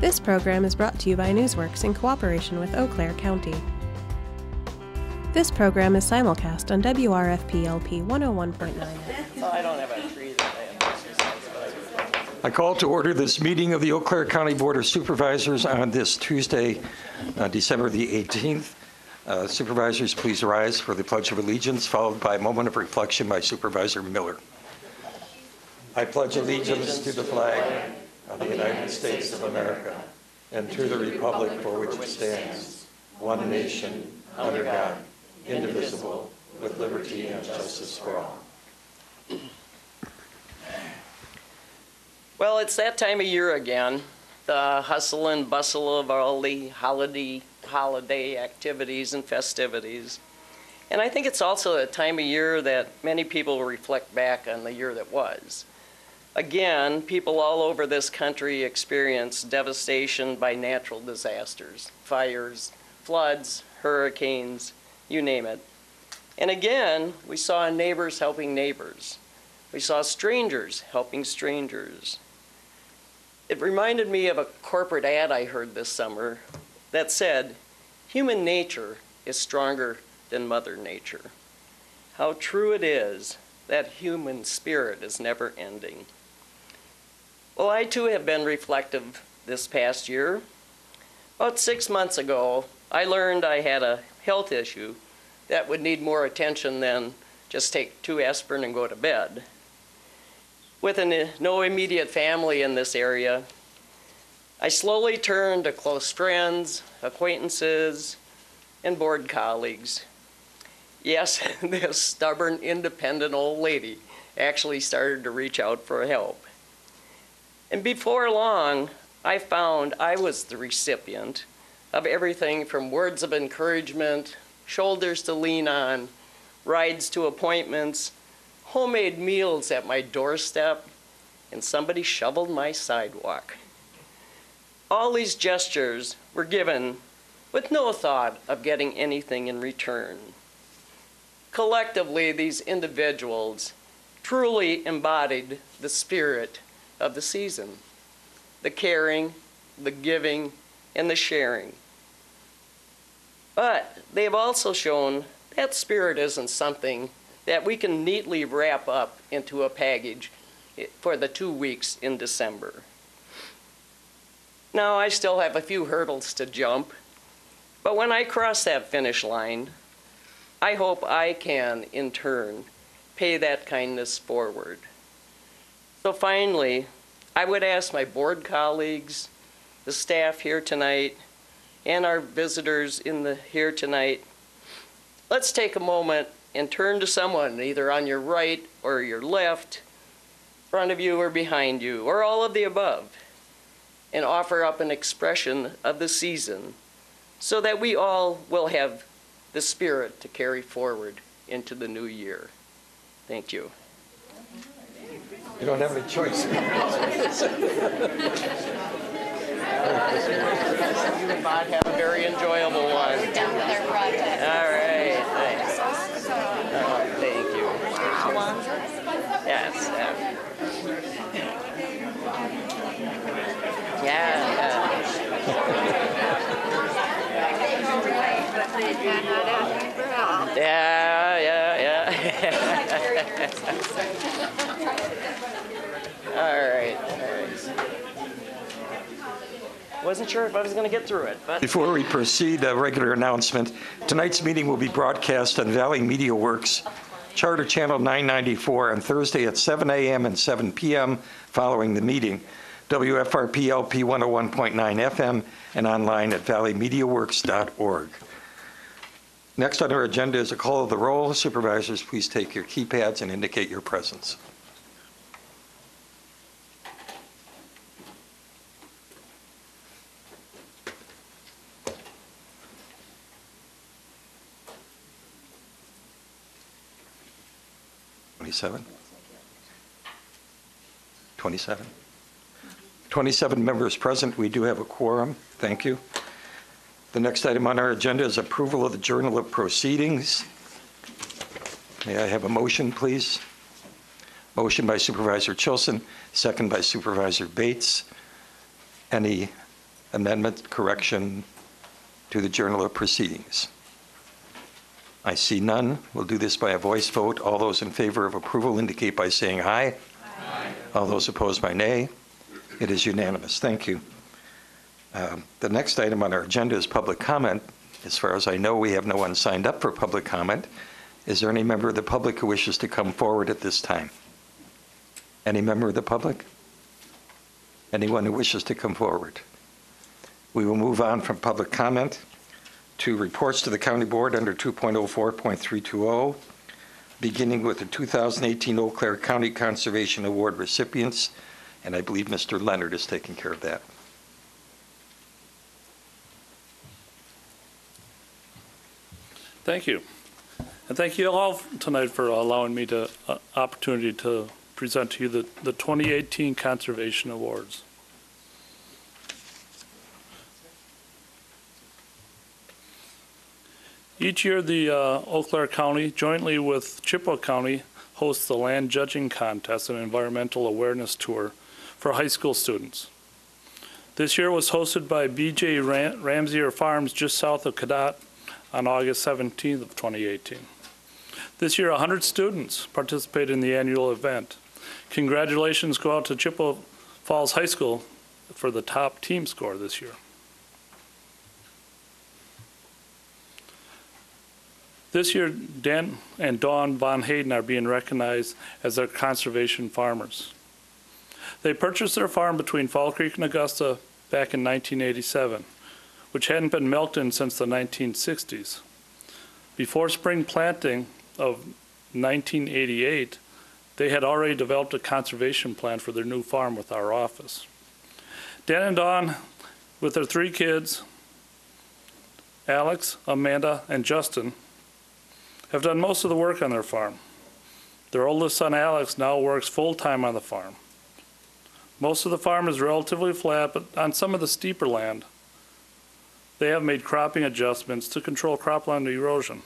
This program is brought to you by Newsworks in cooperation with Eau Claire County. This program is simulcast on WRFP-LP 101.9. I don't have a tree that I have exercise, but I call to order this meeting of the Eau Claire County Board of Supervisors on this Tuesday, December the 18th. Supervisors, please rise for the Pledge of Allegiance, followed by a moment of reflection by Supervisor Miller. I pledge allegiance to the flag of the United States of America and to the republic for which it stands, one nation, under God, indivisible, with liberty and justice for all. well, it's that time of year again. The hustle and bustle of all the holiday activities and festivities. And I think it's also a time of year that many people reflect back on the year that was. Again, people all over this country experience devastation by natural disasters, fires, floods, hurricanes, you name it. And again, we saw neighbors helping neighbors. We saw strangers helping strangers. It reminded me of a corporate ad I heard this summer that said, "Human nature is stronger than Mother Nature." How true it is that human spirit is never ending. Well, I too have been reflective this past year. About 6 months ago, I learned I had a health issue that would need more attention than just take 2 aspirin and go to bed. With no immediate family in this area, I slowly turned to close friends, acquaintances, and board colleagues. Yes, this stubborn, independent old lady actually started to reach out for help. And before long, I found I was the recipient of everything from words of encouragement, shoulders to lean on, rides to appointments, homemade meals at my doorstep, and somebody shoveled my sidewalk. All these gestures were given with no thought of getting anything in return. Collectively, these individuals truly embodied the spirit of the season, the caring, the giving, and the sharing. But they've also shown that spirit isn't something that we can neatly wrap up into a package for the 2 weeks in December. Now, I still have a few hurdles to jump, but when I cross that finish line, I hope I can, in turn, pay that kindness forward. So finally, I would ask my board colleagues, the staff here tonight, and our visitors here tonight, let's take a moment and turn to someone either on your right or your left, in front of you or behind you, or all of the above, and offer up an expression of the season so that we all will have the spirit to carry forward into the new year. Thank you. You don't have any choice. You and Bob have a very enjoyable one. We're done with our project. All right, thanks. Thank you. Yes. Yeah. All right. Wasn't sure if I was going to get through it, but. Before we proceed, a regular announcement. Tonight's meeting will be broadcast on Valley Media Works, Charter Channel 994 on Thursday at 7 a.m. and 7 p.m. following the meeting. WFRP LP 101.9 FM and online at valleymediaworks.org. Next on our agenda is a call of the roll. Supervisors, please take your keypads and indicate your presence. Twenty-seven. 27 members present. We do have a quorum. Thank you. The next item on our agenda is approval of the Journal of Proceedings. May I have a motion, please? Motion by Supervisor Chilson, second by Supervisor Bates. Any amendment, correction to the Journal of Proceedings? I see none. We'll do this by a voice vote. All those in favor of approval indicate by saying aye. Aye. All those opposed by nay. It is unanimous. Thank you. The next item on our agenda is public comment. As far as I know, we have no one signed up for public comment. Is there any member of the public who wishes to come forward at this time? Any member of the public? Anyone who wishes to come forward? We will move on from public comment to reports to the County Board under 2.04.320, beginning with the 2018 Eau Claire County Conservation Award recipients, and I believe Mr. Leonard is taking care of that. Thank you. And thank you all tonight for allowing me the opportunity to present to you the 2018 Conservation Awards. Each year, the Eau Claire County, jointly with Chippewa County, hosts the Land Judging Contest and Environmental Awareness Tour for high school students. This year was hosted by BJ Ramsier Farms just south of Cadott on August 17th of 2018. This year, 100 students participated in the annual event. Congratulations go out to Chippewa Falls High School for the top team score this year. This year, Dan and Dawn Von Hayden are being recognized as their conservation farmers. They purchased their farm between Fall Creek and Augusta back in 1987, which hadn't been milked in since the 1960s. Before spring planting of 1988, they had already developed a conservation plan for their new farm with our office. Dan and Dawn, with their 3 kids, Alex, Amanda, and Justin, have done most of the work on their farm. Their oldest son, Alex, now works full-time on the farm. Most of the farm is relatively flat, but on some of the steeper land, they have made cropping adjustments to control cropland erosion.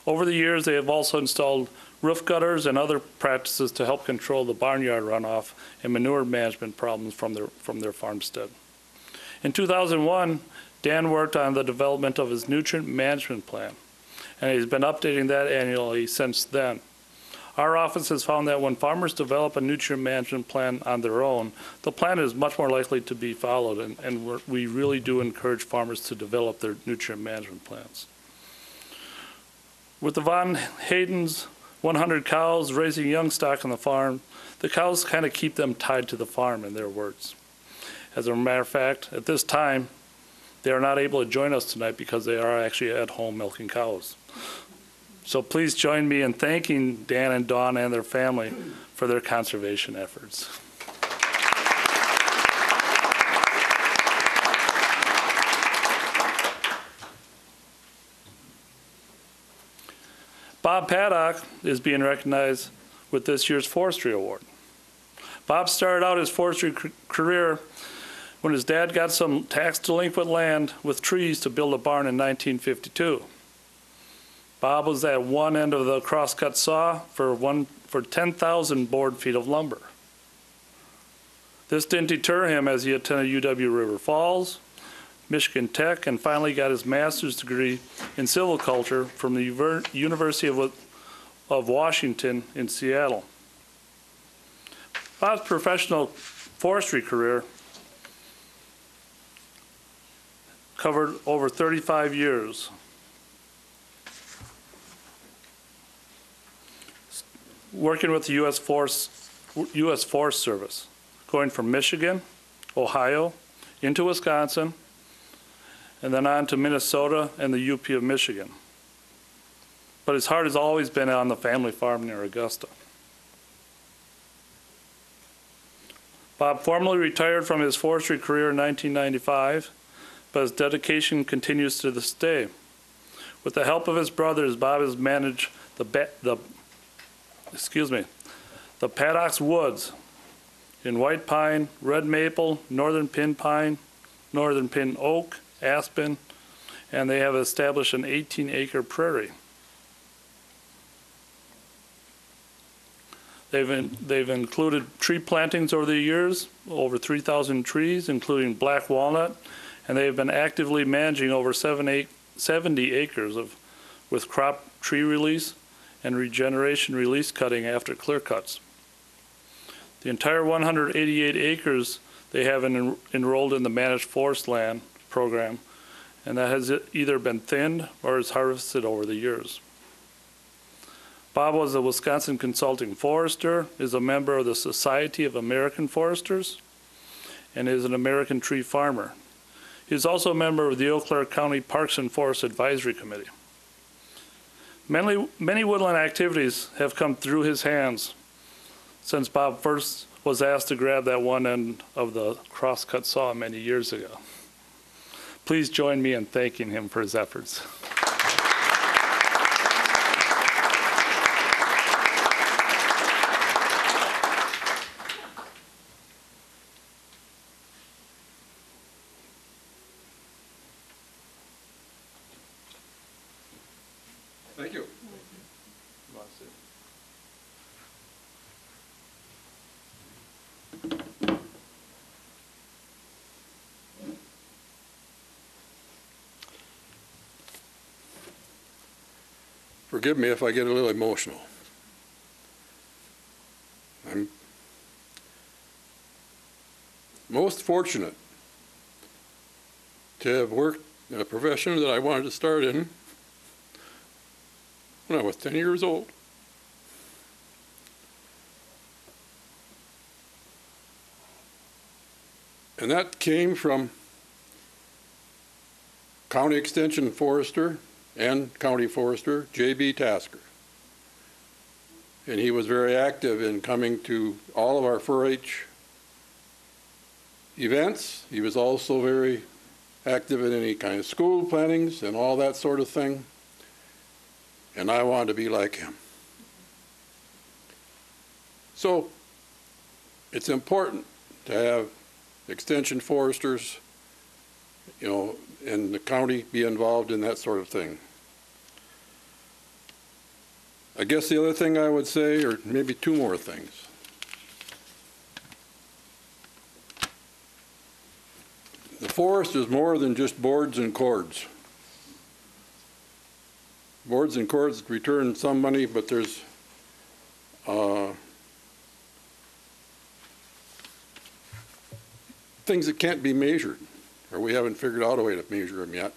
Over the years, they have also installed roof gutters and other practices to help control the barnyard runoff and manure management problems from their farmstead. In 2001, Dan worked on the development of his nutrient management plan, and he's been updating that annually since then. Our office has found that when farmers develop a nutrient management plan on their own, the plan is much more likely to be followed, and we really do encourage farmers to develop their nutrient management plans. With the Von Hayden's 100 cows raising young stock on the farm, the cows kind of keep them tied to the farm, in their words. As a matter of fact, at this time, they are not able to join us tonight because they are actually at home milking cows. So please join me in thanking Dan and Dawn and their family for their conservation efforts. Bob Paddock is being recognized with this year's Forestry Award. Bob started out his forestry career when his dad got some tax delinquent land with trees to build a barn in 1952. Bob was at one end of the crosscut saw for 10,000 board feet of lumber. This didn't deter him as he attended UW River Falls, Michigan Tech, and finally got his master's degree in silviculture from the University of Washington in Seattle. Bob's professional forestry career covered over 35 years. Working with the U.S. Forest Service, going from Michigan, Ohio, into Wisconsin, and then on to Minnesota and the UP of Michigan. But his heart has always been on the family farm near Augusta. Bob formally retired from his forestry career in 1995, but his dedication continues to this day. With the help of his brothers, Bob has managed the Paddocks Woods in white pine, red maple, northern pin pine, northern pin oak, aspen, and they have established an 18-acre prairie. They've included tree plantings over the years, over 3,000 trees, including black walnut, and they have been actively managing over 70 acres with crop tree release and regeneration release cutting after clear cuts. The entire 188 acres they have enrolled in the Managed Forest Land program, and that has either been thinned or is harvested over the years. Bob was a Wisconsin Consulting Forester, is a member of the Society of American Foresters, and is an American tree farmer. He is also a member of the Eau Claire County Parks and Forest Advisory Committee. Many woodland activities have come through his hands since Bob first was asked to grab that one end of the crosscut saw many years ago. Please join me in thanking him for his efforts. Thank you. Forgive me if I get a little emotional. I'm most fortunate to have worked in a profession that I wanted to start in when I was 10 years old. And that came from County Extension Forester and County Forester, J.B. Tasker. And he was very active in coming to all of our 4-H events. He was also very active in any kind of school plannings and all that sort of thing. And I wanted to be like him. So it's important to have extension foresters, you know, and the county be involved in that sort of thing. I guess the other thing I would say, or maybe two more things. The forest is more than just boards and cords. Boards and cords return some money, but there's things that can't be measured, or we haven't figured out a way to measure them yet.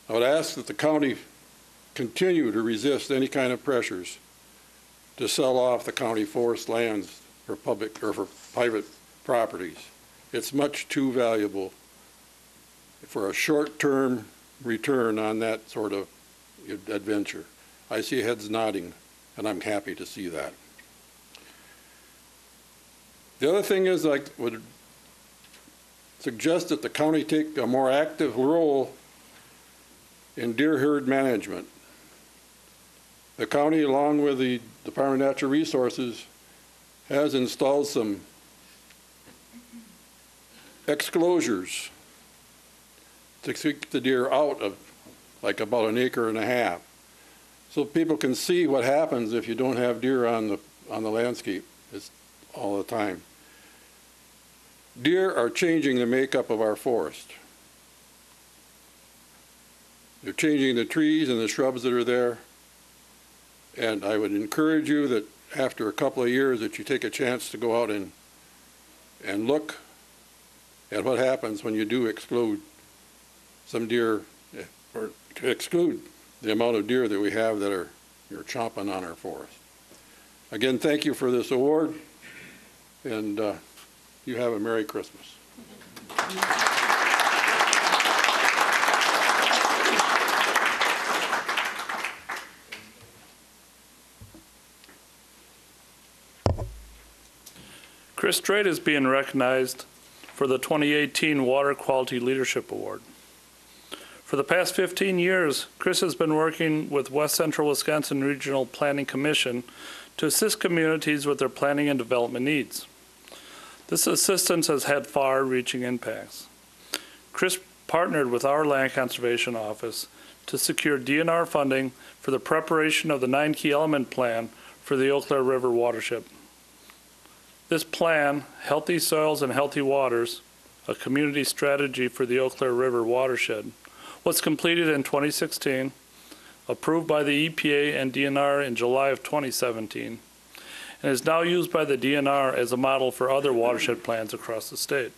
I would ask that the county continue to resist any kind of pressures to sell off the county forest lands for public or for private properties. It's much too valuable for a short-term return on that sort of adventure. I see heads nodding, and I'm happy to see that. The other thing is I would suggest that the county take a more active role in deer herd management. The county, along with the Department of Natural Resources, has installed some exclosures to keep the deer out of like about 1.5 acres, so people can see what happens if you don't have deer on the landscape all the time. Deer are changing the makeup of our forest. They're changing the trees and the shrubs that are there. And I would encourage you that after a couple of years that you take a chance to go out and look at what happens when you do exclude some deer, or exclude the amount of deer that we have that are chomping on our forest. Again, thank you for this award, and you have a Merry Christmas. Chris Strait is being recognized for the 2018 Water Quality Leadership Award. For the past 15 years, Chris has been working with West Central Wisconsin Regional Planning Commission to assist communities with their planning and development needs. This assistance has had far-reaching impacts. Chris partnered with our Land Conservation Office to secure DNR funding for the preparation of the 9 Key Element Plan for the Eau Claire River watershed. This plan, Healthy Soils and Healthy Waters, a community strategy for the Eau Claire River watershed, was completed in 2016, approved by the EPA and DNR in July of 2017, and is now used by the DNR as a model for other watershed plans across the state.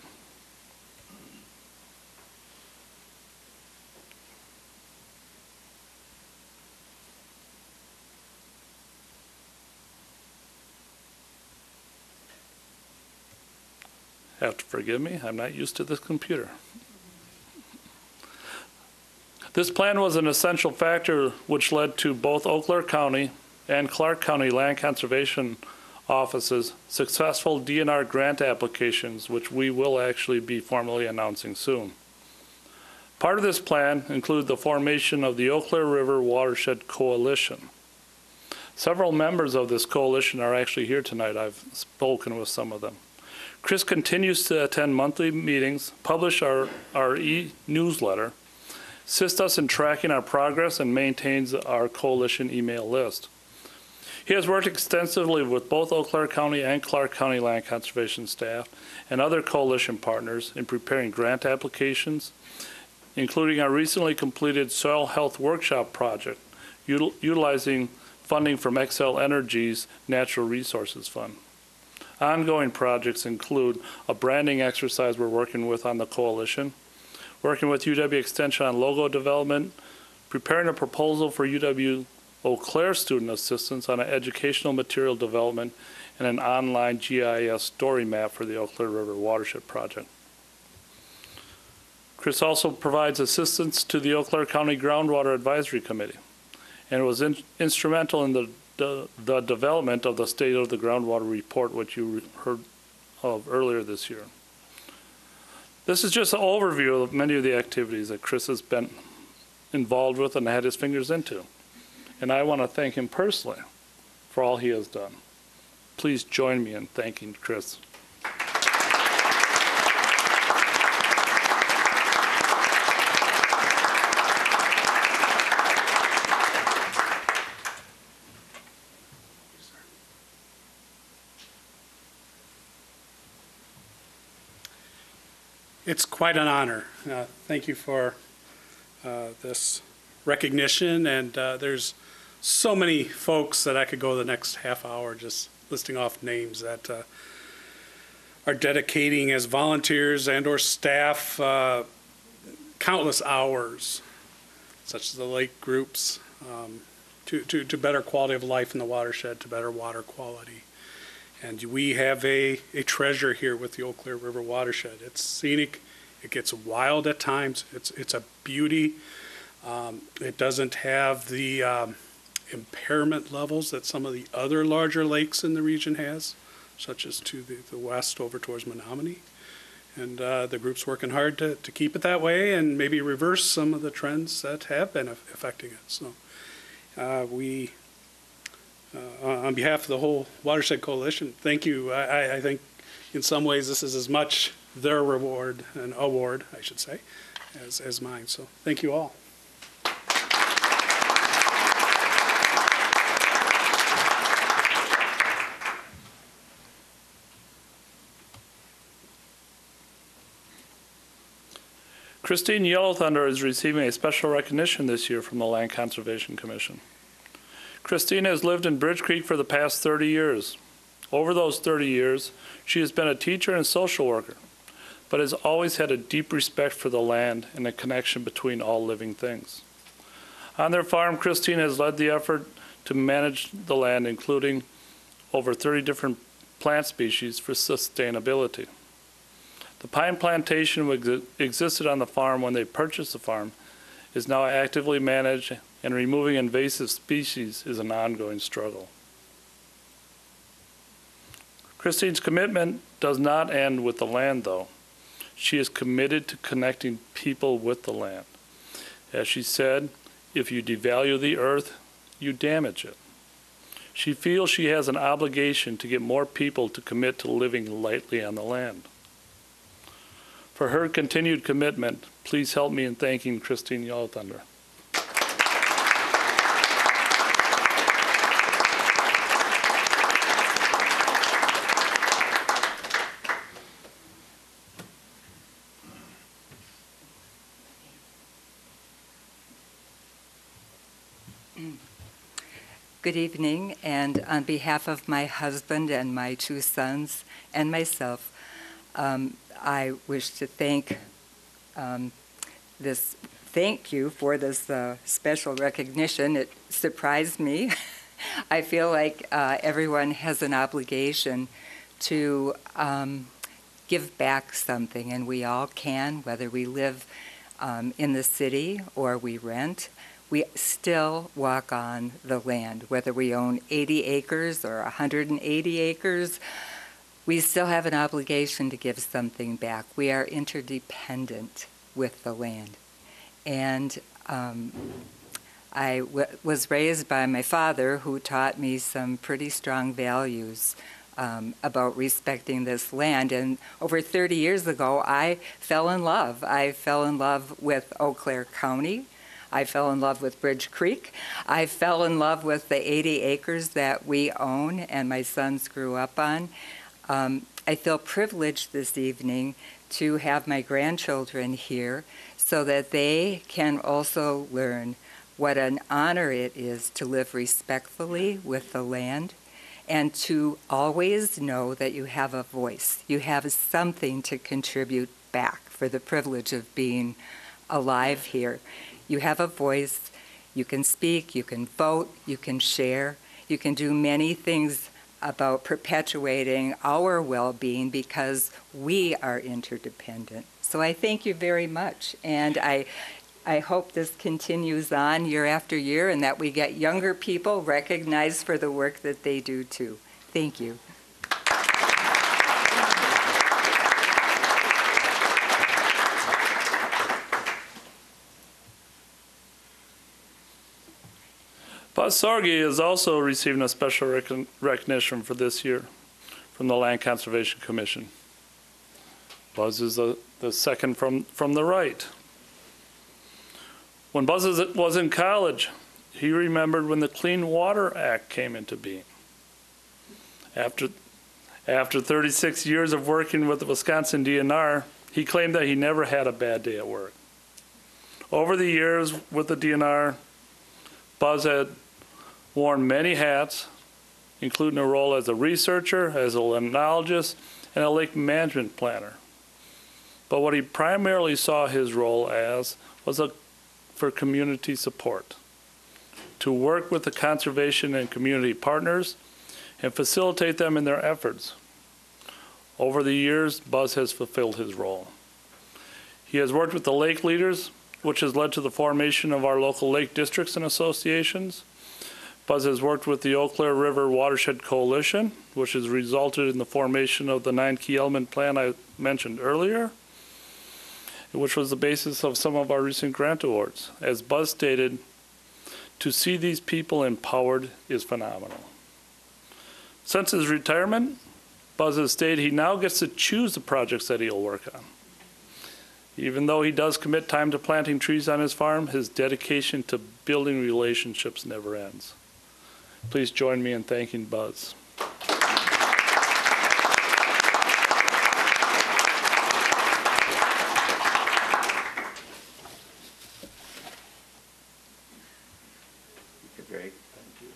Have to forgive me, I'm not used to this computer. This plan was an essential factor which led to both Eau Claire County and Clark County Land Conservation Office's successful DNR grant applications, which we will actually be formally announcing soon. Part of this plan included the formation of the Eau Claire River Watershed Coalition. Several members of this coalition are actually here tonight. I've spoken with some of them. Chris continues to attend monthly meetings, publish our e-newsletter, assist us in tracking our progress, and maintains our coalition email list. He has worked extensively with both Eau Claire County and Clark County Land Conservation staff and other coalition partners in preparing grant applications, including our recently completed Soil Health Workshop project, utilizing funding from Xcel Energy's Natural Resources Fund. Ongoing projects include a branding exercise we're working with on the coalition, working with UW Extension on logo development, preparing a proposal for UW Eau Claire student assistance on an educational material development, and an online GIS story map for the Eau Claire River Watershed Project. Chris also provides assistance to the Eau Claire County Groundwater Advisory Committee, and was instrumental in the development of the State of the Groundwater Report, which you heard of earlier this year. This is just an overview of many of the activities that Chris has been involved with and had his fingers into. And I want to thank him personally for all he has done. Please join me in thanking Chris. It's quite an honor. Thank you for this recognition, and there's so many folks that I could go the next half hour just listing off names that are dedicating as volunteers and or staff countless hours, such as the lake groups, to better quality of life in the watershed, to better water quality. And we have a treasure here with the Eau Claire River watershed. It's scenic, it gets wild at times, it's a beauty. It doesn't have the impairment levels that some of the other larger lakes in the region has, such as to the west over towards Menominee. And the group's working hard to keep it that way and maybe reverse some of the trends that have been affecting it. So on behalf of the whole Watershed Coalition, thank you. I think in some ways this is as much their reward, an award, I should say, as mine. So thank you all. Christine Yellow Thunder is receiving a special recognition this year from the Land Conservation Commission. Christine has lived in Bridge Creek for the past 30 years. Over those 30 years, she has been a teacher and social worker, but has always had a deep respect for the land and the connection between all living things. On their farm, Christine has led the effort to manage the land, including over 30 different plant species for sustainability. The pine plantation which existed on the farm when they purchased the farm is now actively managed, and removing invasive species is an ongoing struggle. Christine's commitment does not end with the land, though. She is committed to connecting people with the land. As she said, if you devalue the earth, you damage it. She feels she has an obligation to get more people to commit to living lightly on the land. For her continued commitment, please help me in thanking Christine Yellowthunder. Good evening, and on behalf of my husband and my 2 sons and myself, I wish to thank you for this special recognition. It surprised me. I feel like everyone has an obligation to give back something, and we all can, whether we live in the city or we rent. We still walk on the land, whether we own 80 acres or 180 acres. We still have an obligation to give something back. We are interdependent with the land. And I was raised by my father, who taught me some pretty strong values about respecting this land. And over 30 years ago, I fell in love. I fell in love with Eau Claire County. I fell in love with Bridge Creek. I fell in love with the 80 acres that we own and my sons grew up on. I feel privileged this evening to have my grandchildren here so that they can also learn what an honor it is to live respectfully with the land and to always know that you have a voice. You have something to contribute back for the privilege of being alive here. You have a voice, you can speak, you can vote, you can share, you can do many things about perpetuating our well-being because we are interdependent. So I thank you very much, and I hope this continues on year after year and that we get younger people recognized for the work that they do too. Thank you. Buzz Sorge is also receiving a special recognition for this year from the Land Conservation Commission. Buzz is the second from the right. When Buzz was in college, he remembered when the Clean Water Act came into being. After 36 years of working with the Wisconsin DNR, he claimed that he never had a bad day at work. Over the years with the DNR, Buzz had worn many hats, including a role as a researcher, as a limnologist, and a lake management planner. But what he primarily saw his role as was for community support, to work with the conservation and community partners and facilitate them in their efforts. Over the years, Buzz has fulfilled his role. He has worked with the lake leaders, which has led to the formation of our local lake districts and associations. Buzz has worked with the Eau Claire River Watershed Coalition, which has resulted in the formation of the 9 key element plan I mentioned earlier, which was the basis of some of our recent grant awards. As Buzz stated, to see these people empowered is phenomenal. Since his retirement, Buzz has stated he now gets to choose the projects that he'll work on. Even though he does commit time to planting trees on his farm, his dedication to building relationships never ends. Please join me in thanking Buzz. Great, thank you.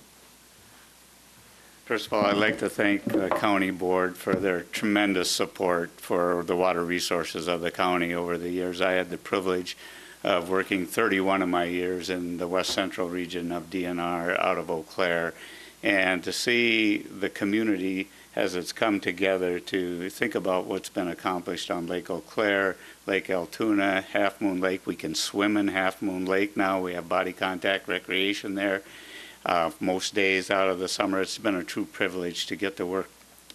First of all, I'd like to thank the county board for their tremendous support for the water resources of the county over the years. I had the privilege of working 31 of my years in the west central region of DNR out of Eau Claire, and to see the community as it's come together to think about what's been accomplished on Lake Eau Claire, Lake Altoona, Half Moon Lake. We can swim in Half Moon Lake now. We have body contact recreation there. Most days out of the summer, it's been a true privilege to get to work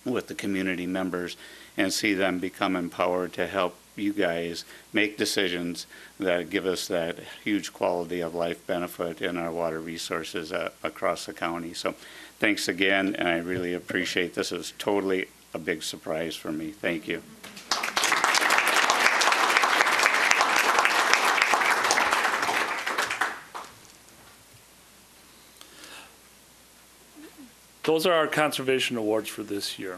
with the community members and see them become empowered to help you guys make decisions that give us that huge quality of life benefit in our water resources across the county. So thanks again, and I really appreciate this. Is totally a big surprise for me. Thank you. Those are our conservation awards for this year.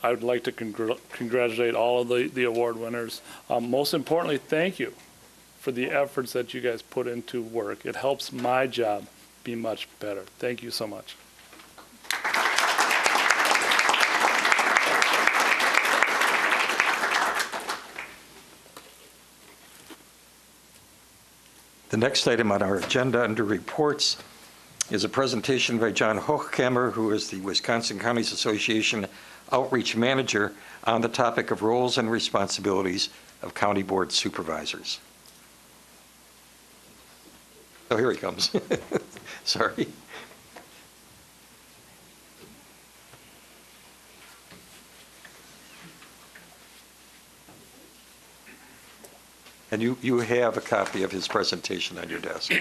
I would like to congratulate all of the award winners. Most importantly, thank you for the efforts that you guys put into work. It helps my job be much better. Thank you so much. The next item on our agenda under reports is a presentation by John Hochkammer, who is the Wisconsin Counties Association Outreach Manager, on the topic of roles and responsibilities of county board supervisors. Oh, here he comes. Sorry. And you have a copy of his presentation on your desk.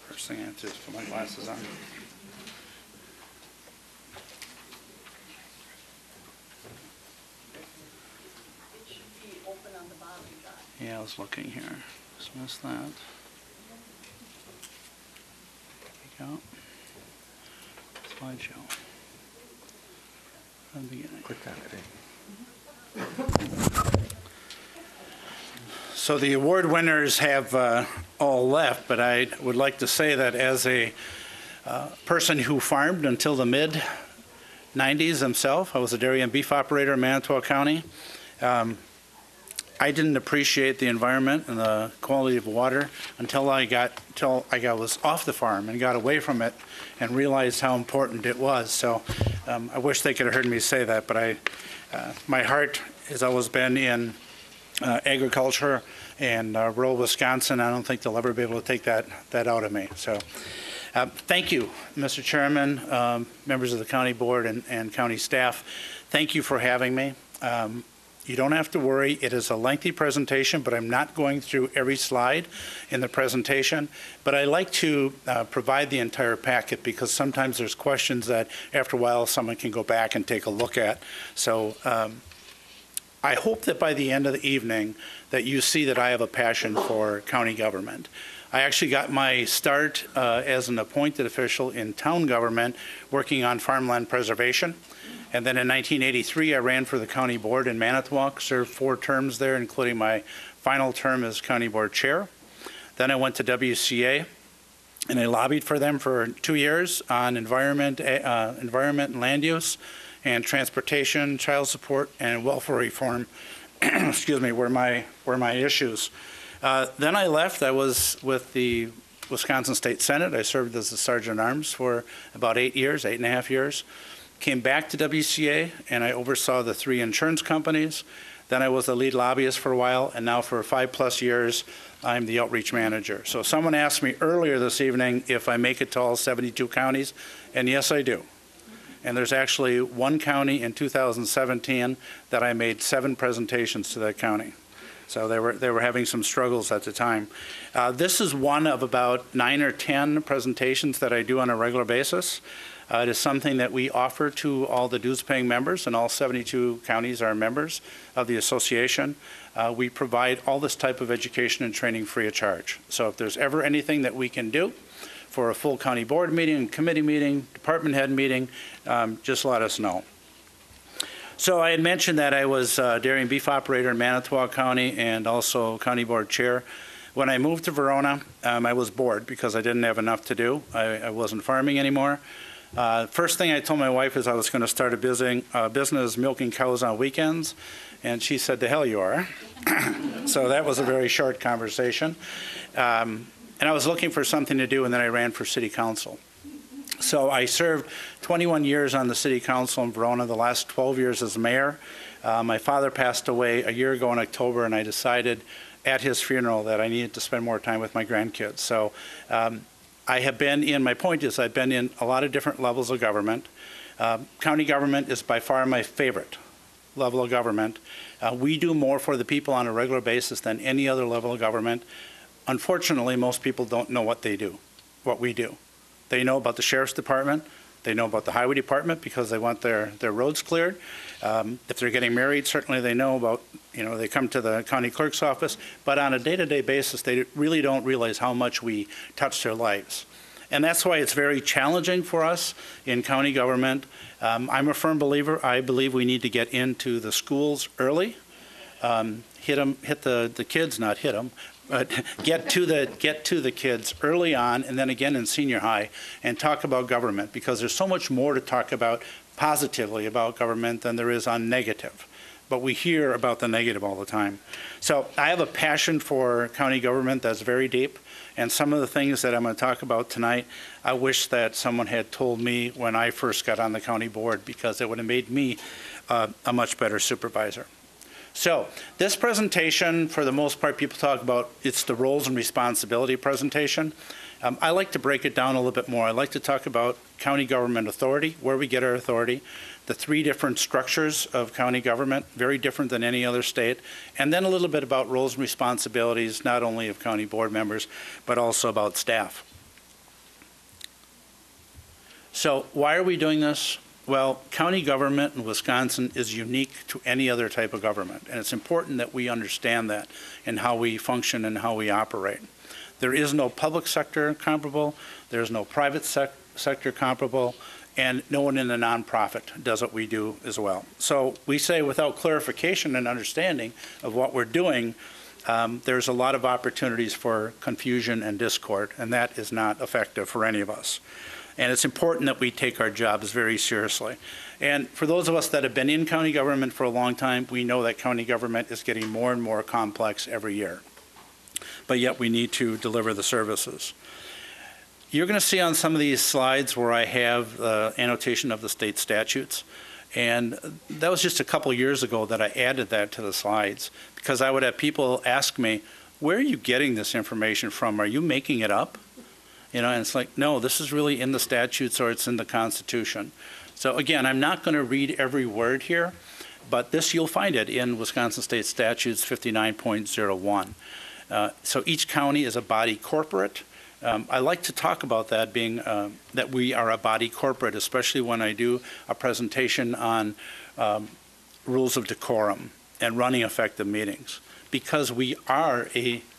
First thing I have to do is put my glasses on. Yeah, I was looking here. Just missed that. There we go. Slideshow. From the beginning. Click on it. So the award winners have all left, but I would like to say that as a person who farmed until the mid-90s himself, I was a dairy and beef operator in Manitowoc County. I didn't appreciate the environment and the quality of water until I was off the farm and got away from it and realized how important it was. So I wish they could have heard me say that, but my heart has always been in agriculture and rural Wisconsin. I don't think they'll ever be able to take that out of me. So thank you, Mr. Chairman, members of the county board and county staff. Thank you for having me. You don't have to worry. It is a lengthy presentation, but I'm not going through every slide in the presentation. But I like to provide the entire packet because sometimes there's questions that after a while someone can go back and take a look at. So I hope that by the end of the evening that you see that I have a passion for county government. I actually got my start as an appointed official in town government working on farmland preservation. And then in 1983, I ran for the county board in Manitowoc, served 4 terms there, including my final term as county board chair. Then I went to WCA, and I lobbied for them for 2 years on environment and land use, and transportation, child support, and welfare reform. Excuse me, were my issues. Then I left. I was with the Wisconsin State Senate. I served as a sergeant at arms for about 8.5 years. Came back to WCA, and I oversaw the 3 insurance companies. Then I was the lead lobbyist for a while, and now for 5+ years, I'm the outreach manager. So someone asked me earlier this evening if I make it to all 72 counties, and yes, I do. And there's actually one county in 2017 that I made 7 presentations to that county. So they were having some struggles at the time. This is one of about 9 or 10 presentations that I do on a regular basis. It is something that we offer to all the dues-paying members, and all 72 counties are members of the association. We provide all this type of education and training free of charge. So if there's ever anything that we can do for a full county board meeting, committee meeting, department head meeting, just let us know. So I had mentioned that I was a dairy and beef operator in Manitowoc County and also county board chair. When I moved to Verona, I was bored because I didn't have enough to do. I wasn't farming anymore. First thing I told my wife is I was going to start a business milking cows on weekends, and she said, "The hell you are." So that was a very short conversation. And I was looking for something to do, and then I ran for city council. So I served 21 years on the city council in Verona, the last 12 years as mayor. My father passed away a year ago in October, and I decided at his funeral that I needed to spend more time with my grandkids. So I have been in, my point is I've been in a lot of different levels of government. County government is by far my favorite level of government. We do more for the people on a regular basis than any other level of government. Unfortunately, most people don't know what they do. what we do. They know about the sheriff's department. They know about the highway department because they want their roads cleared. If they're getting married, certainly they know about, they come to the county clerk's office. But on a day-to-day basis, they really don't realize how much we touch their lives. And that's why it's very challenging for us in county government. I'm a firm believer. I believe we need to get into the schools early. Hit the kids, not hit them, but get to the kids early on, and then again in senior high, and talk about government, because there's so much more to talk about positively about government than there is on negative. But we hear about the negative all the time. So I have a passion for county government that's very deep, and some of the things that I'm going to talk about tonight, I wish that someone had told me when I first got on the county board, because it would have made me a much better supervisor. So this presentation, for the most part, people talk about, it's the roles and responsibility presentation. I like to break it down a little bit more. I like to talk about county government authority, where we get our authority, the 3 different structures of county government, very different than any other state, and then a little bit about roles and responsibilities, not only of county board members, but also about staff. So why are we doing this? Well, county government in Wisconsin is unique to any other type of government, and it's important that we understand that in how we function and how we operate. There is no public sector comparable, there's no private sector comparable, and no one in the nonprofit does what we do as well. So we say without clarification and understanding of what we're doing, there's a lot of opportunities for confusion and discord, and that is not effective for any of us. And it's important that we take our jobs very seriously. And for those of us that have been in county government for a long time, we know that county government is getting more and more complex every year. But yet we need to deliver the services. You're going to see on some of these slides where I have the annotation of the state statutes. And that was just a couple years ago that I added that to the slides, because I would have people ask me, where are you getting this information from? Are you making it up? And it's like, no, this is really in the statutes or it's in the Constitution. So again, I'm not going to read every word here, but this you'll find it in Wisconsin State Statutes 59.01. So each county is a body corporate. I like to talk about that being that we are a body corporate, especially when I do a presentation on rules of decorum and running effective meetings, because we're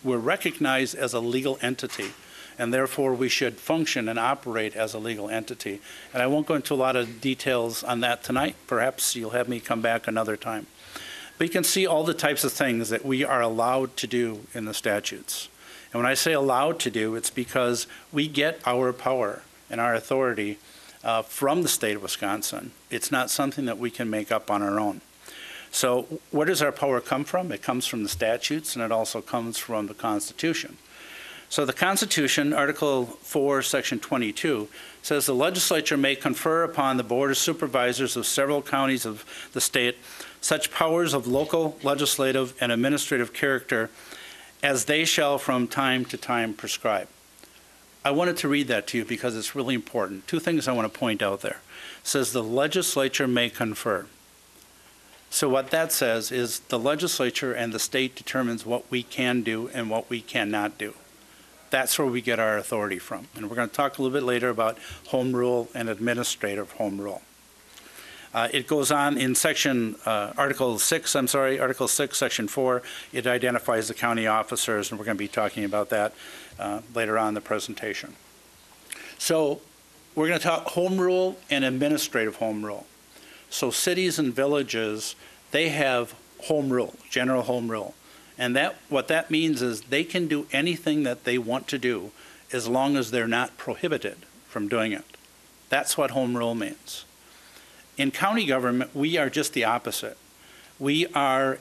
recognized as a legal entity, and therefore we should function and operate as a legal entity. And I won't go into a lot of details on that tonight. Perhaps you'll have me come back another time. But you can see all the types of things that we are allowed to do in the statutes. And when I say allowed to do, it's because we get our power and our authority from the state of Wisconsin. It's not something that we can make up on our own. So where does our power come from? It comes from the statutes, and it also comes from the Constitution. So the Constitution, Article 4, Section 22, says the legislature may confer upon the Board of Supervisors of several counties of the state such powers of local, legislative, and administrative character as they shall from time to time prescribe. I wanted to read that to you because it's really important. 2 things I want to point out there. It says the legislature may confer. So what that says is the legislature and the state determines what we can do and what we cannot do. That's where we get our authority from. And we're going to talk a little bit later about home rule and administrative home rule. It goes on in Article 6, Section 4. It identifies the county officers, and we're going to be talking about that later on in the presentation. So we're going to talk home rule and administrative home rule. So cities and villages, they have home rule, general home rule. And what that means is they can do anything that they want to do as long as they're not prohibited from doing it. That's what home rule means. In county government, we are just the opposite. We are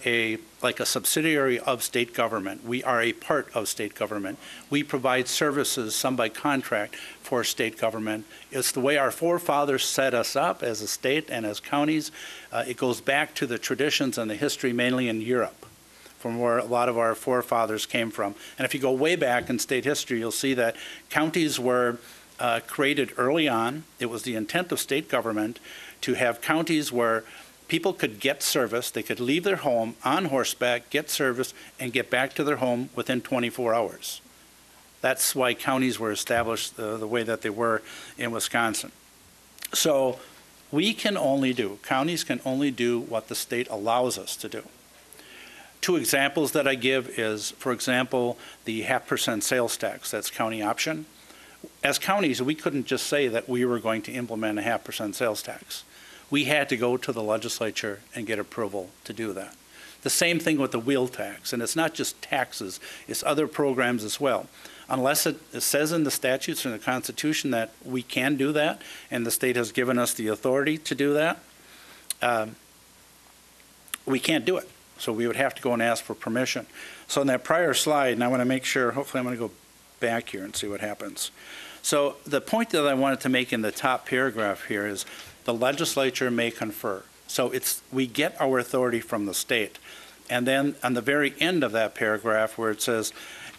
like a subsidiary of state government. We are a part of state government. We provide services, some by contract, for state government. It's the way our forefathers set us up as a state and as counties. It goes back to the traditions and the history mainly in Europe, from where a lot of our forefathers came from. And if you go way back in state history, you'll see that counties were created early on. It was the intent of state government to have counties where people could get service. They could leave their home on horseback, get service, and get back to their home within 24 hours. That's why counties were established the way that they were in Wisconsin. So counties can only do what the state allows us to do. Two examples that I give is, for example, the 0.5% sales tax. That's county option. As counties, we couldn't just say that we were going to implement a 0.5% sales tax. We had to go to the legislature and get approval to do that. The same thing with the wheel tax, and it's not just taxes, it's other programs as well. Unless it says in the statutes or in the Constitution that we can do that, and the state has given us the authority to do that, we can't do it. So we would have to go and ask for permission. So in that prior slide, and I want to make sure, hopefully I'm going to go back here and see what happens. So the point that I wanted to make in the top paragraph here is the legislature may confer. So we get our authority from the state. And then on the very end of that paragraph where it says,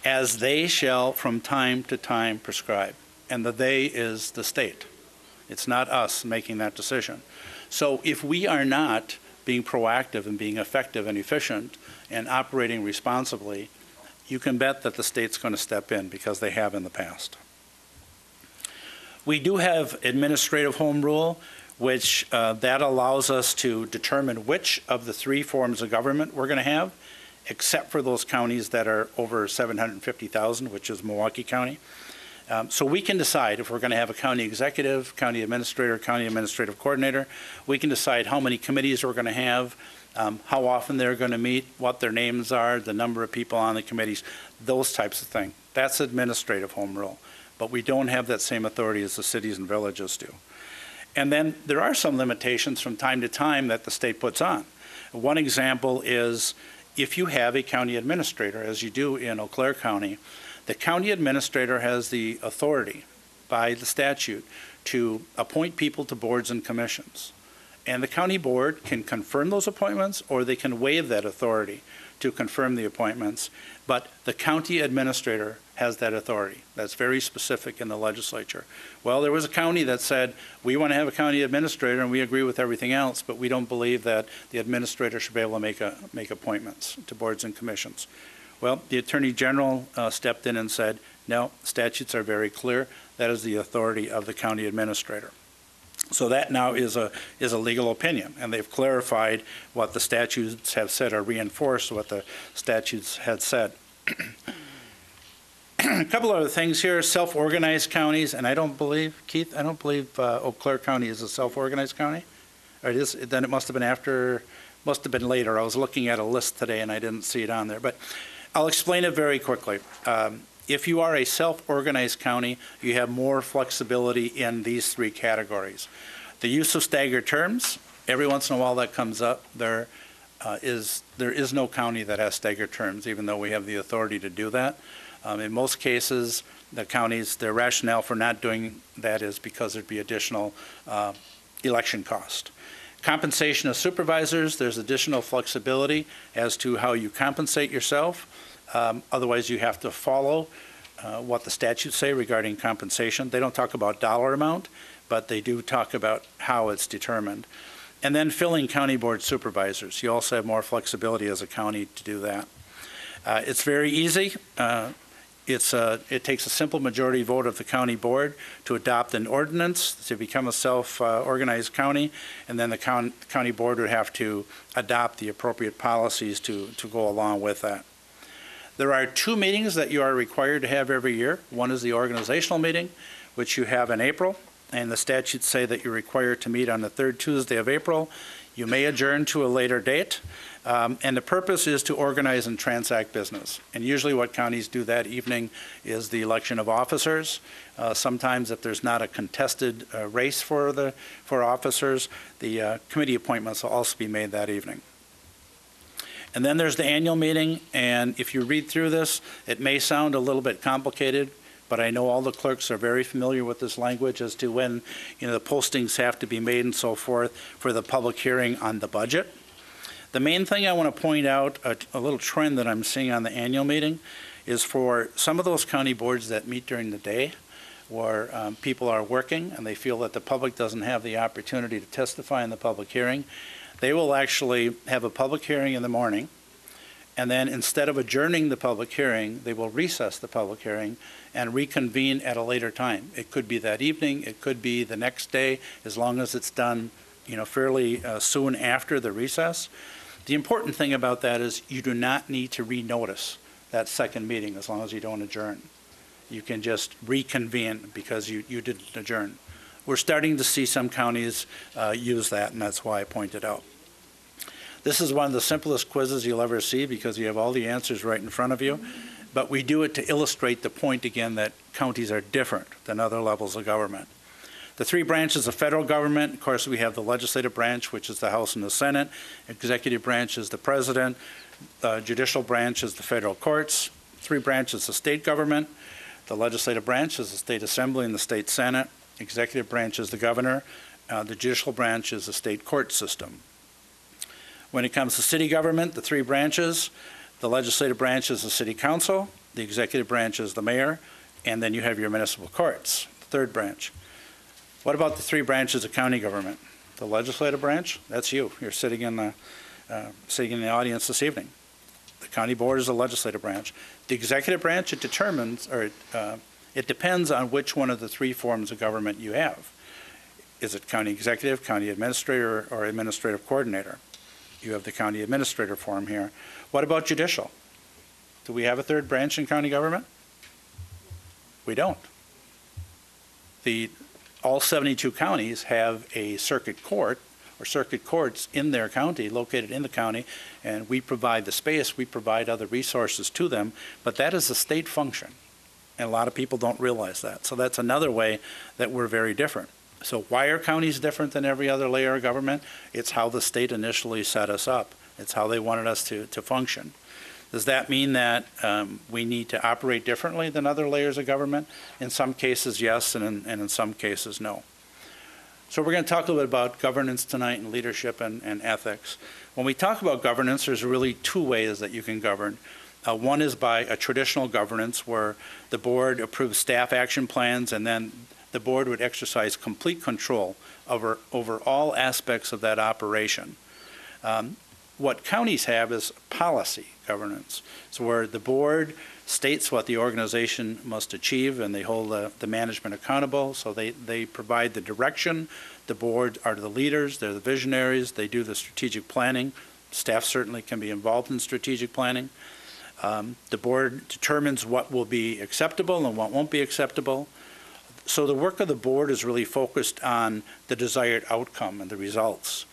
as they shall from time to time prescribe. And the they is the state. It's not us making that decision. So if we are not being proactive and being effective and efficient and operating responsibly, you can bet that the state's going to step in because they have in the past. We do have administrative home rule, which that allows us to determine which of the 3 forms of government we're going to have, except for those counties that are over 750,000, which is Milwaukee County. So we can decide if we're going to have a county executive, county administrator, county administrative coordinator. We can decide how many committees we're going to have, how often they're going to meet, what their names are, the number of people on the committees, those types of things. That's administrative home rule. But we don't have that same authority as the cities and villages do. And then there are some limitations from time to time that the state puts on. One example is if you have a county administrator, as you do in Eau Claire County, the county administrator has the authority by the statute to appoint people to boards and commissions. And the county board can confirm those appointments or they can waive that authority to confirm the appointments. But the county administrator has that authority. That's very specific in the legislature. Well, there was a county that said, we want to have a county administrator and we agree with everything else, but we don't believe that the administrator should be able to make appointments to boards and commissions. Well, the Attorney General stepped in and said, no, statutes are very clear. That is the authority of the county administrator. So that now is a legal opinion, and they've clarified what the statutes have said or reinforced what the statutes had said. A couple other things here, self-organized counties, and I don't believe, Keith, I don't believe Eau Claire County is a self-organized county. Or it is, then it must have been later. I was looking at a list today and I didn't see it on there, but I'll explain it very quickly. If you are a self-organized county, you have more flexibility in these 3 categories. The use of staggered terms, every once in a while that comes up. There is no county that has staggered terms, even though we have the authority to do that. In most cases, the counties, their rationale for not doing that is because there'd be additional election cost. Compensation of supervisors, there's additional flexibility as to how you compensate yourself. Otherwise, you have to follow what the statutes say regarding compensation. They don't talk about dollar amount, but they do talk about how it's determined. And then filling county board supervisors. You also have more flexibility as a county to do that. It's very easy. It takes a simple majority vote of the county board to adopt an ordinance to become a self-organized county, and then the county board would have to adopt the appropriate policies to go along with that. There are 2 meetings that you are required to have every year. One is the organizational meeting, which you have in April, and the statutes say that you're required to meet on the 3rd Tuesday of April. You may adjourn to a later date, and the purpose is to organize and transact business. And usually what counties do that evening is the election of officers. Sometimes if there's not a contested race for officers, the committee appointments will also be made that evening. And then there's the annual meeting, and if you read through this, it may sound a little bit complicated, but I know all the clerks are very familiar with this language as to when the postings have to be made and so forth for the public hearing on the budget. The main thing I want to point out, a little trend that I'm seeing on the annual meeting, is for some of those county boards that meet during the day where people are working and they feel that the public doesn't have the opportunity to testify in the public hearing, they will actually have a public hearing in the morning, And then instead of adjourning the public hearing, they will recess the public hearing and reconvene at a later time. It could be that evening, it could be the next day, as long as it's done, fairly soon after the recess. The important thing about that is you do not need to renotice that second meeting as long as you don't adjourn. You can just reconvene because you didn't adjourn. We're starting to see some counties use that, and that's why I pointed out. This is one of the simplest quizzes you'll ever see because you have all the answers right in front of you. But we do it to illustrate the point again that counties are different than other levels of government. The three branches of federal government, of course, we have the legislative branch, which is the House and the Senate. Executive branch is the president. Judicial branch is the federal courts. Three branches of state government. The legislative branch is the state assembly and the state senate. Executive branch is the governor. The judicial branch is the state court system. When it comes to city government, the three branches, the legislative branch is the city council, the executive branch is the mayor, and then you have your municipal courts, the third branch. What about the three branches of county government? The legislative branch, that's you. You're sitting in the audience this evening. The county board is the legislative branch. The executive branch, it determines, or it depends on which one of the three forms of government you have. Is it county executive, county administrator, or administrative coordinator? You have the county administrator form here. What about judicial? Do we have a third branch in county government? We don't. All 72 counties have a circuit court or circuit courts in their county, located in the county, and we provide the space, we provide other resources to them, but that is a state function, and a lot of people don't realize that. So that's another way that we're very different. So why are counties different than every other layer of government? It's how the state initially set us up. It's how they wanted us to function. Does that mean that we need to operate differently than other layers of government? In some cases, yes, and in some cases, no. So we're going to talk a little bit about governance tonight and leadership and ethics. When we talk about governance, there's really two ways that you can govern. One is by a traditional governance where the board approves staff action plans and then the board would exercise complete control over all aspects of that operation. What counties have is policy governance. So where the board states what the organization must achieve and they hold the management accountable. So they provide the direction. The board are the leaders, they're the visionaries, they do the strategic planning. Staff certainly can be involved in strategic planning. The board determines what will be acceptable and what won't be acceptable. So the work of the board is really focused on the desired outcome and the results.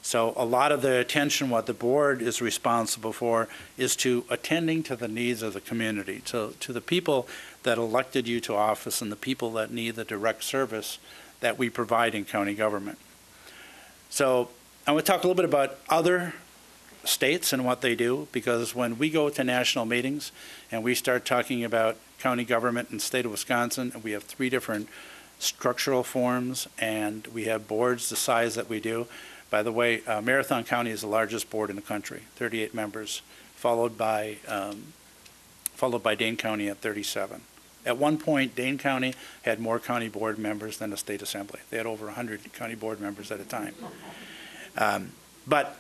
So a lot of the attention, what the board is responsible for, is to attending to the needs of the community, to the people that elected you to office and the people that need the direct service that we provide in county government. So I want to talk a little bit about other states and what they do, because when we go to national meetings and we start talking about county government in the state of Wisconsin, we have three different structural forms and we have boards the size that we do. By the way, Marathon County is the largest board in the country, 38 members, followed by Dane County at 37. At one point, Dane County had more county board members than the state assembly. They had over 100 county board members at a time.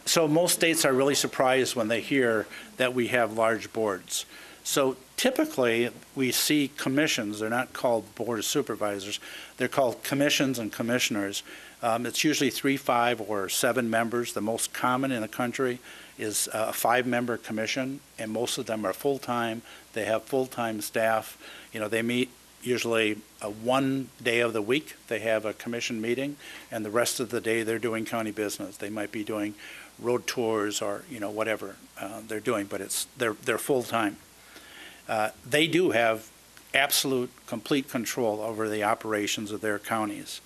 So most states are really surprised when they hear that we have large boards. So typically, we see commissions. They're not called board of supervisors. They're called commissions and commissioners. It's usually 3, 5, or 7 members. The most common in the country is a 5-member commission, and most of them are full-time. They have full-time staff. They meet usually one day of the week. They have a commission meeting, and the rest of the day they're doing county business. They might be doing road tours or whatever they're doing, but they're full-time. They do have absolute, complete control over the operations of their counties.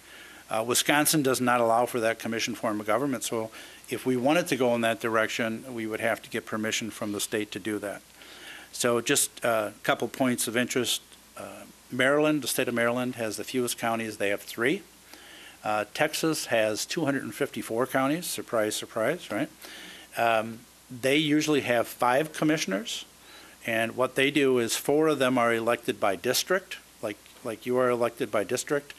Wisconsin does not allow for that commission form of government, so if we wanted to go in that direction, we would have to get permission from the state to do that. So just a couple points of interest. Maryland, the state of Maryland, has the fewest counties. They have 3. Texas has 254 counties. Surprise, surprise, right? They usually have 5 commissioners, and what they do is 4 of them are elected by district, like you are elected by district,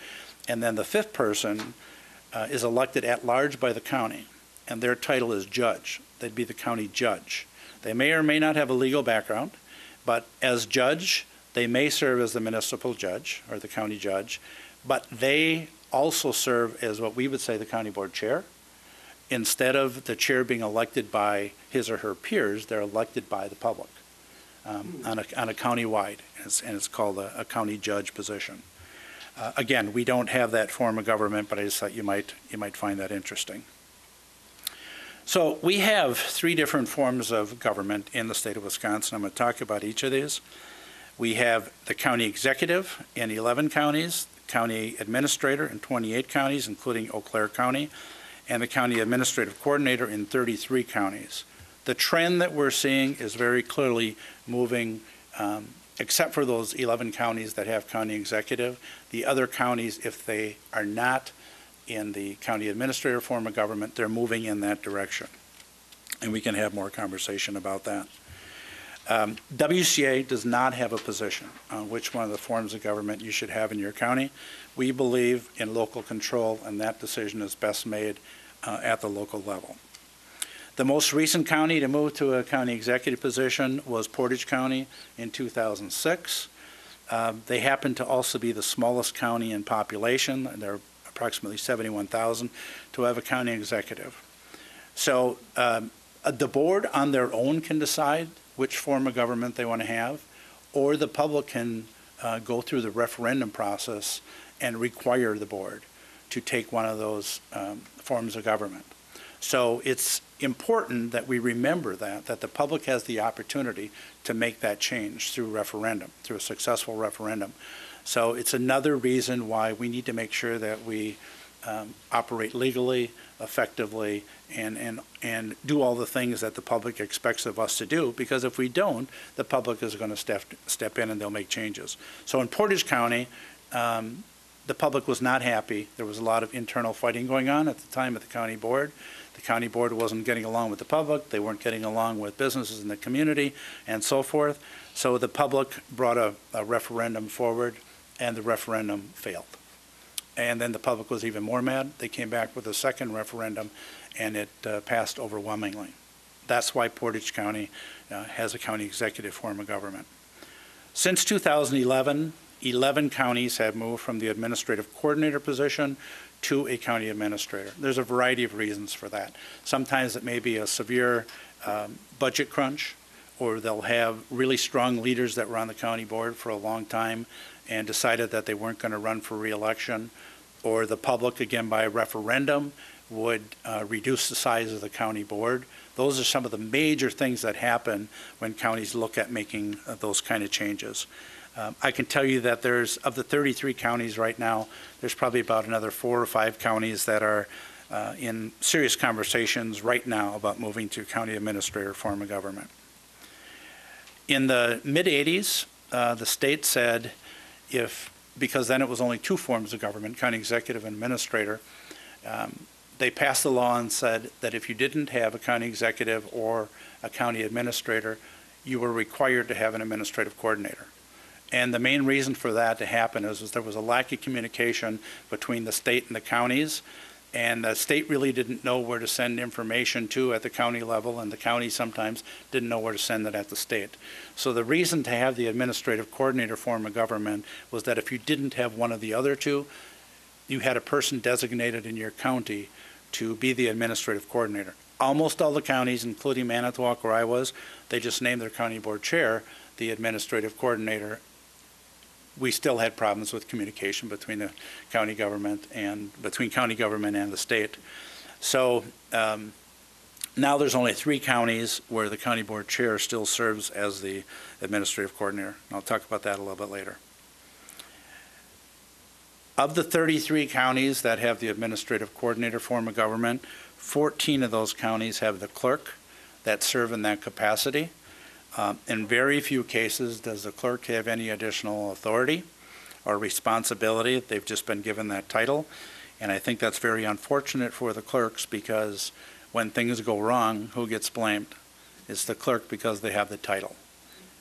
and then the 5th person is elected at large by the county, and their title is judge. They'd be the county judge. They may or may not have a legal background, but as judge, they may serve as the municipal judge or the county judge, but they also serve as what we would say the county board chair. Instead of the chair being elected by his or her peers, they're elected by the public on a county-wide, and it's called a county judge position. Again, we don't have that form of government, but I just thought you might find that interesting. So we have 3 different forms of government in the state of Wisconsin. I'm going to talk about each of these. We have the county executive in 11 counties, county administrator in 28 counties, including Eau Claire County, and the county administrative coordinator in 33 counties. The trend that we're seeing is very clearly moving, except for those 11 counties that have county executive. The other counties, if they are not in the county administrator form of government, they're moving in that direction. And we can have more conversation about that. WCA does not have a position on which one of the forms of government you should have in your county. We believe in local control, and that decision is best made at the local level. The most recent county to move to a county executive position was Portage County in 2006. They happen to also be the smallest county in population. They're approximately 71,000 to have a county executive. So the board on their own can decide which form of government they want to have, or the public can go through the referendum process and require the board to take one of those forms of government. So it's important that we remember that the public has the opportunity to make that change through referendum, through a successful referendum. So it's another reason why we need to make sure that we operate legally, effectively, and do all the things that the public expects of us to do, because if we don't, the public is going to step in and they'll make changes. So in Portage County, the public was not happy. There was a lot of internal fighting going on at the time at the county board. The county board wasn't getting along with the public. They weren't getting along with businesses in the community and so forth. So the public brought a referendum forward, and the referendum failed. And then the public was even more mad. They came back with a second referendum, and it passed overwhelmingly. That's why Portage County has a county executive form of government. Since 2011, 11 counties have moved from the administrative coordinator position to a county administrator. There's a variety of reasons for that. Sometimes it may be a severe budget crunch, or they'll have really strong leaders that were on the county board for a long time and decided that they weren't going to run for re-election, or the public, again by referendum, would reduce the size of the county board. Those are some of the major things that happen when counties look at making those kind of changes. I can tell you that there's, of the 33 counties right now, there's probably about another 4 or 5 counties that are in serious conversations right now about moving to county administrator form of government. In the mid-'80s, the state said because then it was only 2 forms of government, county executive and administrator, they passed a law and said that if you didn't have a county executive or a county administrator, you were required to have an administrative coordinator. And the main reason for that to happen is there was a lack of communication between the state and the counties, and the state really didn't know where to send information to at the county level, and the county sometimes didn't know where to send it at the state. So the reason to have the administrative coordinator form of government was that if you didn't have one of the other 2, you had a person designated in your county to be the administrative coordinator. Almost all the counties, including Manitowoc where I was, they just named their county board chair the administrative coordinator. We still had problems with communication between the county government and the state. So now there's only 3 counties where the county board chair still serves as the administrative coordinator. I'll talk about that a little bit later. Of the 33 counties that have the administrative coordinator form of government, 14 of those counties have the clerk that serve in that capacity. In very few cases does the clerk have any additional authority or responsibility. They've just been given that title. And I think that's very unfortunate for the clerks, because when things go wrong, who gets blamed? It's the clerk, because they have the title.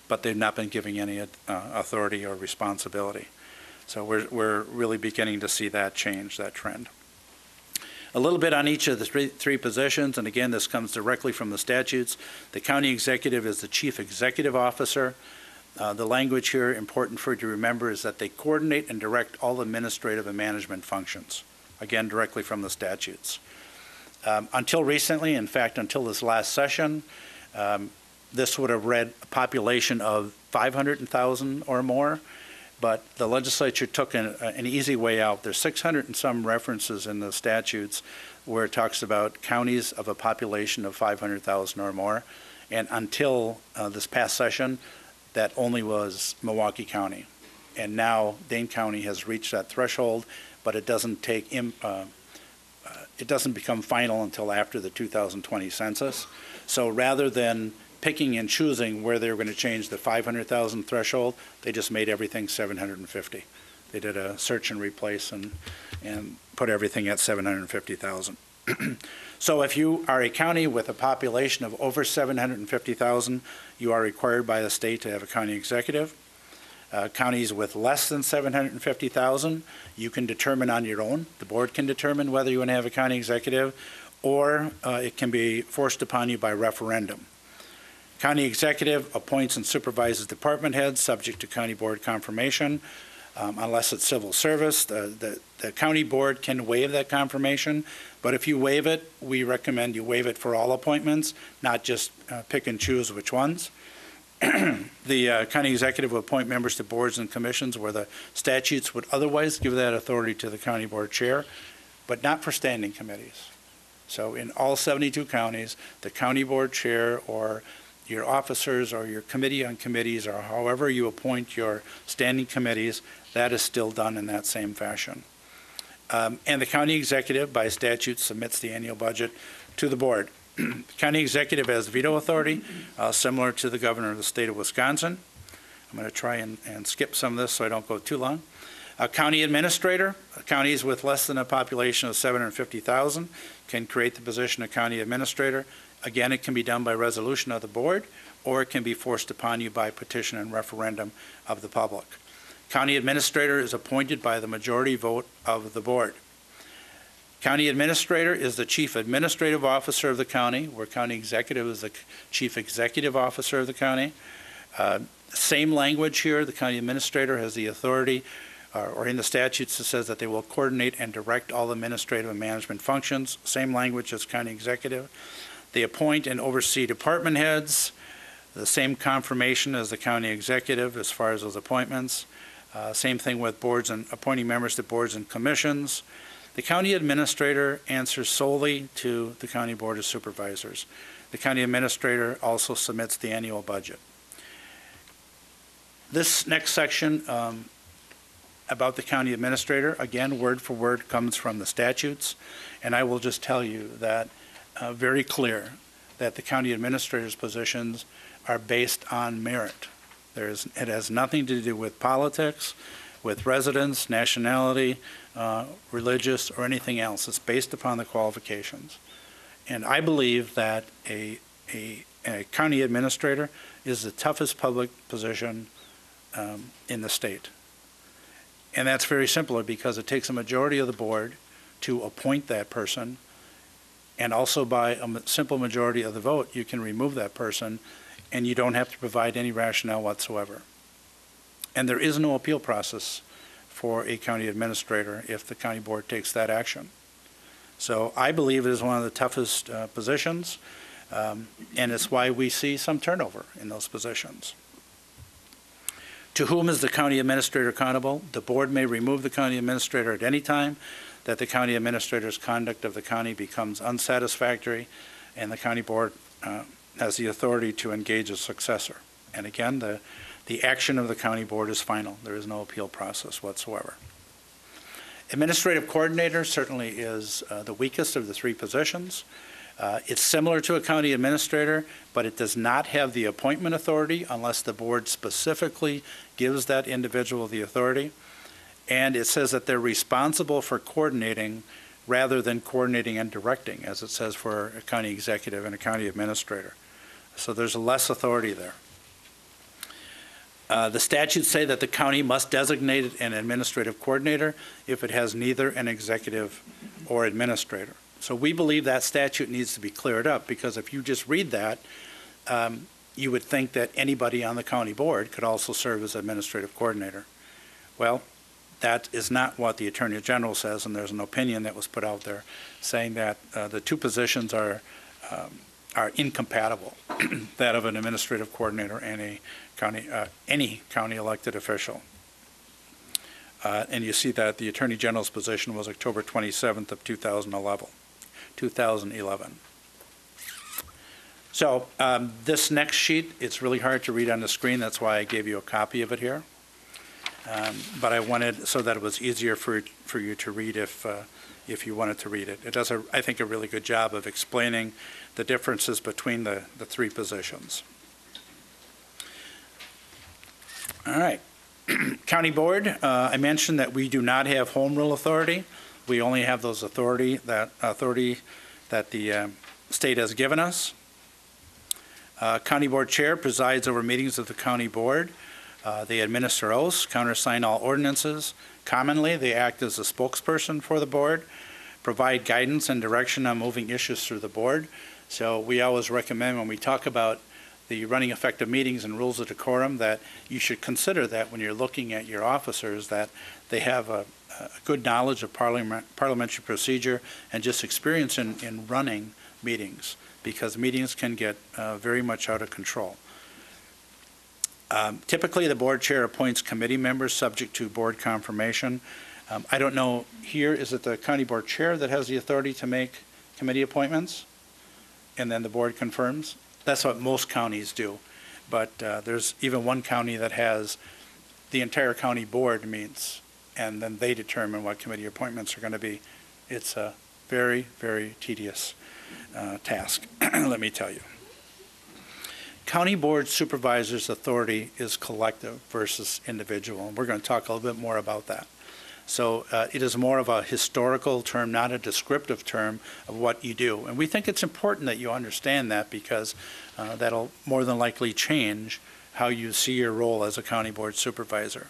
But they've not been given any authority or responsibility. So we're really beginning to see that change, that trend. A little bit on each of the three positions, and again, this comes directly from the statutes. The county executive is the chief executive officer. The language here, important for you to remember, is that they coordinate and direct all administrative and management functions, again, directly from the statutes. Until recently, in fact, until this last session, this would have read a population of 500,000 or more, but the legislature took an easy way out. There's 600 and some references in the statutes where it talks about counties of a population of 500,000 or more, and until this past session, that only was Milwaukee County. And now Dane County has reached that threshold, but it doesn't it doesn't become final until after the 2020 census. So rather than picking and choosing where they were going to change the 500,000 threshold, they just made everything 750. They did a search and replace and put everything at 750,000. So if you are a county with a population of over 750,000, you are required by the state to have a county executive. Counties with less than 750,000, you can determine on your own. The board can determine whether you want to have a county executive, or it can be forced upon you by referendum. County executive appoints and supervises department heads subject to county board confirmation. Unless it's civil service, the county board can waive that confirmation, but if you waive it, we recommend you waive it for all appointments, not just pick and choose which ones. The county executive will appoint members to boards and commissions where the statutes would otherwise give that authority to the county board chair, but not for standing committees. So in all 72 counties, the county board chair or your officers or your committee on committees or however you appoint your standing committees, that is still done in that same fashion. And the county executive by statute submits the annual budget to the board. The county executive has veto authority, similar to the governor of the state of Wisconsin. I'm going to try and skip some of this so I don't go too long. A county administrator, counties with less than a population of 750,000 can create the position of county administrator. Again, it can be done by resolution of the board, or it can be forced upon you by petition and referendum of the public. County administrator is appointed by the majority vote of the board. County administrator is the chief administrative officer of the county, where county executive is the chief executive officer of the county. Same language here. The county administrator has the authority, or in the statutes it says that they will coordinate and direct all administrative and management functions. Same language as county executive. They appoint and oversee department heads. The same confirmation as the county executive as far as those appointments. Same thing with boards and appointing members to boards and commissions. The county administrator answers solely to the county board of supervisors. The county administrator also submits the annual budget. This next section about the county administrator, again, word for word comes from the statutes, and I will just tell you that very clear that the county administrator's positions are based on merit. It has nothing to do with politics, with residence, nationality, religious, or anything else. It's based upon the qualifications. And I believe that a county administrator is the toughest public position in the state. And that's very simple because it takes a majority of the board to appoint that person, and also by a simple majority of the vote, you can remove that person, and you don't have to provide any rationale whatsoever. And there is no appeal process for a county administrator if the county board takes that action. So I believe it is one of the toughest positions, and it's why we see some turnover in those positions. To whom is the county administrator accountable? The board may remove the county administrator at any time that the county administrator's conduct of the county becomes unsatisfactory, and the county board has the authority to engage a successor. And again, the action of the county board is final. There is no appeal process whatsoever. Administrative coordinator certainly is the weakest of the three positions. It's similar to a county administrator, but it does not have the appointment authority unless the board specifically gives that individual the authority. And it says that they're responsible for coordinating rather than coordinating and directing, as it says for a county executive and a county administrator. So there's less authority there. The statutes say that the county must designate an administrative coordinator if it has neither an executive or administrator. So we believe that statute needs to be cleared up, because if you just read that, you would think that anybody on the county board could also serve as administrative coordinator. Well, that is not what the Attorney General says, and there's an opinion that was put out there saying that the two positions are incompatible, that of an administrative coordinator and a county, any county elected official. And you see that the Attorney General's position was October 27th of 2011. So this next sheet, it's really hard to read on the screen. That's why I gave you a copy of it here. But I wanted so that it was easier for you to read if you wanted to read it. It does, I think, a really good job of explaining the differences between the three positions. All right. County Board, I mentioned that we do not have home rule authority. We only have those authority that the state has given us. County Board Chair presides over meetings of the County Board. They administer oaths, countersign all ordinances. Commonly, they act as a spokesperson for the board, provide guidance and direction on moving issues through the board. So we always recommend, when we talk about the running effective meetings and rules of decorum, that you should consider that when you're looking at your officers, that they have a good knowledge of parliamentary procedure and just experience in running meetings, because meetings can get very much out of control. Typically, the board chair appoints committee members subject to board confirmation. I don't know here, is it the county board chair that has the authority to make committee appointments? And then the board confirms? That's what most counties do. But there's even one county that has the entire county board meets, and then they determine what committee appointments are going to be. It's a very, very tedious task, let me tell you. County Board Supervisor's authority is collective versus individual, and we're going to talk a little bit more about that. So it is more of a historical term, not a descriptive term of what you do. And we think it's important that you understand that, because that'll more than likely change how you see your role as a County Board Supervisor.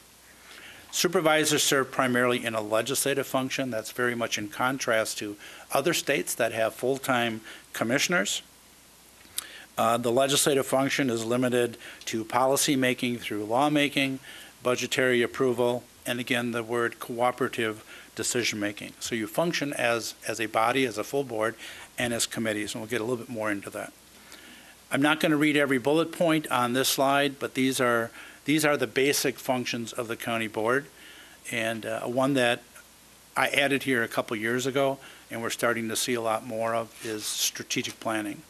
Supervisors serve primarily in a legislative function. That's very much in contrast to other states that have full-time commissioners. The legislative function is limited to policy making through lawmaking, budgetary approval, and again, the word cooperative decision making. So you function as a body, as a full board, and as committees, and we'll get a little bit more into that. I'm not going to read every bullet point on this slide, but these are the basic functions of the county board. And one that I added here a couple years ago, and we're starting to see a lot more of, is strategic planning.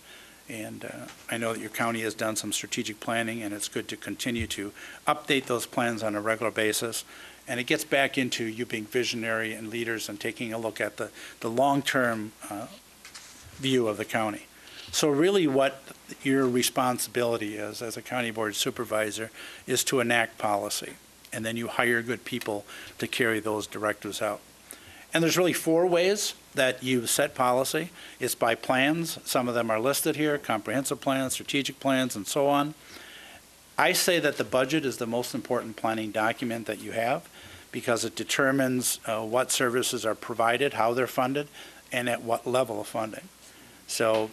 And I know that your county has done some strategic planning, and it's good to continue to update those plans on a regular basis. And it gets back into you being visionary and leaders and taking a look at the long-term view of the county. So really what your responsibility is as a county board supervisor is to enact policy. And then you hire good people to carry those directives out. And there's really 4 ways that you set policy. It's by plans. Some of them are listed here: comprehensive plans, strategic plans, and so on. I say that the budget is the most important planning document that you have, because it determines what services are provided, how they're funded, and at what level of funding. So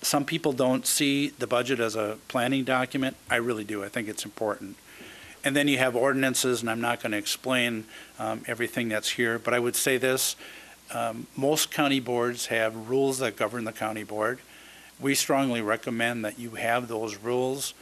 some people don't see the budget as a planning document. I really do. I think it's important. And then you have ordinances, and I'm not going to explain everything that's here, but I would say this. Most county boards have rules that govern the county board. We strongly recommend that you have those rules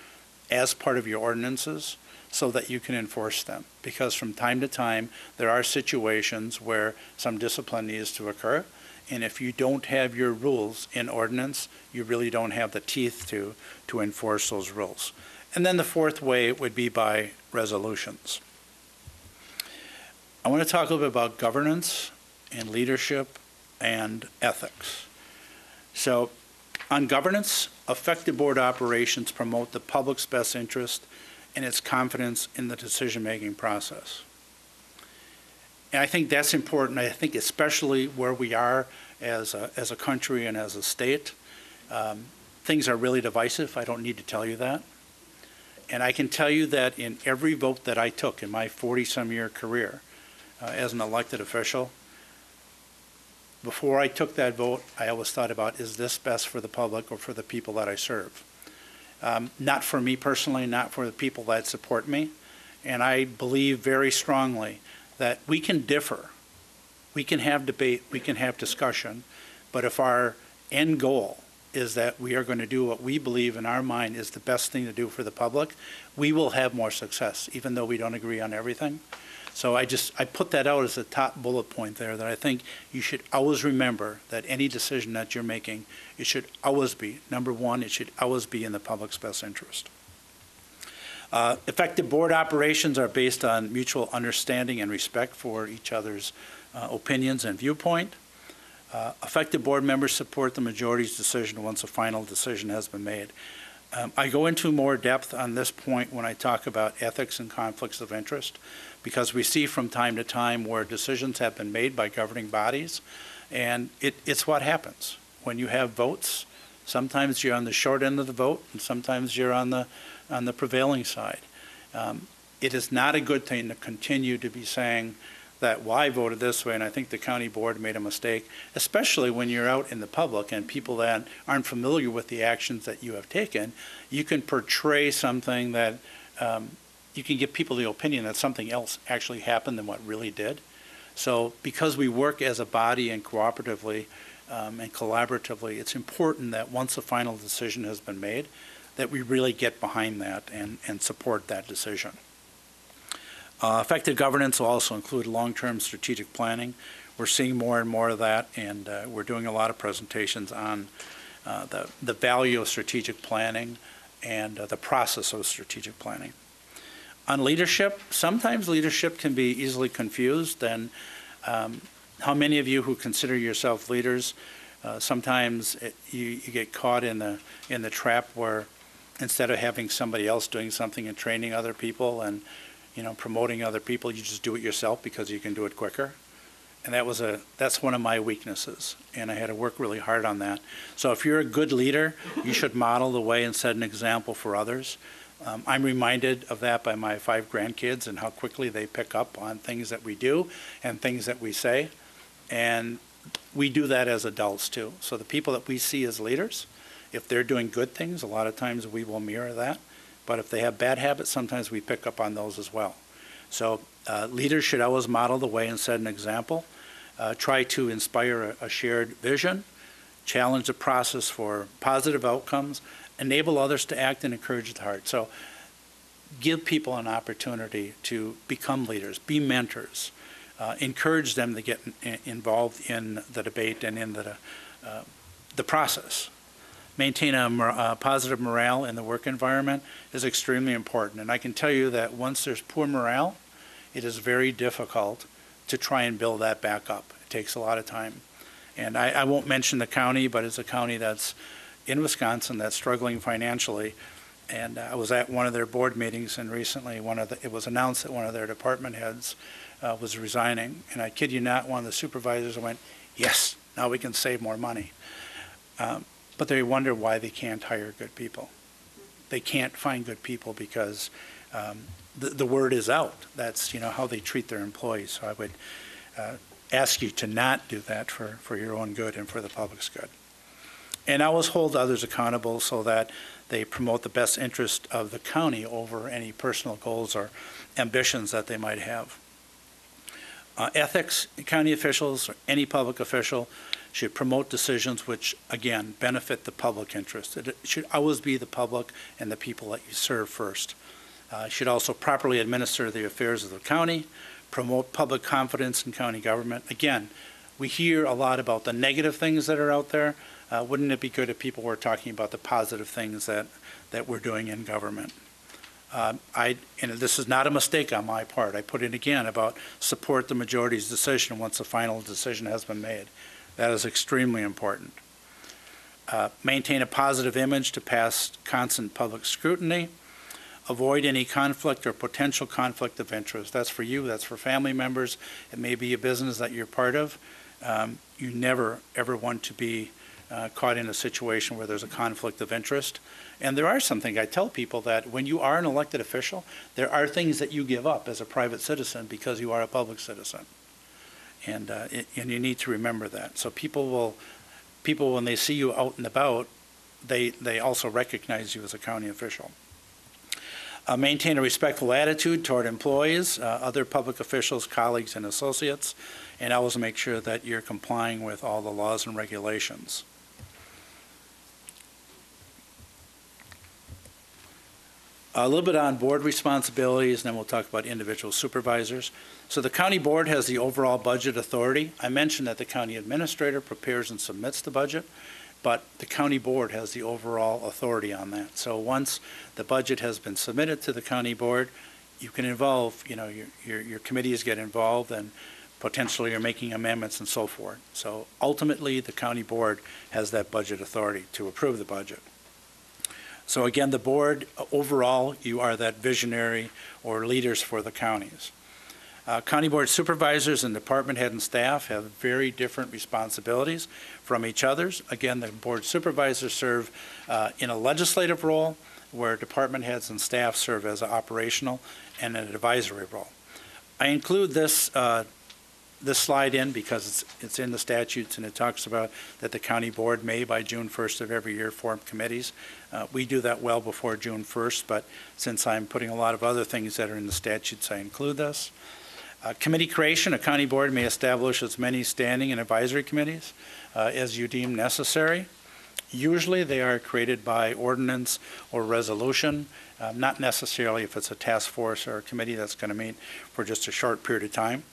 as part of your ordinances so that you can enforce them, because from time to time there are situations where some discipline needs to occur, and if you don't have your rules in ordinance, you really don't have the teeth to enforce those rules. And then the 4th way would be by resolutions. I want to talk a little bit about governance and leadership and ethics. So on governance, effective board operations promote the public's best interest and its confidence in the decision-making process. And I think that's important. I think especially where we are as a country and as a state, things are really divisive. I don't need to tell you that. And I can tell you that in every vote that I took in my 40-some-year career as an elected official, before I took that vote, I always thought about, is this best for the public or for the people that I serve? Not for me personally, not for the people that support me. And I believe very strongly that we can differ. We can have debate, we can have discussion, but if our end goal is that we are going to do what we believe in our mind is the best thing to do for the public, we will have more success, even though we don't agree on everything. So I put that out as a top bullet point there, that I think you should always remember that any decision that you're making, it should always be, number one, it should always be in the public's best interest. Effective board operations are based on mutual understanding and respect for each other's opinions and viewpoint. Effective board members support the majority's decision once a final decision has been made. I go into more depth on this point when I talk about ethics and conflicts of interest, because we see from time to time where decisions have been made by governing bodies, and it's what happens. When you have votes, sometimes you're on the short end of the vote, and sometimes you're on the prevailing side. It is not a good thing to continue to be saying that, well, I voted this way and I think the county board made a mistake, especially when you're out in the public and people that aren't familiar with the actions that you have taken. You can portray something that you can give people the opinion that something else actually happened than what really did. So because we work as a body and cooperatively and collaboratively, it's important that once a final decision has been made, that we really get behind that and support that decision. Effective governance will also include long-term strategic planning. We're seeing more and more of that, and we're doing a lot of presentations on the value of strategic planning and the process of strategic planning. On leadership, sometimes leadership can be easily confused, and how many of you who consider yourself leaders, sometimes you get caught in the trap where instead of having somebody else doing something and training other people and promoting other people, you just do it yourself because you can do it quicker. And that's one of my weaknesses, and I had to work really hard on that. So if you're a good leader, you should model the way and set an example for others. I'm reminded of that by my 5 grandkids and how quickly they pick up on things that we do and things that we say. And we do that as adults too. So the people that we see as leaders, if they're doing good things, a lot of times we will mirror that. But if they have bad habits, sometimes we pick up on those as well. So leaders should always model the way and set an example. Try to inspire a shared vision, challenge the process for positive outcomes, enable others to act, and encourage the heart. So give people an opportunity to become leaders, be mentors, encourage them to get involved in the debate and in the process. Maintain a positive morale in the work environment is extremely important. And I can tell you that once there's poor morale, it is very difficult to try and build that back up. It takes a lot of time. And I won't mention the county, but it's a county that's in Wisconsin that's struggling financially. And I was at one of their board meetings, and recently it was announced that one of their department heads was resigning. And I kid you not, one of the supervisors went, "Yes, now we can save more money." But they wonder why they can't hire good people. They can't find good people because the word is out. That's how they treat their employees. So I would ask you to not do that for your own good and for the public's good. And always hold others accountable so that they promote the best interest of the county over any personal goals or ambitions that they might have. Ethics, county officials or any public official should promote decisions which, again, benefit the public interest. It should always be the public and the people that you serve first. Should also properly administer the affairs of the county, promote public confidence in county government. Again, we hear a lot about the negative things that are out there. Wouldn't it be good if people were talking about the positive things that we're doing in government? And this is not a mistake on my part. I put in again about support the majority's decision once the final decision has been made. That is extremely important. Maintain a positive image to pass constant public scrutiny. Avoid any conflict or potential conflict of interest. That's for you, that's for family members. It may be a business that you're part of. You never, ever want to be caught in a situation where there's a conflict of interest. And there are some things, I tell people that when you are an elected official, there are things that you give up as a private citizen because you are a public citizen. And you need to remember that. So people, when they see you out and about, they also recognize you as a county official. Maintain a respectful attitude toward employees, other public officials, colleagues, and associates, and always make sure that you're complying with all the laws and regulations. A little bit on board responsibilities, and then we'll talk about individual supervisors. So the county board has the overall budget authority. I mentioned that the county administrator prepares and submits the budget, but the county board has the overall authority on that. So once the budget has been submitted to the county board, you can involve, your committees get involved, and potentially you're making amendments and so forth. So ultimately, the county board has that budget authority to approve the budget. So again, the board, overall, you are that visionary or leaders for the counties. County board supervisors and department head and staff have very different responsibilities from each other's. Again, the board supervisors serve in a legislative role, where department heads and staff serve as an operational and an advisory role. I include this slide in because it's in the statutes, and it talks about that the county board may, by June 1st of every year, form committees. We do that well before June 1st, but since I'm putting a lot of other things that are in the statutes, I include this. Committee creation, a county board may establish as many standing and advisory committees as you deem necessary. Usually they are created by ordinance or resolution, not necessarily if it's a task force or a committee that's going to meet for just a short period of time.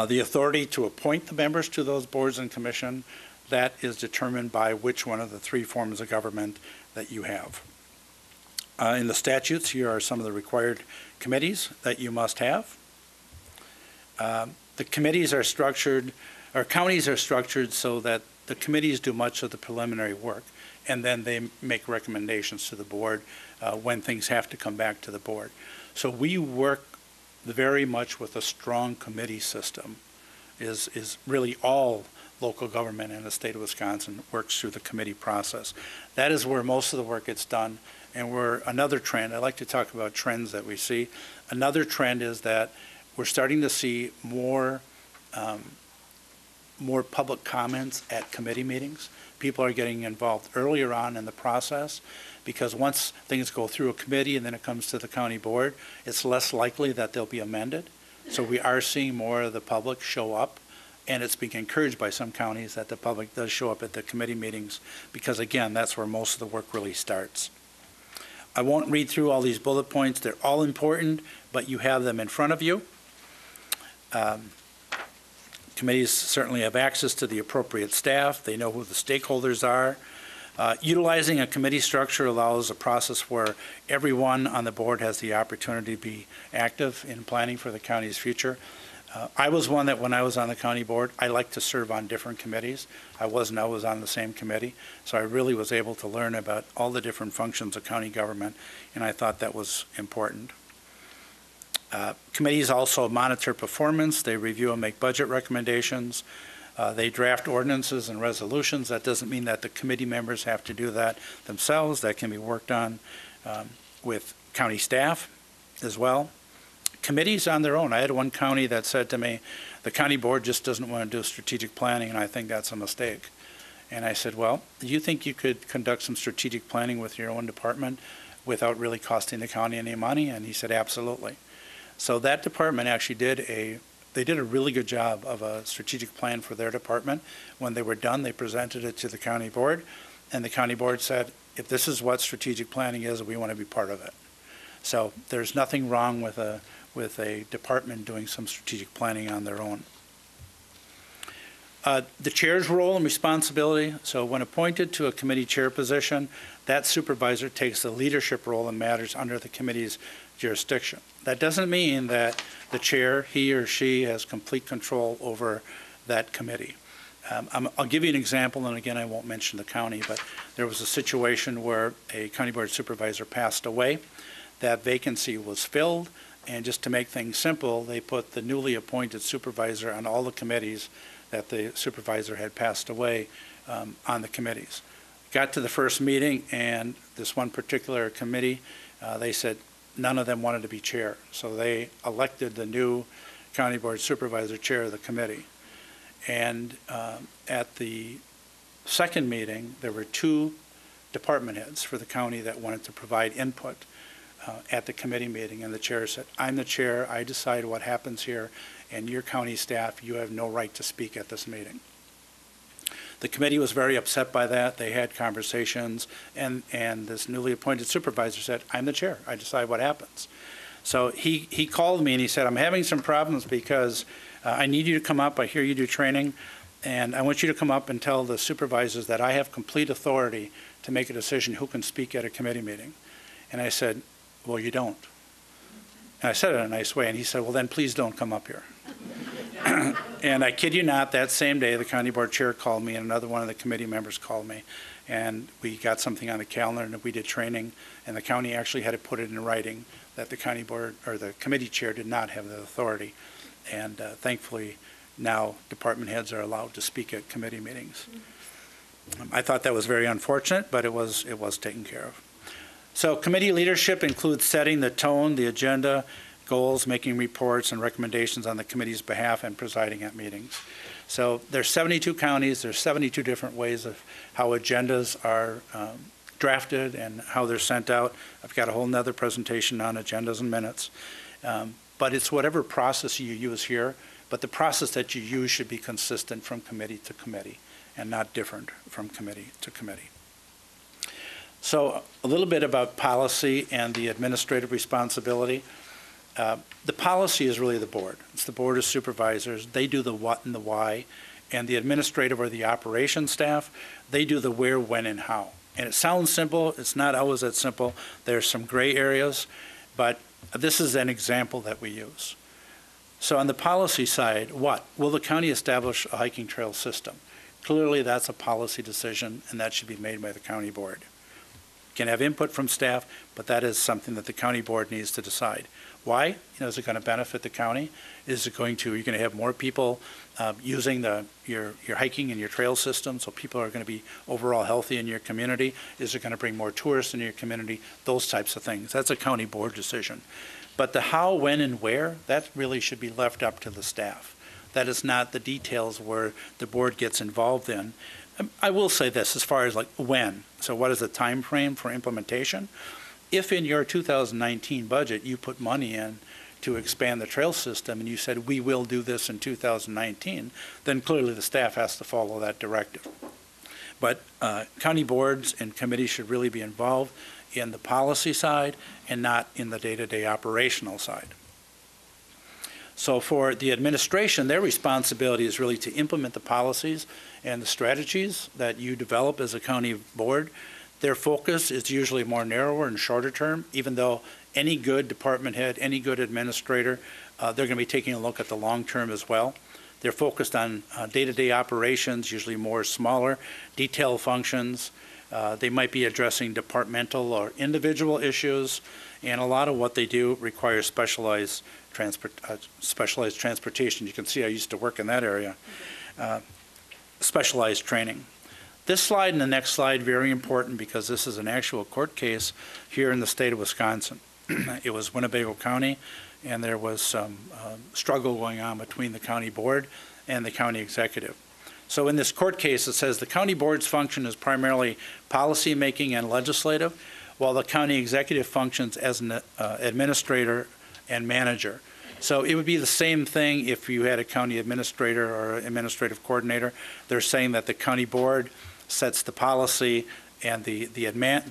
The authority to appoint the members to those boards and commission, that is determined by which one of the three forms of government that you have. In the statutes, here are some of the required committees that you must have. The committees are structured, or counties are structured so that the committees do much of the preliminary work, and then they make recommendations to the board when things have to come back to the board. So we work very much with a strong committee system. Is really all local government in the state of Wisconsin works through the committee process. That is where most of the work gets done. And another trend, I like to talk about trends that we see. Another trend is that we're starting to see more public comments at committee meetings. People are getting involved earlier on in the process, because once things go through a committee and then it comes to the county board, it's less likely that they'll be amended. So we are seeing more of the public show up, and it's being encouraged by some counties that the public does show up at the committee meetings, because again, that's where most of the work really starts. I won't read through all these bullet points. They're all important, but you have them in front of you. Committees certainly have access to the appropriate staff. They know who the stakeholders are. Utilizing a committee structure allows a process where everyone on the board has the opportunity to be active in planning for the county's future. I was one that when I was on the county board, I liked to serve on different committees. I wasn't always on the same committee, so I really was able to learn about all the different functions of county government, and I thought that was important. Committees also monitor performance. They review and make budget recommendations. They draft ordinances and resolutions. That doesn't mean that the committee members have to do that themselves. That can be worked on with county staff as well. Committees on their own. I had one county that said to me, the county board just doesn't want to do strategic planning, and I think that's a mistake. And I said, well, do you think you could conduct some strategic planning with your own department without really costing the county any money? And he said, absolutely. So that department actually did a really good job of a strategic plan for their department. When they were done, they presented it to the county board, and the county board said, if this is what strategic planning is, we want to be part of it. So there's nothing wrong with a department doing some strategic planning on their own. The chair's role and responsibility. So when appointed to a committee chair position, that supervisor takes the leadership role in matters under the committee's jurisdiction. That doesn't mean that the chair, he or she, has complete control over that committee. I'll give you an example, and again, I won't mention the county, but there was a situation where a county board supervisor passed away. That vacancy was filled, and just to make things simple, they put the newly appointed supervisor on all the committees that the supervisor had passed away on the committees. Got to the first meeting, and this one particular committee, they said none of them wanted to be chair. So they elected the new County Board Supervisor, chair of the committee. And at the second meeting, there were 2 department heads for the county that wanted to provide input at the committee meeting. And the chair said, I'm the chair, I decide what happens here, and your county staff, you have no right to speak at this meeting. The committee was very upset by that. They had conversations, and this newly appointed supervisor said, I'm the chair, I decide what happens. So he called me and he said, I'm having some problems because I need you to come up, I hear you do training, and I want you to come up and tell the supervisors that I have complete authority to make a decision who can speak at a committee meeting. And I said, well, you don't. And I said it in a nice way, and he said, well, then please don't come up here. And I kid you not, that same day, the county board chair called me, and another one of the committee members called me, and we got something on the calendar, and we did training, and the county actually had to put it in writing that the county board, or the committee chair, did not have the authority. And thankfully, now department heads are allowed to speak at committee meetings. I thought that was very unfortunate, but it was taken care of. So committee leadership includes setting the tone, the agenda, goals, making reports and recommendations on the committee's behalf, and presiding at meetings. So there's 72 counties, there's 72 different ways of how agendas are drafted and how they're sent out. I've got a whole nother presentation on agendas and minutes. But it's whatever process you use here, but the process that you use should be consistent from committee to committee and not different from committee to committee. So a little bit about policy and the administrative responsibility. The policy is really the board. It's the board of supervisors. They do the what and the why, and the administrative or the operations staff, they do the where, when, and how. And it sounds simple. It's not always that simple. There's some gray areas, but this is an example that we use. So on the policy side, what? Will the county establish a hiking trail system? Clearly, that's a policy decision, and that should be made by the county board. Can have input from staff, but that is something that the county board needs to decide. Why? Is it going to benefit the county? Is it going to, you're going to have more people using your hiking and your trail system, so people are going to be overall healthy in your community? Is it going to bring more tourists in your community? Those types of things. That's a county board decision. But the how, when, and where, that really should be left up to the staff. That is not the details where the board gets involved in. I will say this as far as like when. So what is the time frame for implementation? If in your 2019 budget you put money in to expand the trail system and you said we will do this in 2019, then clearly the staff has to follow that directive. But county boards and committees should really be involved in the policy side and not in the day-to-day operational side. So for the administration, their responsibility is really to implement the policies and the strategies that you develop as a county board. Their focus is usually more narrower and shorter term, even though any good department head, any good administrator, they're going to be taking a look at the long term as well. They're focused on day-to-day operations, usually more smaller, detail functions. They might be addressing departmental or individual issues, and a lot of what they do requires specialized transportation. You can see I used to work in that area. Specialized training. This slide and the next slide, very important because this is an actual court case here in the state of Wisconsin. It was Winnebago County, and there was some struggle going on between the county board and the county executive. So in this court case, it says the county board's function is primarily policy making and legislative, while the county executive functions as an administrator and manager. So it would be the same thing if you had a county administrator or administrative coordinator. They're saying that the county board sets the policy, and the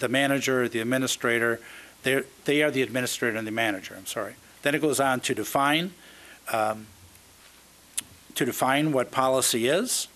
manager, the administrator, they are the administrator and the manager. I'm sorry. Then it goes on to define what policy is.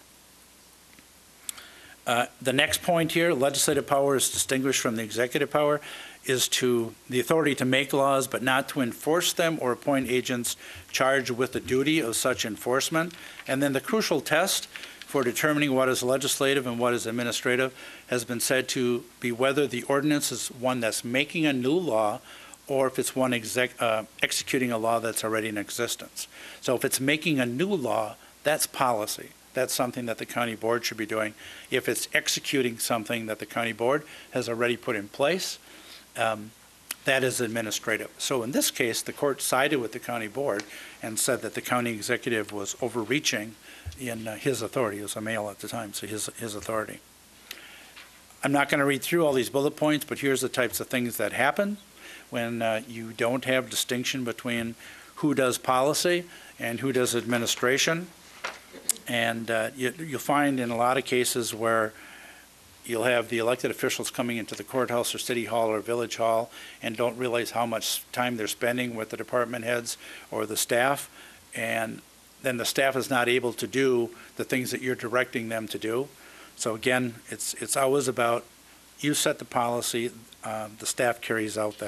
The next point here, legislative power is distinguished from the executive power, is to the authority to make laws, but not to enforce them or appoint agents charged with the duty of such enforcement. And then the crucial test for determining what is legislative and what is administrative has been said to be whether the ordinance is one that's making a new law or if it's one executing a law that's already in existence. So if it's making a new law, that's policy. That's something that the county board should be doing. If it's executing something that the county board has already put in place, That is administrative. So in this case, the court sided with the county board and said that the county executive was overreaching in his authority. He was a male at the time, so his authority. I'm not going to read through all these bullet points, but here's the types of things that happen when you don't have distinction between who does policy and who does administration. And you'll find in a lot of cases where you'll have the elected officials coming into the courthouse or city hall or village hall and don't realize how much time they're spending with the department heads or the staff, and then the staff is not able to do the things that you're directing them to do. So again, it's always about you set the policy, the staff carries out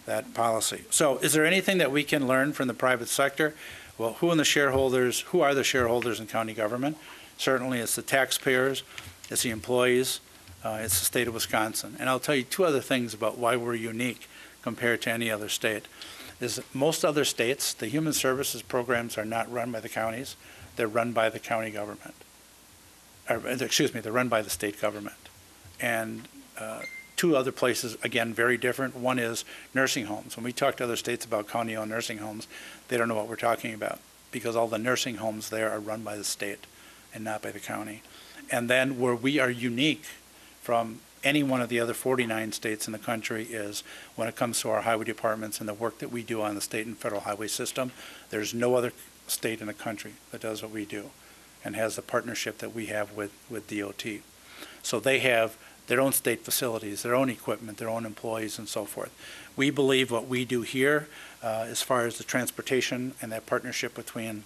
that policy. So is there anything that we can learn from the private sector? Well, who are the shareholders in county government? Certainly it's the taxpayers, it's the employees, it's the state of Wisconsin. And I'll tell you two other things about why we're unique compared to any other state. Is that most other states, the human services programs are not run by the counties, they're run by the county government. They're run by the state government. And two other places, again, very different. One is nursing homes. When we talk to other states about county-owned nursing homes, they don't know what we're talking about because all the nursing homes there are run by the state and not by the county. And then where we are unique from any one of the other 49 states in the country is when it comes to our highway departments and the work that we do on the state and federal highway system. There's no other state in the country that does what we do and has the partnership that we have with DOT. So they have their own state facilities, their own equipment, their own employees, and so forth. We believe what we do here as far as the transportation and that partnership between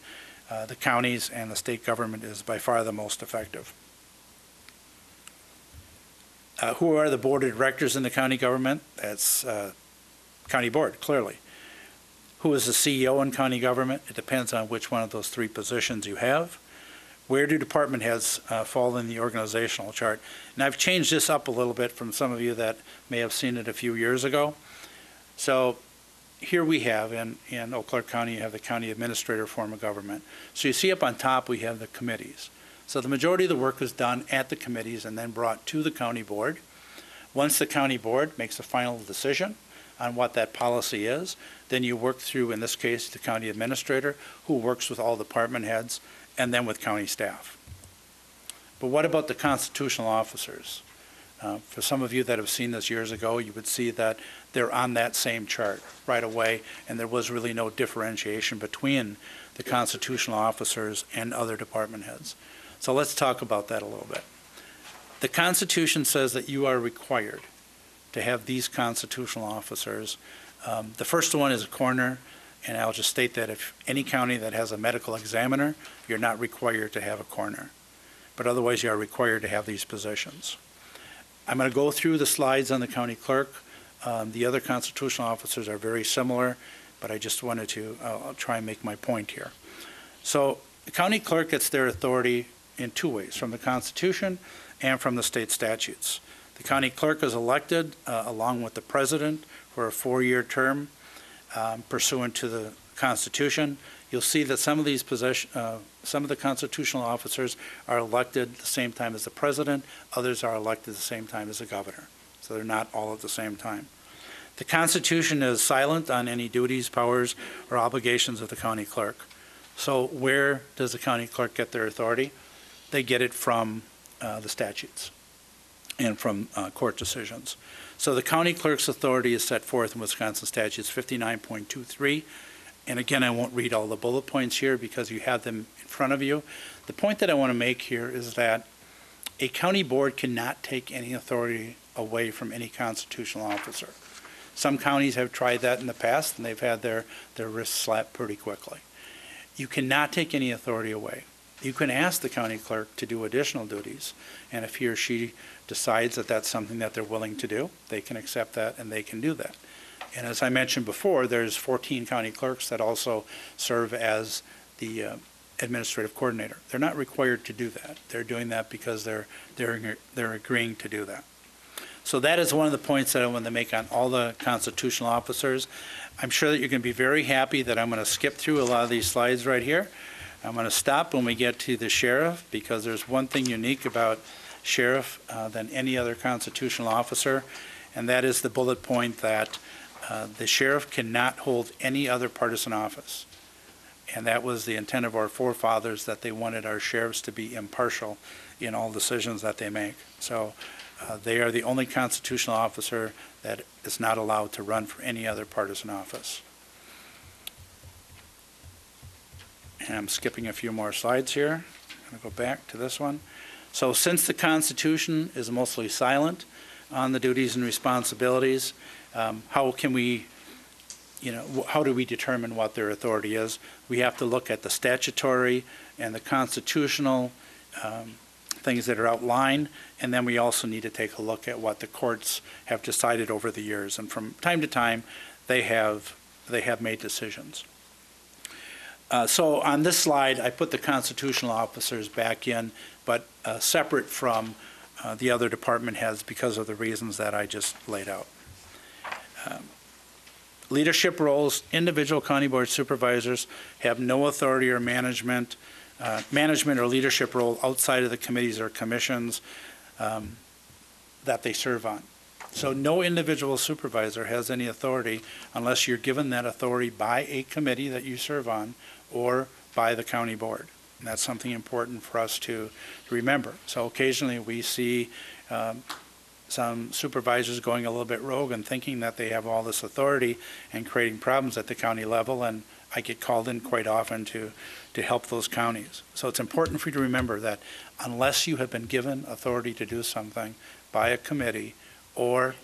the counties and the state government is by far the most effective. Who are the board of directors in the county government? That's county board, clearly. Who is the CEO in county government? It depends on which one of those three positions you have. Where do department heads fall in the organizational chart? And I've changed this up a little bit from some of you that may have seen it a few years ago. So here we have in Eau Claire County, you have the county administrator form of government. So you see up on top, we have the committees. So the majority of the work is done at the committees and then brought to the county board. Once the county board makes a final decision on what that policy is, then you work through, in this case, the county administrator, who works with all department heads, and then with county staff. But what about the constitutional officers? For some of you that have seen this years ago, you would see that they're on that same chart right away, and there was really no differentiation between the constitutional officers and other department heads. So let's talk about that a little bit. The Constitution says that you are required to have these constitutional officers. The first one is a coroner, and I'll just state that if any county that has a medical examiner, you're not required to have a coroner. But otherwise, you are required to have these positions. I'm going to go through the slides on the county clerk. The other constitutional officers are very similar, but I just wanted to I'll try and make my point here. So the county clerk gets their authority in two ways, from the Constitution and from the state statutes. The county clerk is elected along with the president for a 4-year term pursuant to the Constitution. You'll see that some of these some of the constitutional officers are elected at the same time as the president, others are elected at the same time as the governor. So they're not all at the same time. The Constitution is silent on any duties, powers, or obligations of the county clerk. So where does the county clerk get their authority? They get it from the statutes and from court decisions. So the county clerk's authority is set forth in Wisconsin Statutes 59.23. And again, I won't read all the bullet points here because you have them in front of you. The point that I want to make here is that a county board cannot take any authority away from any constitutional officer. Some counties have tried that in the past, and they've had their wrists slapped pretty quickly. You cannot take any authority away. You can ask the county clerk to do additional duties, and if he or she decides that that's something that they're willing to do, they can accept that and they can do that. And as I mentioned before, there's 14 county clerks that also serve as the administrative coordinator. They're not required to do that. They're doing that because they're agreeing to do that. So that is one of the points that I want to make on all the constitutional officers. I'm sure that you're going to be very happy that I'm going to skip through a lot of these slides right here. I'm going to stop when we get to the sheriff because there's one thing unique about sheriff than any other constitutional officer, and that is the bullet point that The sheriff cannot hold any other partisan office. And that was the intent of our forefathers, that they wanted our sheriffs to be impartial in all decisions that they make. So they are the only constitutional officer that is not allowed to run for any other partisan office. And I'm skipping a few more slides here. I'm going to go back to this one. So since the Constitution is mostly silent on the duties and responsibilities, how can we, how do we determine what their authority is? We have to look at the statutory and the constitutional things that are outlined, and then we also need to take a look at what the courts have decided over the years. And from time to time, they have made decisions. So on this slide, I put the constitutional officers back in, but separate from the other department heads because of the reasons that I just laid out. Leadership roles, individual county board supervisors have no authority or management or leadership role outside of the committees or commissions that they serve on. So no individual supervisor has any authority unless you're given that authority by a committee that you serve on or by the county board. And that's something important for us to remember. So occasionally we see some supervisors going a little bit rogue and thinking that they have all this authority and creating problems at the county level, and I get called in quite often to help those counties. So it's important for you to remember that unless you have been given authority to do something by a committee or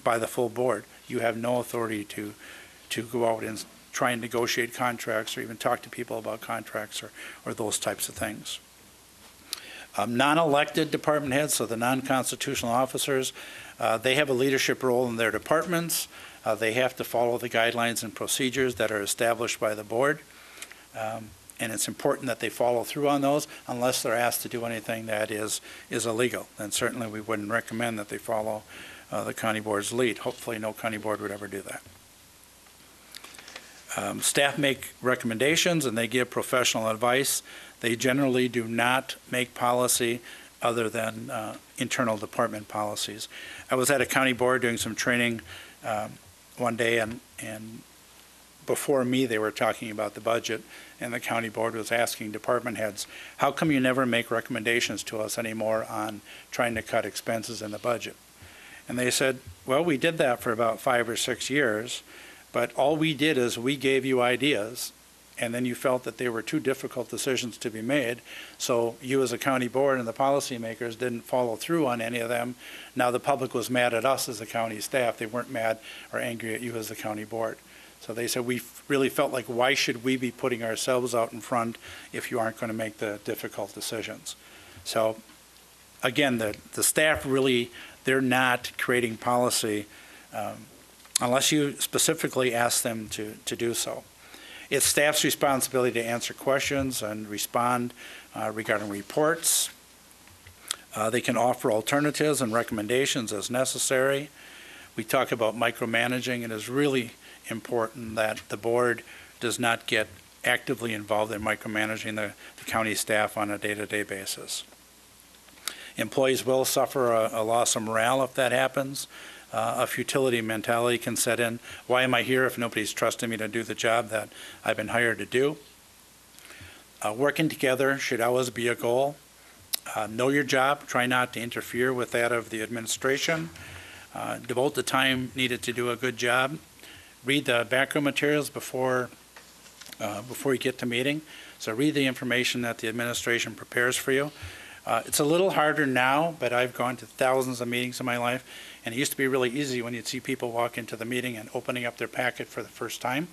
by the full board, you have no authority to go out and try and negotiate contracts or even talk to people about contracts or those types of things. Non-elected department heads, so the non-constitutional officers, they have a leadership role in their departments. They have to follow the guidelines and procedures that are established by the board. And it's important that they follow through on those unless they're asked to do anything that is illegal. And certainly we wouldn't recommend that they follow the county board's lead. Hopefully no county board would ever do that. Staff make recommendations and they give professional advice. They generally do not make policy other than internal department policies. I was at a county board doing some training one day, and before me they were talking about the budget, and the county board was asking department heads, how come you never make recommendations to us anymore on trying to cut expenses in the budget? And they said, well, we did that for about 5 or 6 years, but all we did is we gave you ideas, and then you felt that they were too difficult decisions to be made, so you as a county board and the policymakers didn't follow through on any of them. Now the public was mad at us as the county staff. They weren't mad or angry at you as the county board. So they said, we really felt like, why should we be putting ourselves out in front if you aren't going to make the difficult decisions? So again, the staff really, they're not creating policy unless you specifically ask them to do so. It's staff's responsibility to answer questions and respond regarding reports. They can offer alternatives and recommendations as necessary. We talk about micromanaging. It is really important that the board does not get actively involved in micromanaging the county staff on a day-to-day basis. Employees will suffer a loss of morale if that happens. A futility mentality can set in. Why am I here if nobody's trusting me to do the job that I've been hired to do? Working together should always be a goal. Know your job. Try not to interfere with that of the administration. Devote the time needed to do a good job. Read the background materials before you get to meeting. So read the information that the administration prepares for you. It's a little harder now, but I've gone to thousands of meetings in my life, and it used to be really easy when you'd see people walk into the meeting and opening up their packet for the first time.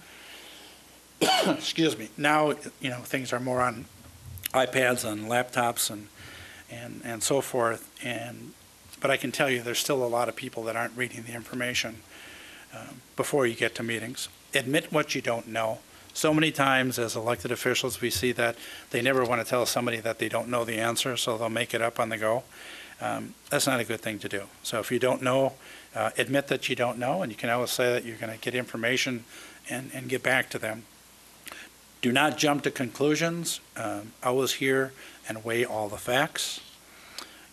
Excuse me. Now, things are more on iPads and laptops and so forth. But I can tell you there's still a lot of people that aren't reading the information before you get to meetings. Admit what you don't know. So many times as elected officials we see that they never want to tell somebody that they don't know the answer, so they'll make it up on the go. That's not a good thing to do. So if you don't know, admit that you don't know, and you can always say that you're going to get information and get back to them. Do not jump to conclusions. Always hear and weigh all the facts.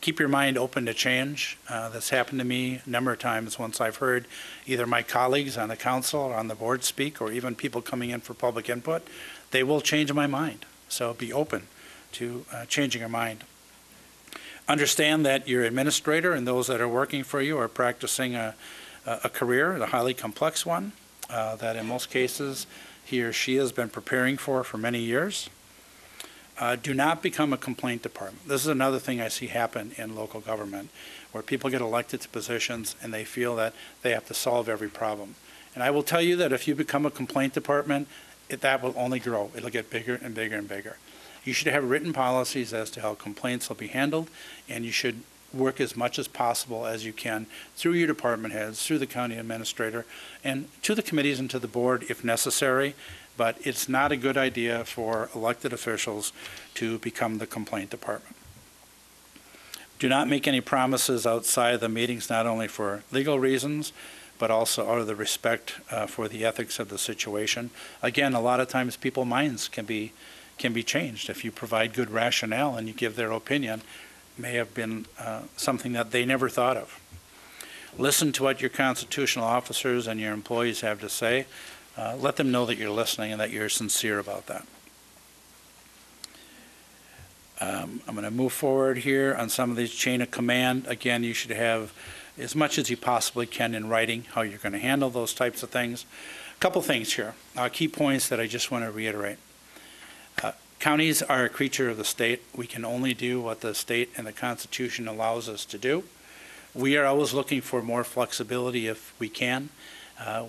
keep your mind open to change. That's happened to me a number of times once I've heard either my colleagues on the council or on the board speak, or even people coming in for public input. They will change my mind. So be open to changing your mind. Understand that your administrator and those that are working for you are practicing a career, a highly complex one, that in most cases he or she has been preparing for many years. Do not become a complaint department. This is another thing I see happen in local government, where people get elected to positions and they feel that they have to solve every problem. And I will tell you that if you become a complaint department, that will only grow. It'll get bigger and bigger and bigger. You should have written policies as to how complaints will be handled, and you should work as much as possible as you can through your department heads, through the county administrator, and to the committees and to the board if necessary. But it's not a good idea for elected officials to become the complaint department. Do not make any promises outside of the meetings, not only for legal reasons, but also out of the respect for the ethics of the situation. Again, a lot of times people's minds can be changed. If you provide good rationale and you give their opinion, may have been something that they never thought of. Listen to what your constitutional officers and your employees have to say. Let them know that you're listening and that you're sincere about that. I'm going to move forward here on some of these chain of command. Again, you should have as much as you possibly can in writing how you're going to handle those types of things. A couple things here, key points that I just want to reiterate. Counties are a creature of the state. We can only do what the state and the Constitution allows us to do. We are always looking for more flexibility if we can.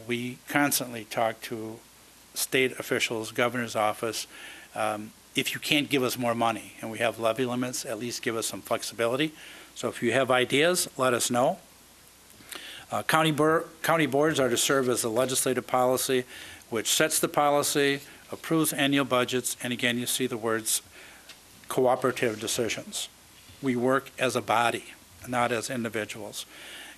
We constantly talk to state officials, governor's office. If you can't give us more money and we have levy limits, at least give us some flexibility. So if you have ideas, let us know. County boards are to serve as the legislative policy, which sets the policy, approves annual budgets, and again, you see the words cooperative decisions. We work as a body, not as individuals.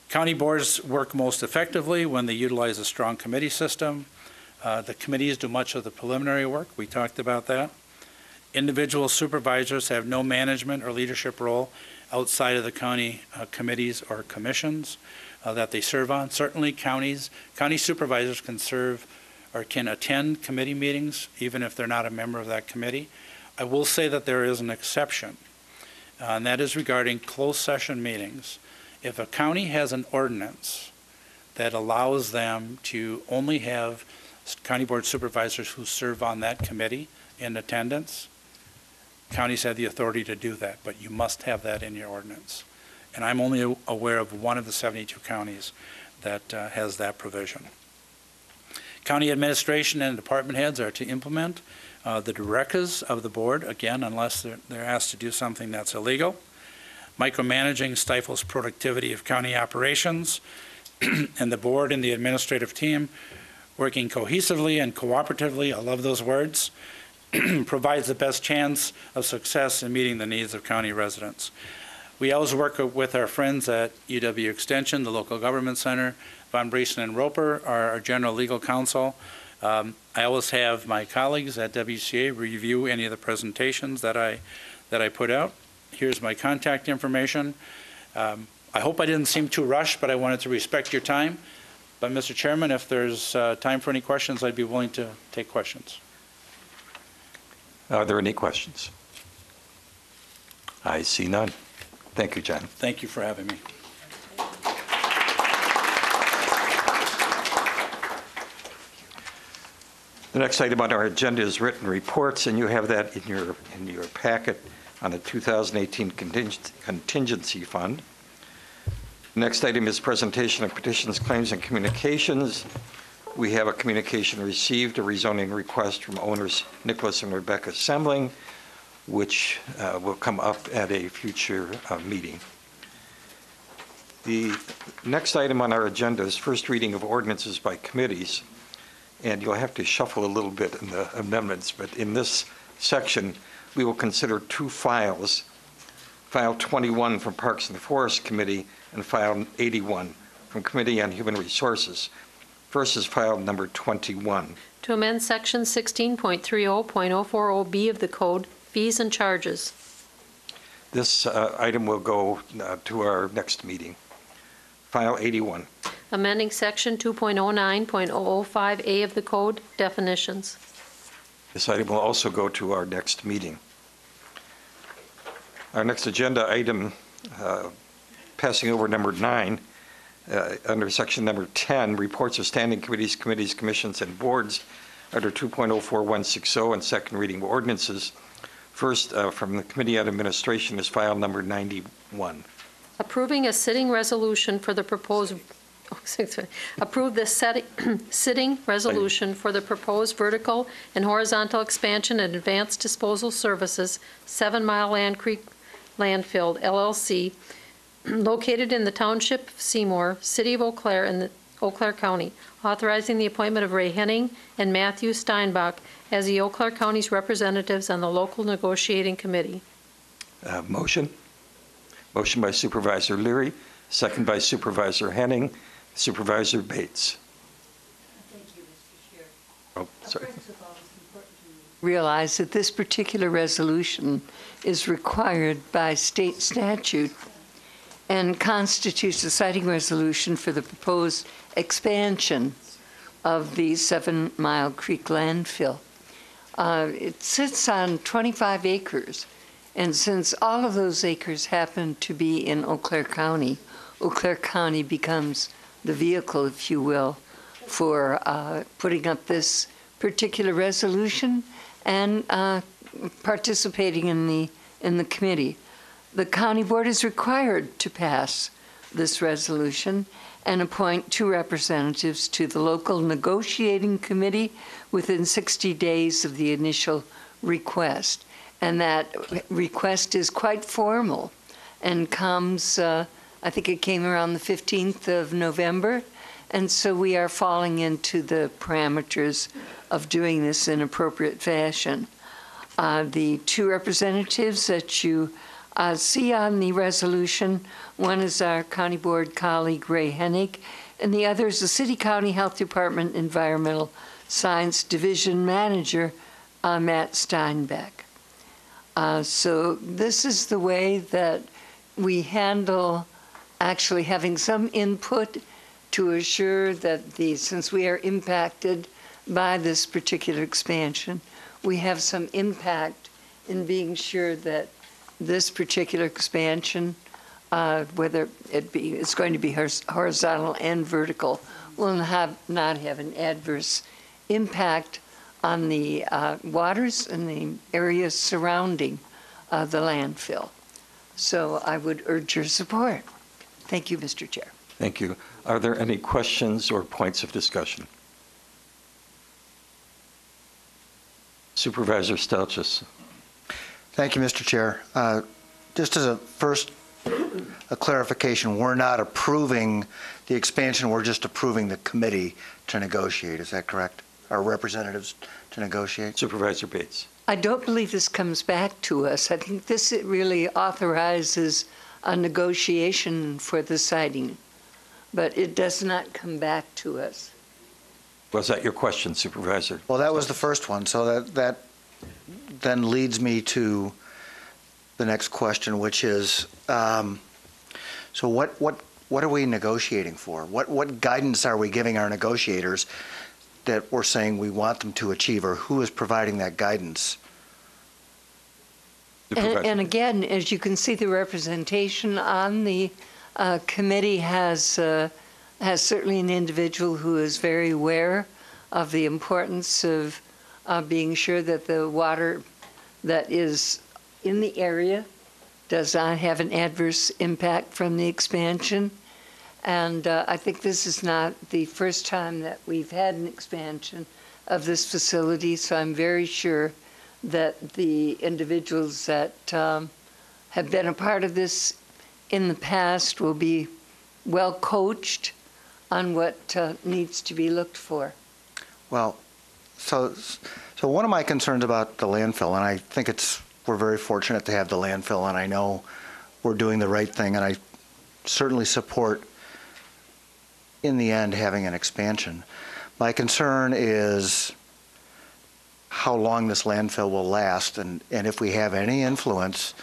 County boards work most effectively when they utilize a strong committee system. The committees do much of the preliminary work. We talked about that. Individual supervisors have no management or leadership role outside of the county committees or commissions that they serve on. Certainly county supervisors can serve or can attend committee meetings even if they're not a member of that committee. I will say that there is an exception, and that is regarding closed session meetings. If a county has an ordinance that allows them to only have county board supervisors who serve on that committee in attendance, counties have the authority to do that, but you must have that in your ordinance. And I'm only aware of one of the 72 counties that has that provision. County administration and department heads are to implement the directives of the board, again, unless they're asked to do something that's illegal. Micromanaging stifles productivity of county operations, and the board and the administrative team working cohesively and cooperatively, I love those words, provides the best chance of success in meeting the needs of county residents. We always work with our friends at UW Extension, the local government center. Von Briesen and Roper are our general legal counsel. I always have my colleagues at WCA review any of the presentations that I put out. Here's my contact information. I hope I didn't seem too rushed, but I wanted to respect your time. But Mr. Chairman, if there's time for any questions, I'd be willing to take questions. Are there any questions? I see none. Thank you, John. Thank you for having me. The next item on our agenda is written reports, and you have that in your packet on the 2018 contingency fund. Next item is presentation of petitions, claims, and communications. We have a communication received, a rezoning request from owners Nicholas and Rebecca Sembling, which will come up at a future meeting. The next item on our agenda is first reading of ordinances by committees, and you'll have to shuffle a little bit in the amendments, but in this section, we will consider two files, File 21 from Parks and the Forest Committee and File 81 from Committee on Human Resources. First is file number 21. To amend Section 16.30.040B of the Code, fees and charges. This item will go to our next meeting. File 81. Amending Section 2.09.005A of the Code, definitions. This item will also go to our next meeting. Our next agenda item, passing over number 9, under section number 10, reports of standing committees, commissions, and boards under 2.04160 and second reading of ordinances. First, from the Committee on Administration is file number 91. Approving a sitting resolution for the proposed, approve the sitting resolution for the proposed vertical and horizontal expansion and advanced disposal services, 7 Mile Land Creek Landfill, LLC, located in the Township of Seymour, City of Eau Claire, and Eau Claire County, authorizing the appointment of Ray Henning and Matthew Steinbach as the Eau Claire County's representatives on the local negotiating committee. Motion? Motion by Supervisor Leary, second by Supervisor Henning. Supervisor Bates. Thank you, Mr. Chair. Oh, sorry. First of all, it's important to realize that this particular resolution is required by state statute and constitutes a citing resolution for the proposed expansion of the 7 Mile Creek landfill. It sits on 25 acres, and since all of those acres happen to be in Eau Claire County becomes the vehicle, if you will, for putting up this particular resolution and participating in the committee. The county board is required to pass this resolution and appoint 2 representatives to the local negotiating committee within 60 days of the initial request. And that request is quite formal and comes, I think it came around the 15th of November. And so we are falling into the parameters of doing this in appropriate fashion. The 2 representatives that you see on the resolution, one is our county board colleague, Ray Hennig, and the other is the City County Health Department Environmental Science Division Manager, Matt Steinbeck. So this is the way that we handle actually having some input to assure that since we are impacted by this particular expansion, we have some impact in being sure that this particular expansion, whether it's going to be horizontal and vertical, will not have an adverse impact on the waters and the areas surrounding the landfill. So I would urge your support. Thank you, Mr. Chair. Thank you. Are there any questions or points of discussion? Supervisor Stelchis. Thank you, Mr. Chair. Just as a clarification, we're not approving the expansion, we're just approving the committee to negotiate. Is that correct? Our representatives to negotiate? Supervisor Bates. I don't believe this comes back to us. I think this really authorizes a negotiation for the siting, but it does not come back to us. Was that your question, Supervisor? Well, that was the first one, so that then leads me to the next question, which is, so what are we negotiating for? What guidance are we giving our negotiators that we're saying we want them to achieve, or who is providing that guidance? And again, as you can see, the representation on the committee has certainly an individual who is very aware of the importance of being sure that the water that is in the area does not have an adverse impact from the expansion. And I think this is not the first time that we've had an expansion of this facility, so I'm very sure that the individuals that have been a part of this in the past will be well coached on what needs to be looked for. Well, so one of my concerns about the landfill, and I think we're very fortunate to have the landfill, and I know we're doing the right thing, and I certainly support, in the end, having an expansion. My concern is how long this landfill will last, and if we have any influence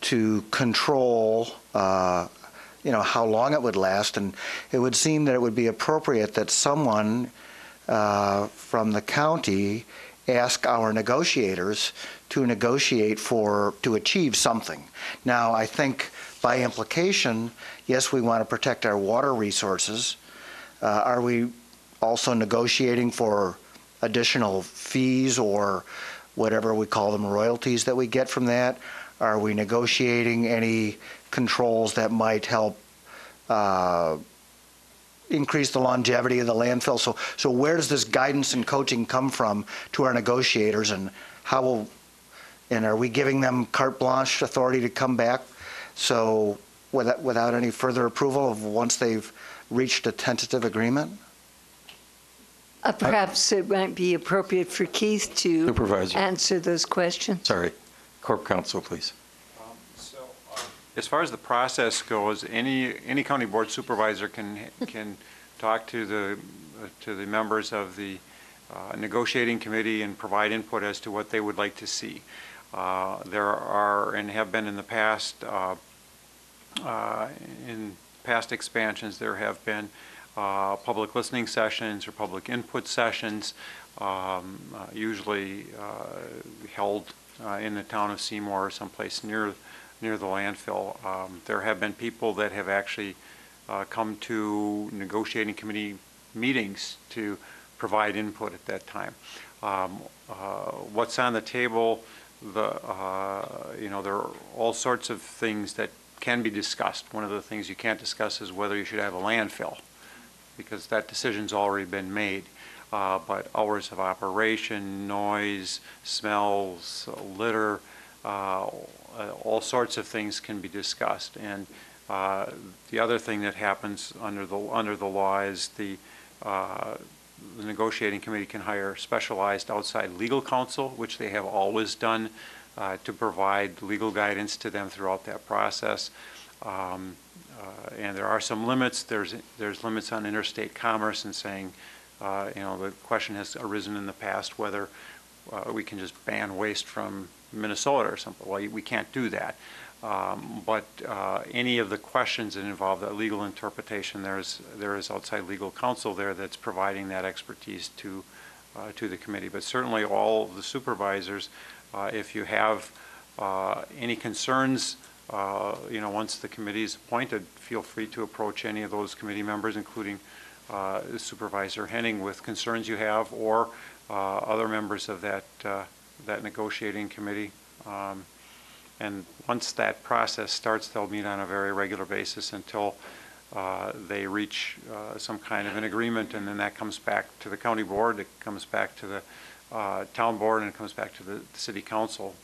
to control, how long it would last. And it would seem that it would be appropriate that someone from the county ask our negotiators to negotiate to achieve something. Now, I think by implication, yes, we want to protect our water resources. Are we also negotiating for additional fees or whatever we call them, royalties that we get from that? Are we negotiating any controls that might help increase the longevity of the landfill? So where does this guidance and coaching come from to our negotiators, and are we giving them carte blanche authority to come back so without any further approval of once they've reached a tentative agreement? Perhaps it might be appropriate for Keith to Supervisor. answer those questions. Sorry. Corp Counsel, please. As far as the process goes, any county board supervisor can talk to the members of the negotiating committee and provide input as to what they would like to see. There are and have been in the past, in past expansions, there have been public listening sessions or public input sessions, usually held in the town of Seymour or someplace near the landfill. There have been people that have actually come to negotiating committee meetings to provide input at that time. What's on the table, there are all sorts of things that can be discussed. One of the things you can't discuss is whether you should have a landfill, because that decision's already been made. But hours of operation, noise, smells, litter, all sorts of things can be discussed. And the other thing that happens under the law is the negotiating committee can hire specialized outside legal counsel, which they have always done, to provide legal guidance to them throughout that process. And there are some limits. There's limits on interstate commerce, and saying, the question has arisen in the past whether we can just ban waste from Minnesota or something. Well, we can't do that. But any of the questions that involve that legal interpretation, there is outside legal counsel there that's providing that expertise to the committee. But certainly all of the supervisors, if you have any concerns, once the committee is appointed, feel free to approach any of those committee members, including Supervisor Henning, with concerns you have, or other members of that negotiating committee. And once that process starts, they'll meet on a very regular basis until they reach some kind of an agreement, and then that comes back to the county board, it comes back to the town board, and it comes back to the city council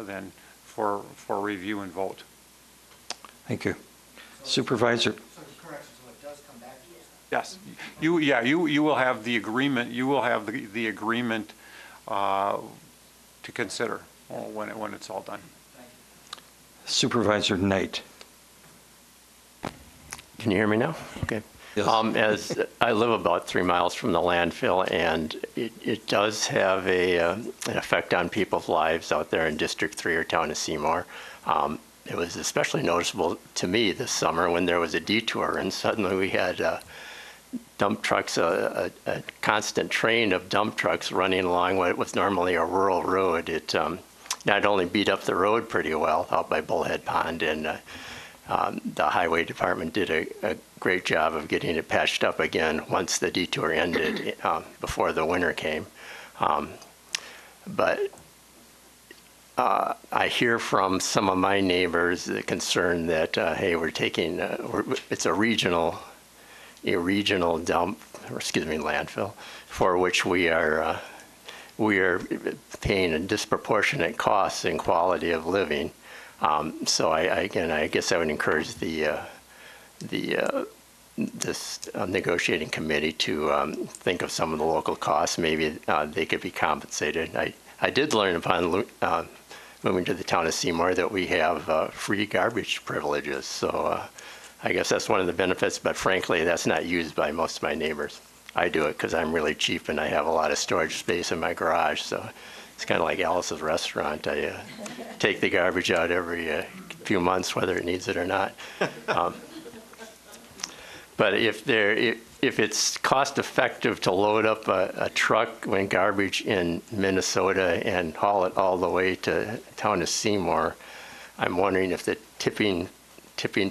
then for review and vote. Thank you. Supervisor. Yes, you will have the agreement. You will have the agreement to consider when it's all done. Supervisor Knight. Can you hear me now? Okay. Yes. As I live about 3 miles from the landfill, and it does have an effect on people's lives out there in District 3 or town of Seymour. It was especially noticeable to me this summer when there was a detour, and suddenly we had dump trucks, a constant train of dump trucks running along what was normally a rural road. It not only beat up the road pretty well out by Bullhead Pond, and the highway department did a great job of getting it patched up again once the detour ended before the winter came. But I hear from some of my neighbors the concern that, hey, we're taking, it's a regional landfill, for which we are paying a disproportionate cost in quality of living. So I guess I would encourage this negotiating committee to think of some of the local costs. Maybe they could be compensated. I did learn upon moving to the town of Seymour that we have free garbage privileges. So I guess that's one of the benefits, but frankly, that's not used by most of my neighbors. I do it because I'm really cheap and I have a lot of storage space in my garage. So it's kind of like Alice's Restaurant. I take the garbage out every few months whether it needs it or not. But if it's cost effective to load up a truck when garbage in Minnesota and haul it all the way to town of Seymour, I'm wondering if the tipping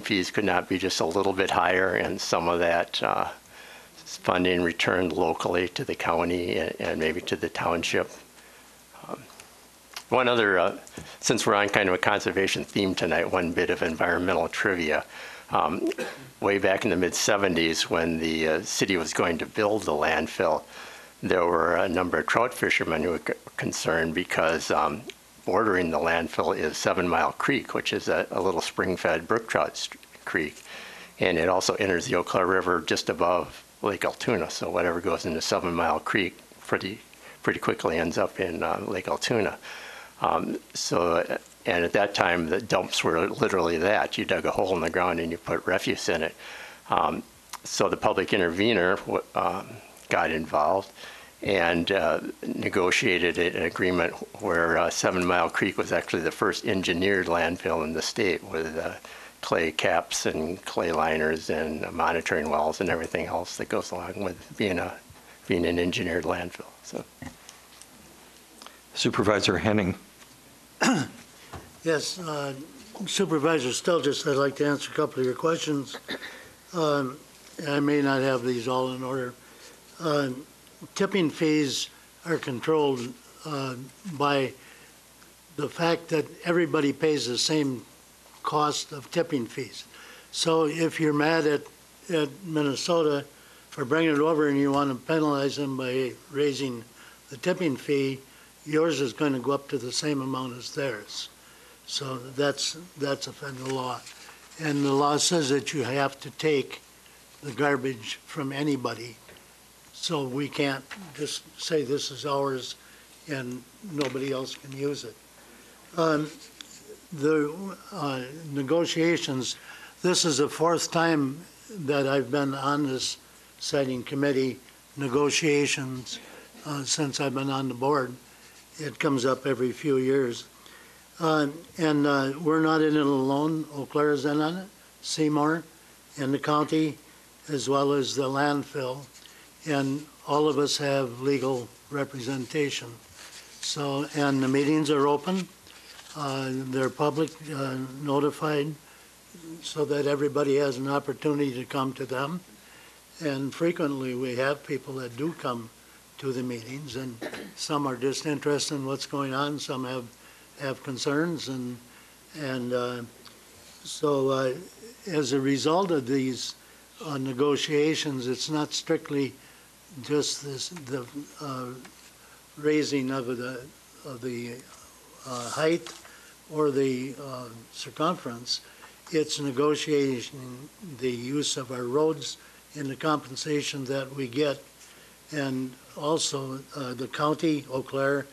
fees could not be just a little bit higher and some of that funding returned locally to the county and maybe to the township. One other, since we're on kind of a conservation theme tonight, one bit of environmental trivia. Way back in the mid-'70s when the city was going to build the landfill, there were a number of trout fishermen who were concerned because bordering the landfill is 7 Mile Creek, which is a little spring-fed brook trout creek. And it also enters the Eau Claire River just above Lake Altoona. So whatever goes into 7 Mile Creek pretty quickly ends up in Lake Altoona. And at that time, the dumps were literally that. You dug a hole in the ground and you put refuse in it. So the public intervener got involved and negotiated an agreement where 7 Mile Creek was actually the first engineered landfill in the state with clay caps and clay liners and monitoring wells and everything else that goes along with being an engineered landfill. So, Supervisor Henning. Yes, Supervisor Stelgis, I'd like to answer a couple of your questions. I may not have these all in order. Tipping fees are controlled by the fact that everybody pays the same cost of tipping fees. So if you're mad at Minnesota for bringing it over and you want to penalize them by raising the tipping fee, yours is going to go up to the same amount as theirs. So that's a federal law. And the law says that you have to take the garbage from anybody. So we can't just say this is ours and nobody else can use it. The negotiations, this is the fourth time that I've been on this siting committee negotiations since I've been on the board. It comes up every few years. And we're not in it alone. Eau Claire is in on it, Seymour, and the county, as well as the landfill. And all of us have legal representation. So, and the meetings are open. They're public, notified, so that everybody has an opportunity to come to them. And frequently we have people that do come to the meetings, and some are just interested in what's going on. Some have concerns, and so as a result of these negotiations, it's not strictly just the raising of the height or the circumference. It's negotiating the use of our roads and the compensation that we get, and also the county, Eau Claire,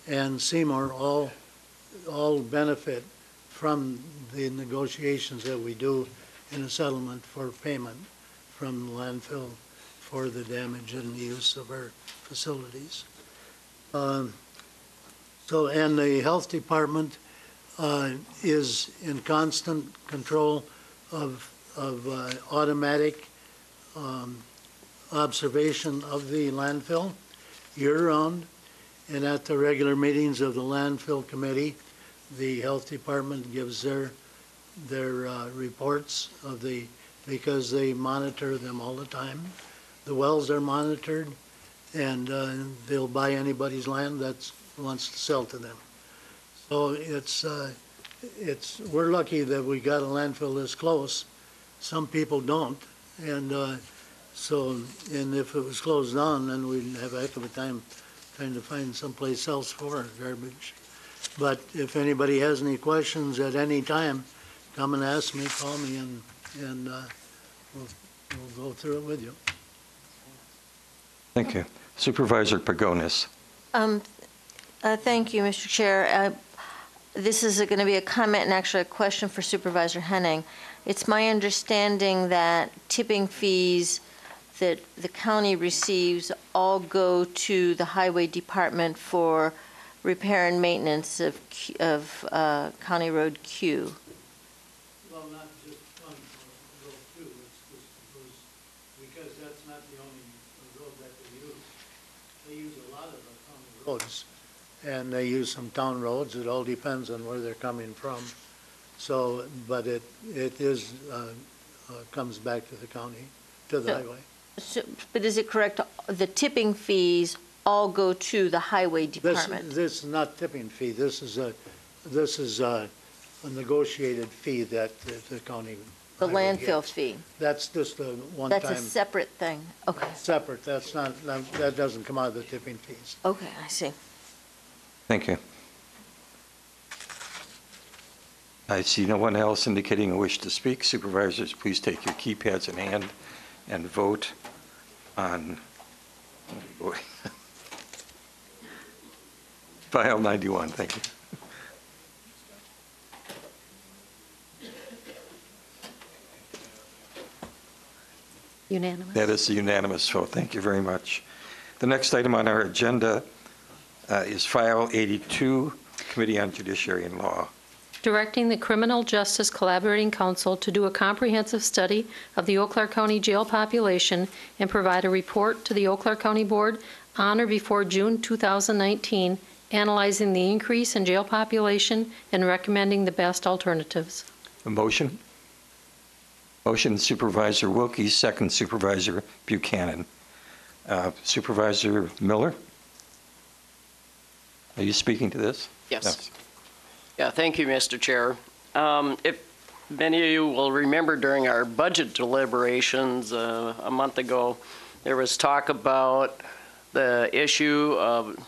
and Seymour all benefit from the negotiations that we do in a settlement for payment from the landfill for the damage and the use of our facilities. And the health department is in constant control of automatic observation of the landfill year-round, and at the regular meetings of the landfill committee, the health department gives their reports of because they monitor them all the time. The wells are monitored, and they'll buy anybody's land that wants to sell to them. So we're lucky that we got a landfill this close. Some people don't, and and if it was closed down, then we'd have a heck of a time trying to find someplace else for our garbage. But if anybody has any questions at any time, come and ask me, call me, and we'll go through it with you. Thank you. Supervisor Pagonis. Thank you, Mr. Chair. This is going to be a comment and actually a question for Supervisor Henning. It's my understanding that tipping fees that the county receives all go to the highway department for repair and maintenance of County Road Q. Well, not just one road too, it's just because that's not the only road that they use. They use a lot of the county roads, and they use some town roads. It all depends on where they're coming from. So, but it is, comes back to the county, to the highway. So, but is it correct, the tipping fees all go to the highway department? This is not tipping fee. This is a negotiated fee that the county. The highway landfill gets. fee? That's just a one-time. That's a separate thing, okay. Separate, that's not, that doesn't come out of the tipping fees. Okay, I see. Thank you. I see no one else indicating a wish to speak. Supervisors, please take your keypads in hand and vote on file 91. Thank you. Unanimous. That is a unanimous vote. Thank you very much. The next item on our agenda is file 82, Committee on Judiciary and Law. Directing the Criminal Justice Collaborating Council to do a comprehensive study of the Eau Claire County jail population and provide a report to the Eau Claire County Board on or before June 2019, analyzing the increase in jail population and recommending the best alternatives. A motion? Motion Supervisor Wilkie, second Supervisor Buchanan. Supervisor Miller? Are you speaking to this? Yes. No. Yeah, thank you, Mr. Chair. If many of you will remember during our budget deliberations a month ago, there was talk about the issue of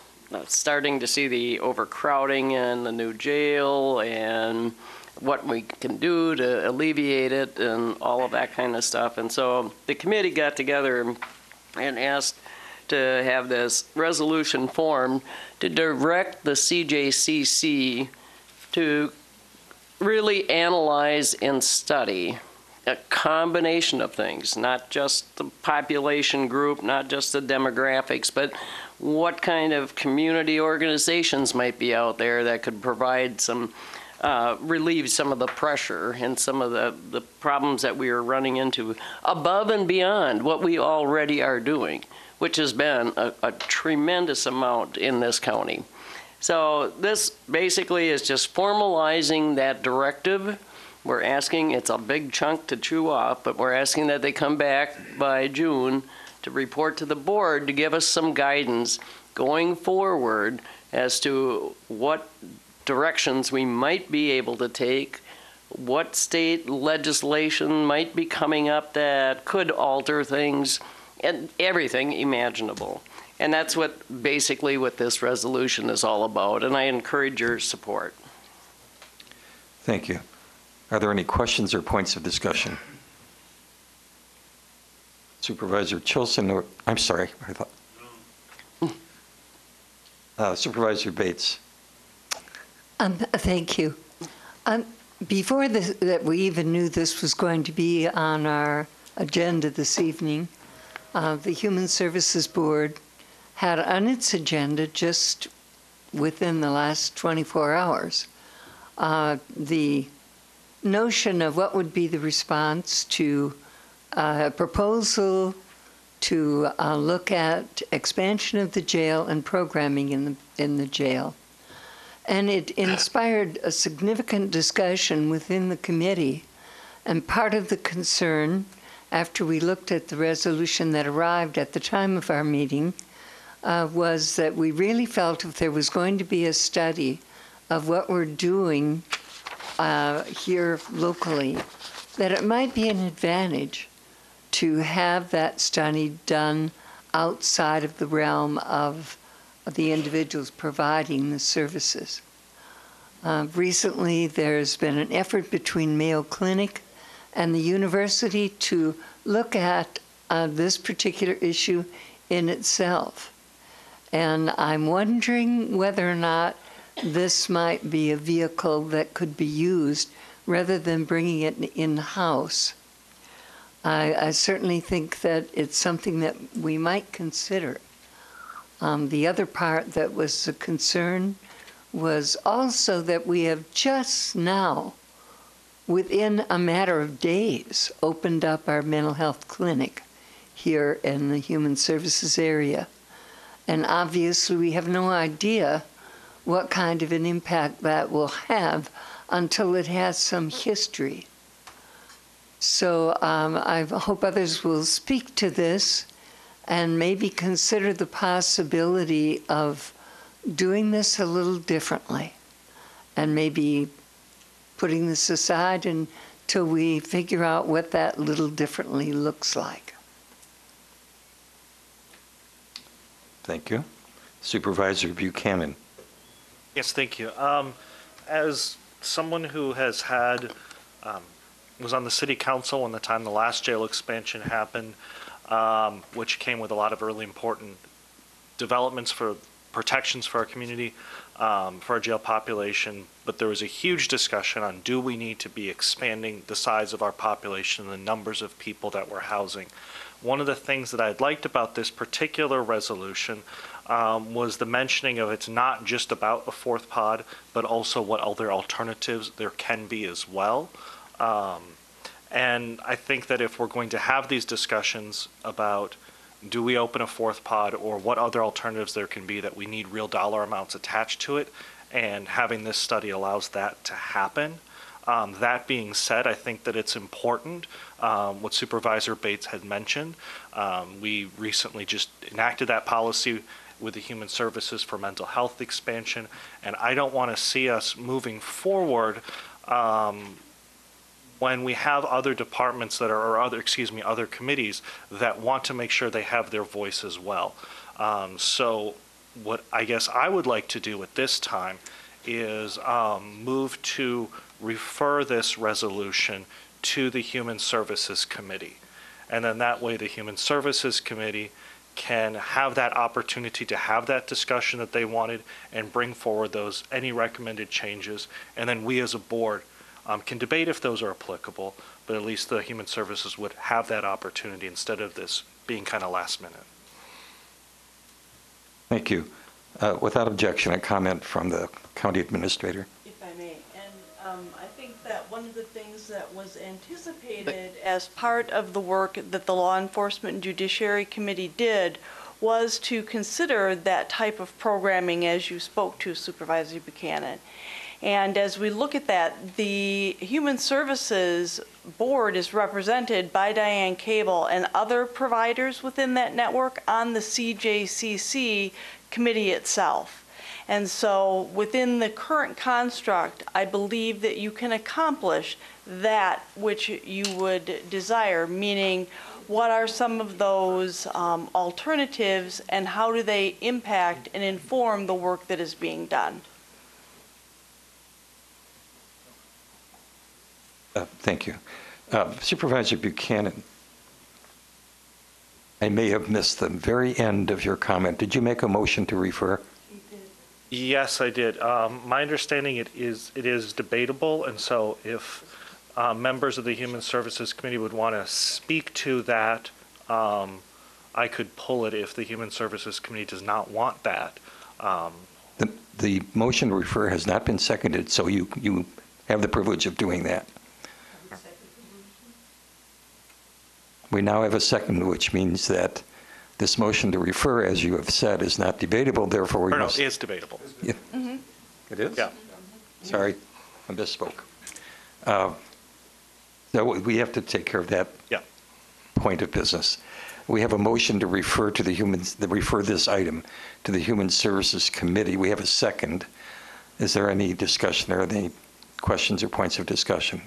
starting to see the overcrowding in the new jail and what we can do to alleviate it and all of that kind of stuff. And so the committee got together and asked to have this resolution formed to direct the CJCC to really analyze and study a combination of things, not just the population group, not just the demographics, but what kind of community organizations might be out there that could provide some, relieve some of the pressure and some of the problems that we are running into above and beyond what we already are doing, which has been a tremendous amount in this county. So this basically is just formalizing that directive. We're asking, it's a big chunk to chew off, but we're asking that they come back by June to report to the board to give us some guidance going forward as to what directions we might be able to take, what state legislation might be coming up that could alter things, and everything imaginable. And that's what this resolution is all about, and I encourage your support. Thank you. Are there any questions or points of discussion? Supervisor Chilson, or, I'm sorry, I thought. Supervisor Bates. Thank you. Before that we even knew this was going to be on our agenda this evening, the Human Services Board had on its agenda just within the last 24 hours the notion of what would be the response to a proposal to look at expansion of the jail and programming in the jail. And it inspired a significant discussion within the committee. And part of the concern, after we looked at the resolution that arrived at the time of our meeting, was that we really felt if there was going to be a study of what we're doing here locally, that it might be an advantage to have that study done outside of the realm of the individuals providing the services. Recently, there's been an effort between Mayo Clinic and the university to look at this particular issue in itself. And I'm wondering whether or not this might be a vehicle that could be used rather than bringing it in-house. I certainly think that it's something that we might consider. The other part that was a concern was also that we have just now within a matter of days, opened up our mental health clinic here in the Human Services area. And obviously, we have no idea what kind of an impact that will have until it has some history. So I hope others will speak to this and maybe consider the possibility of doing this a little differently and maybe putting this aside until we figure out what that little differently looks like. Thank you. Supervisor Buchanan. Yes, thank you. As someone who has had, was on the city council when the last jail expansion happened, which came with a lot of really important developments for protections for our community, for our jail population, but there was a huge discussion on, do we need to be expanding the size of our population and the numbers of people that we're housing? One of the things that I liked about this particular resolution was the mentioning of it's not just about a fourth pod, but also what other alternatives there can be as well. And I think that if we're going to have these discussions about do we open a fourth pod or what other alternatives there can be, that we need real dollar amounts attached to it, and having this study allows that to happen. That being said, I think that it's important what Supervisor Bates had mentioned. We recently just enacted that policy with the Human Services for mental health expansion, and I don't want to see us moving forward when we have other departments that are, or other committees that want to make sure they have their voice as well. So what I guess I would like to do at this time is move to refer this resolution to the Human Services Committee. And then that way the Human Services Committee can have that opportunity to have that discussion that they wanted and bring forward any recommended changes. And then we as a board can debate if those are applicable, but at least the Human Services would have that opportunity instead of this being kind of last minute. Thank you. Without objection, a comment from the county administrator. If I may, and I think that one of the things that was anticipated as part of the work that the Law Enforcement and Judiciary Committee did was to consider that type of programming as you spoke to, Supervisor Buchanan. And as we look at that, the Human Services Board is represented by Diane Cable and other providers within that network on the CJCC committee itself. And so within the current construct, I believe that you can accomplish that which you would desire, meaning what are some of those alternatives and how do they impact and inform the work that is being done? Thank you. Supervisor Buchanan, I may have missed the very end of your comment. Did you make a motion to refer? Yes, I did. My understanding it is debatable, and so if members of the Human Services Committee would want to speak to that, I could pull it if the Human Services Committee does not want that. The motion to refer has not been seconded, so you have the privilege of doing that. We now have a second, which means that this motion to refer, as you have said, is not debatable. Therefore, we must. No, it is debatable. Yeah. Mm-hmm. It is? Yeah. Sorry, I misspoke. So we have to take care of that point of business. We have a motion to refer to refer this item to the Human Services Committee. We have a second. Is there any discussion? Are there any questions or points of discussion?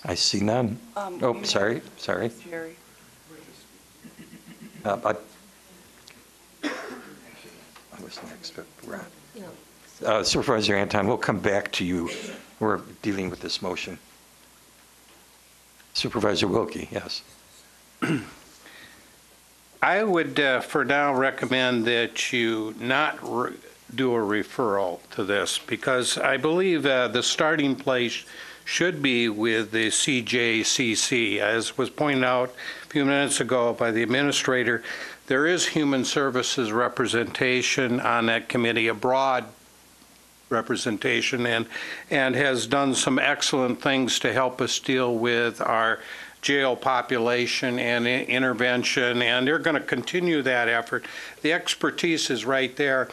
I see none. Oh, sorry. Jerry. I was next, but we're on. Supervisor Anton, we'll come back to you. We're dealing with this motion. Supervisor Wilkie, yes. I would, for now, recommend that you not do a referral to this, because I believe the starting place should be with the CJCC. As was pointed out a few minutes ago by the administrator, there is human services representation on that committee, a broad representation and has done some excellent things to help us deal with our jail population and intervention, and they're going to continue that effort. The expertise is right there.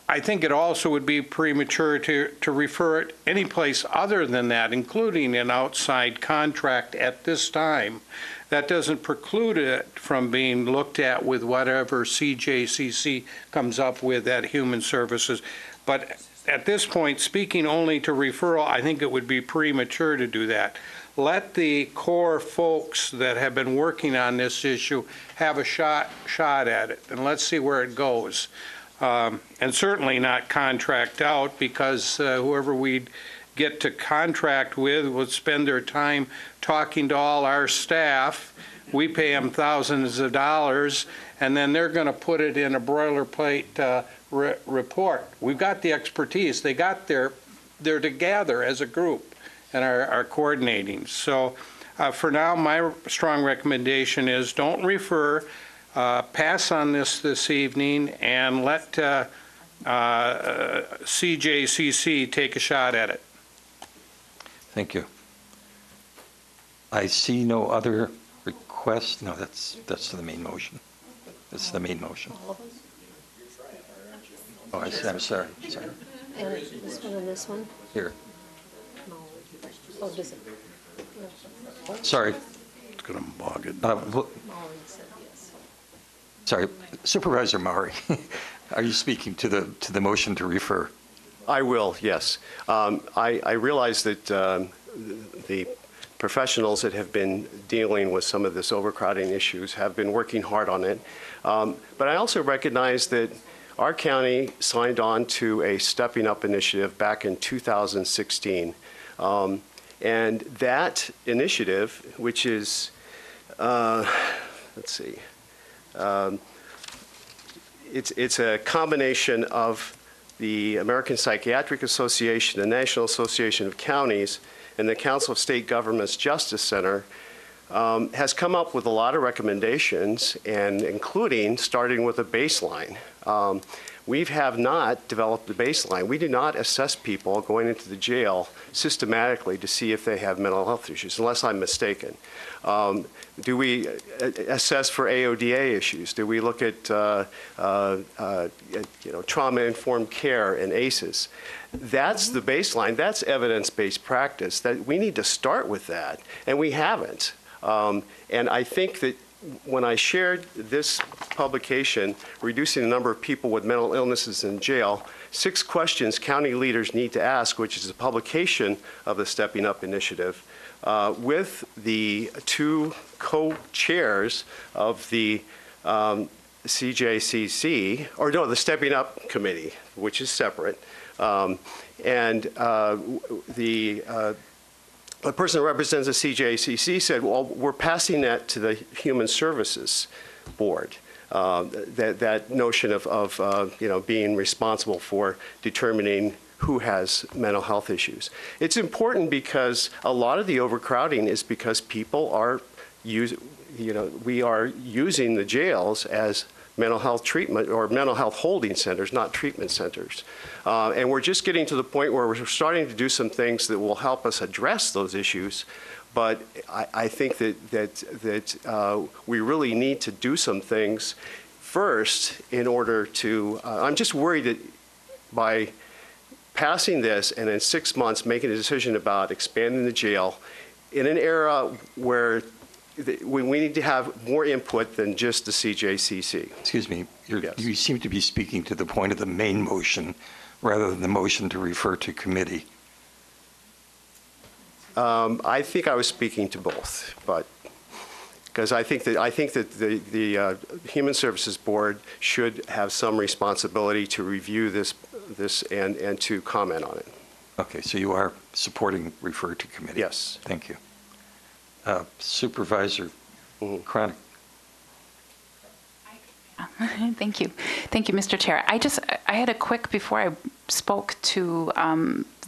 I think it also would be premature to refer it any place other than that, including an outside contract at this time. That doesn't preclude it from being looked at with whatever CJCC comes up with at Human Services. But at this point, speaking only to referral, I think it would be premature to do that. Let the core folks that have been working on this issue have a shot at it, and let's see where it goes. And certainly not contract out, because whoever we get to contract with would spend their time talking to all our staff. We pay them thousands of dollars, and then they're going to put it in a boilerplate report. We've got the expertise. They're together as a group and are coordinating. So for now, my strong recommendation is don't refer. Pass on this evening and let CJCC take a shot at it. Thank you. I see no other requests. No, that's the main motion. That's the main motion. Oh, I'm sorry. And this one and this one? Here. Oh, does it? No. Sorry. It's going to bog it. Sorry, Supervisor Maury, are you speaking to the motion to refer? I will, yes. I realize that the professionals that have been dealing with some of this overcrowding issues have been working hard on it. But I also recognize that our county signed on to a Stepping Up initiative back in 2016. And that initiative, which is, let's see, it's a combination of the American Psychiatric Association, the National Association of Counties, and the Council of State Governments Justice Center, has come up with a lot of recommendations, and including starting with a baseline. We have not developed a baseline. We do not assess people going into the jail systematically to see if they have mental health issues, unless I'm mistaken. Do we assess for AODA issues? Do we look at trauma-informed care and ACEs? That's the baseline. That's evidence-based practice. That we need to start with that, and we haven't. And I think that when I shared this publication, Reducing the Number of People with Mental Illnesses in Jail, 6 questions county leaders need to ask, which is a publication of the Stepping Up initiative, with the 2 co-chairs of the CJCC, or no, the Stepping Up Committee, which is separate, the person who represents the CJCC said, well, we're passing that to the Human Services Board, that notion of being responsible for determining who has mental health issues. It's important because a lot of the overcrowding is because people are we are using the jails as mental health treatment or mental health holding centers, not treatment centers. And we're just getting to the point where we're starting to do some things that will help us address those issues. But I think that we really need to do some things first in order to, I'm just worried that by passing this and in 6 months making a decision about expanding the jail in an era where we need to have more input than just the CJCC. Excuse me, you seem to be speaking to the point of the main motion rather than the motion to refer to committee. I think I was speaking to both, but because I think that the Human Services Board should have some responsibility to review this and to comment on it. Okay, so you are supporting refer to committee? Yes. Thank you. Supervisor Cronic. Thank you. Thank you, Mr. Chair. I had a quick, before I spoke to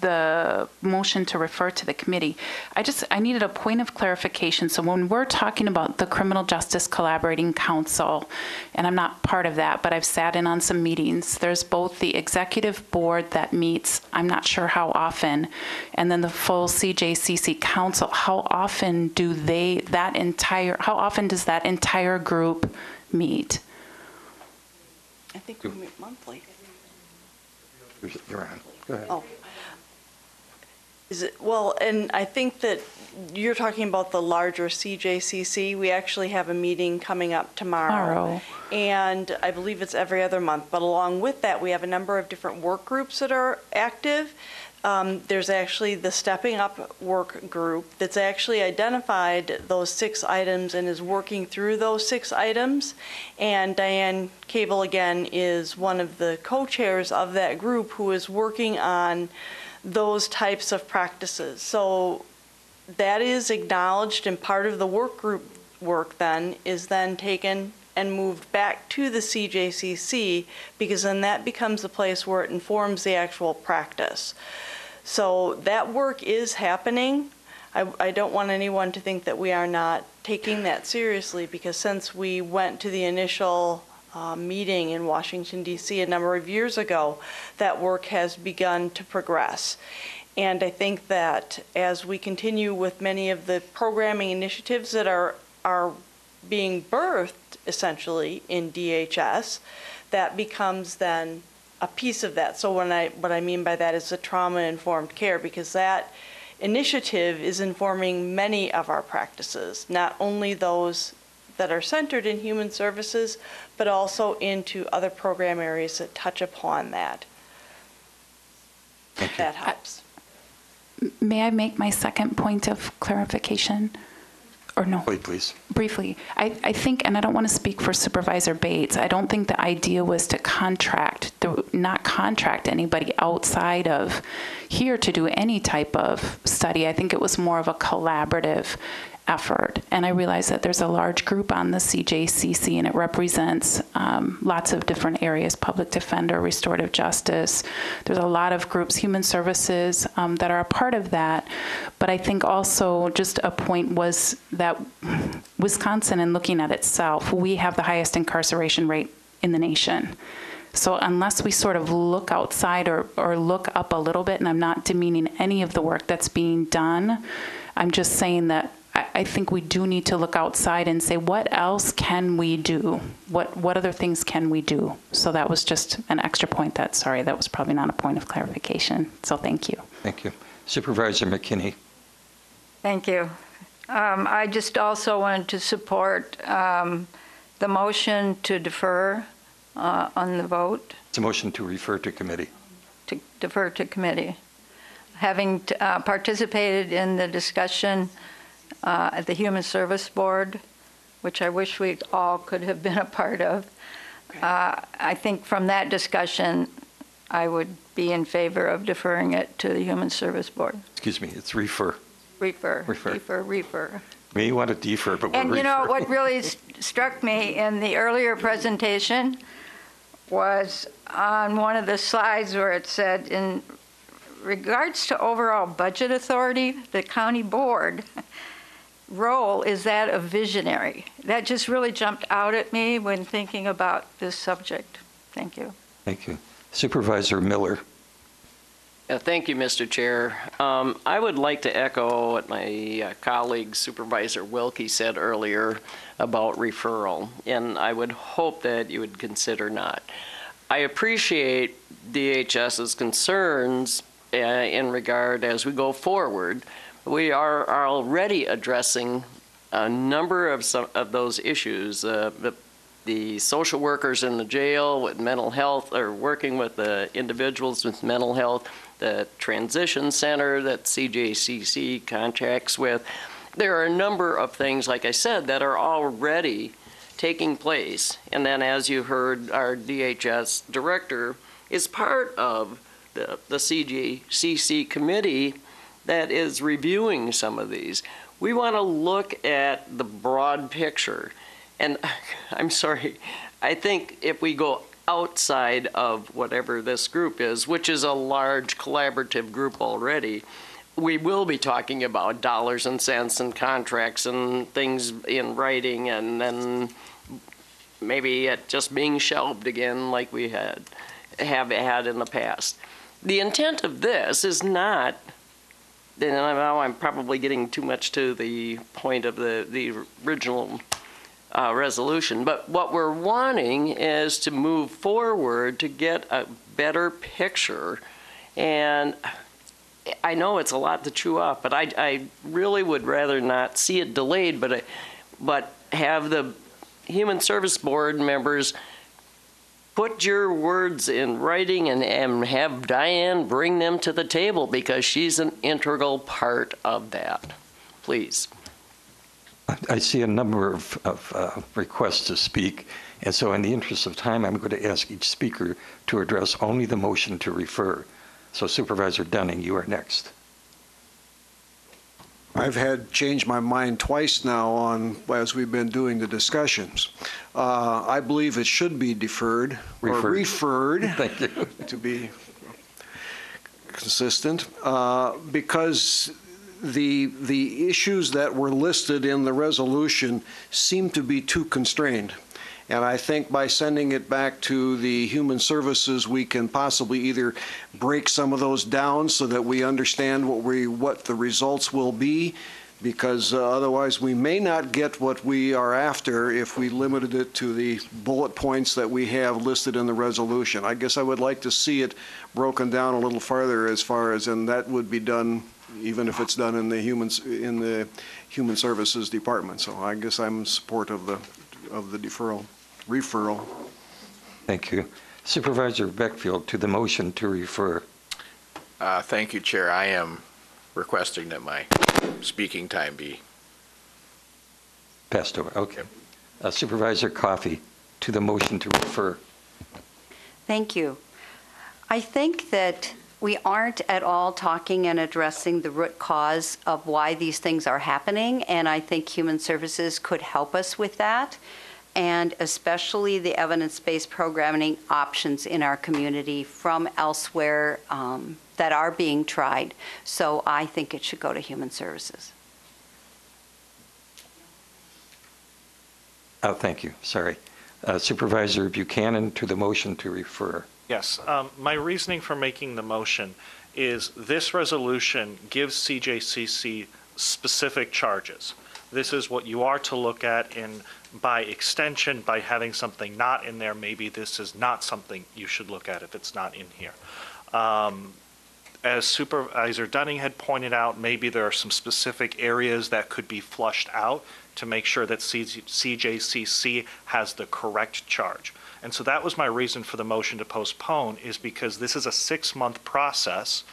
the motion to refer to the committee. I needed a point of clarification. So when we're talking about the Criminal Justice Collaborating Council, and I'm not part of that, but I've sat in on some meetings, there's both the executive board that meets, I'm not sure how often, and then the full CJCC council. How often does that entire group meet? I think we meet monthly. You're on. Go ahead. Oh. Is it, well, and I think that you're talking about the larger CJCC. We actually have a meeting coming up tomorrow. And I believe it's every other month. But along with that, we have a number of different work groups that are active. There's actually the Stepping Up work group that's actually identified those 6 items and is working through those 6 items. And Diane Cable, again, is one of the co-chairs of that group who is working on those types of practices. So that is acknowledged, and part of the work group work then is then taken and moved back to the CJCC, because then that becomes the place where it informs the actual practice. So that work is happening. I don't want anyone to think that we are not taking that seriously, because since we went to the initial meeting in Washington, D.C. a number of years ago, that work has begun to progress. And I think that as we continue with many of the programming initiatives that are being birthed essentially in DHS, that becomes then a piece of that. So what I mean by that is the trauma-informed care, because that initiative is informing many of our practices, not only those that are centered in human services, but also into other program areas that touch upon that. That helps. May I make my second point of clarification? Or no? Please. Briefly. I think, and I don't want to speak for Supervisor Bates, I don't think the idea was to not contract anybody outside of here to do any type of study. I think it was more of a collaborative effort. And I realize that there's a large group on the CJCC, and it represents lots of different areas: public defender, restorative justice. There's a lot of groups, human services, that are a part of that. But I think also just a point was that Wisconsin, in looking at itself, we have the highest incarceration rate in the nation. So unless we sort of look outside or look up a little bit, and I'm not demeaning any of the work that's being done, I'm just saying that I think we do need to look outside and say, what else can we do? What other things can we do? So that was just an extra point that was probably not a point of clarification. So thank you. Thank you. Supervisor McKinney. Thank you. I just also wanted to support the motion to defer on the vote. It's a motion to refer to committee. To defer to committee. Having participated in the discussion at the Human Service Board, which I wish we all could have been a part of. I think from that discussion, I would be in favor of deferring it to the Human Service Board. Excuse me, it's refer. Refer. We want to defer, but we're And you know, what really struck me in the earlier presentation was on one of the slides where it said, in regards to overall budget authority, the county board role is that of visionary. That just really jumped out at me when thinking about this subject. Thank you. Thank you. Supervisor Miller. Thank you, Mr. Chair. I would like to echo what my colleague Supervisor Wilkie said earlier about referral, and I would hope that you would consider not. I appreciate DHS's concerns in regard as we go forward. We are already addressing a number of those issues. The social workers in the jail with mental health are working with the individuals with mental health, the transition center that CJCC contracts with. There are a number of things, like I said, that are already taking place. And then, as you heard, our DHS director is part of the CJCC committee that is reviewing some of these. We want to look at the broad picture. And I'm sorry, I think if we go outside of whatever this group is, which is a large collaborative group already, we will be talking about dollars and cents and contracts and things in writing, and then maybe it just being shelved again like we have had in the past. The intent of this is not, and now I'm probably getting too much to the point of the original resolution, but what we're wanting is to move forward to get a better picture. And I know it's a lot to chew off, but I really would rather not see it delayed, but have the Human Service Board members put your words in writing and have Diane bring them to the table, because she's an integral part of that. Please. I see a number of requests to speak, and so in the interest of time, I'm going to ask each speaker to address only the motion to refer. So Supervisor Dunning, you are next. I've had changed my mind twice now as we've been doing the discussions. I believe it should be deferred or referred. Thank you. To be consistent, because the issues that were listed in the resolution seem to be too constrained. And I think by sending it back to the Human Services, we can possibly either break some of those down so that we understand what the results will be, because otherwise we may not get what we are after if we limited it to the bullet points that we have listed in the resolution. I guess I would like to see it broken down a little farther as far as, and that would be done even if it's done in the Human Services Department. So I guess I'm in support of the referral. Thank you. Supervisor Beckfield, to the motion to refer. Thank you, Chair. I am requesting that my speaking time be Passed over. Okay. Supervisor Coffey, to the motion to refer. Thank you. I think that we aren't at all talking and addressing the root cause of why these things are happening, and I think Human Services could help us with that, and especially the evidence-based programming options in our community from elsewhere that are being tried. So I think it should go to Human Services. Oh, thank you. Sorry. Supervisor Buchanan, to the motion to refer. Yes, my reasoning for making the motion is this resolution gives CJCC specific charges. This is what you are to look at, and by extension, by having something not in there, maybe this is not something you should look at if it's not in here. As Supervisor Dunning had pointed out, maybe there are some specific areas that could be flushed out to make sure that CJCC has the correct charge. And so that was my reason for the motion to postpone, is because this is a 6-month process,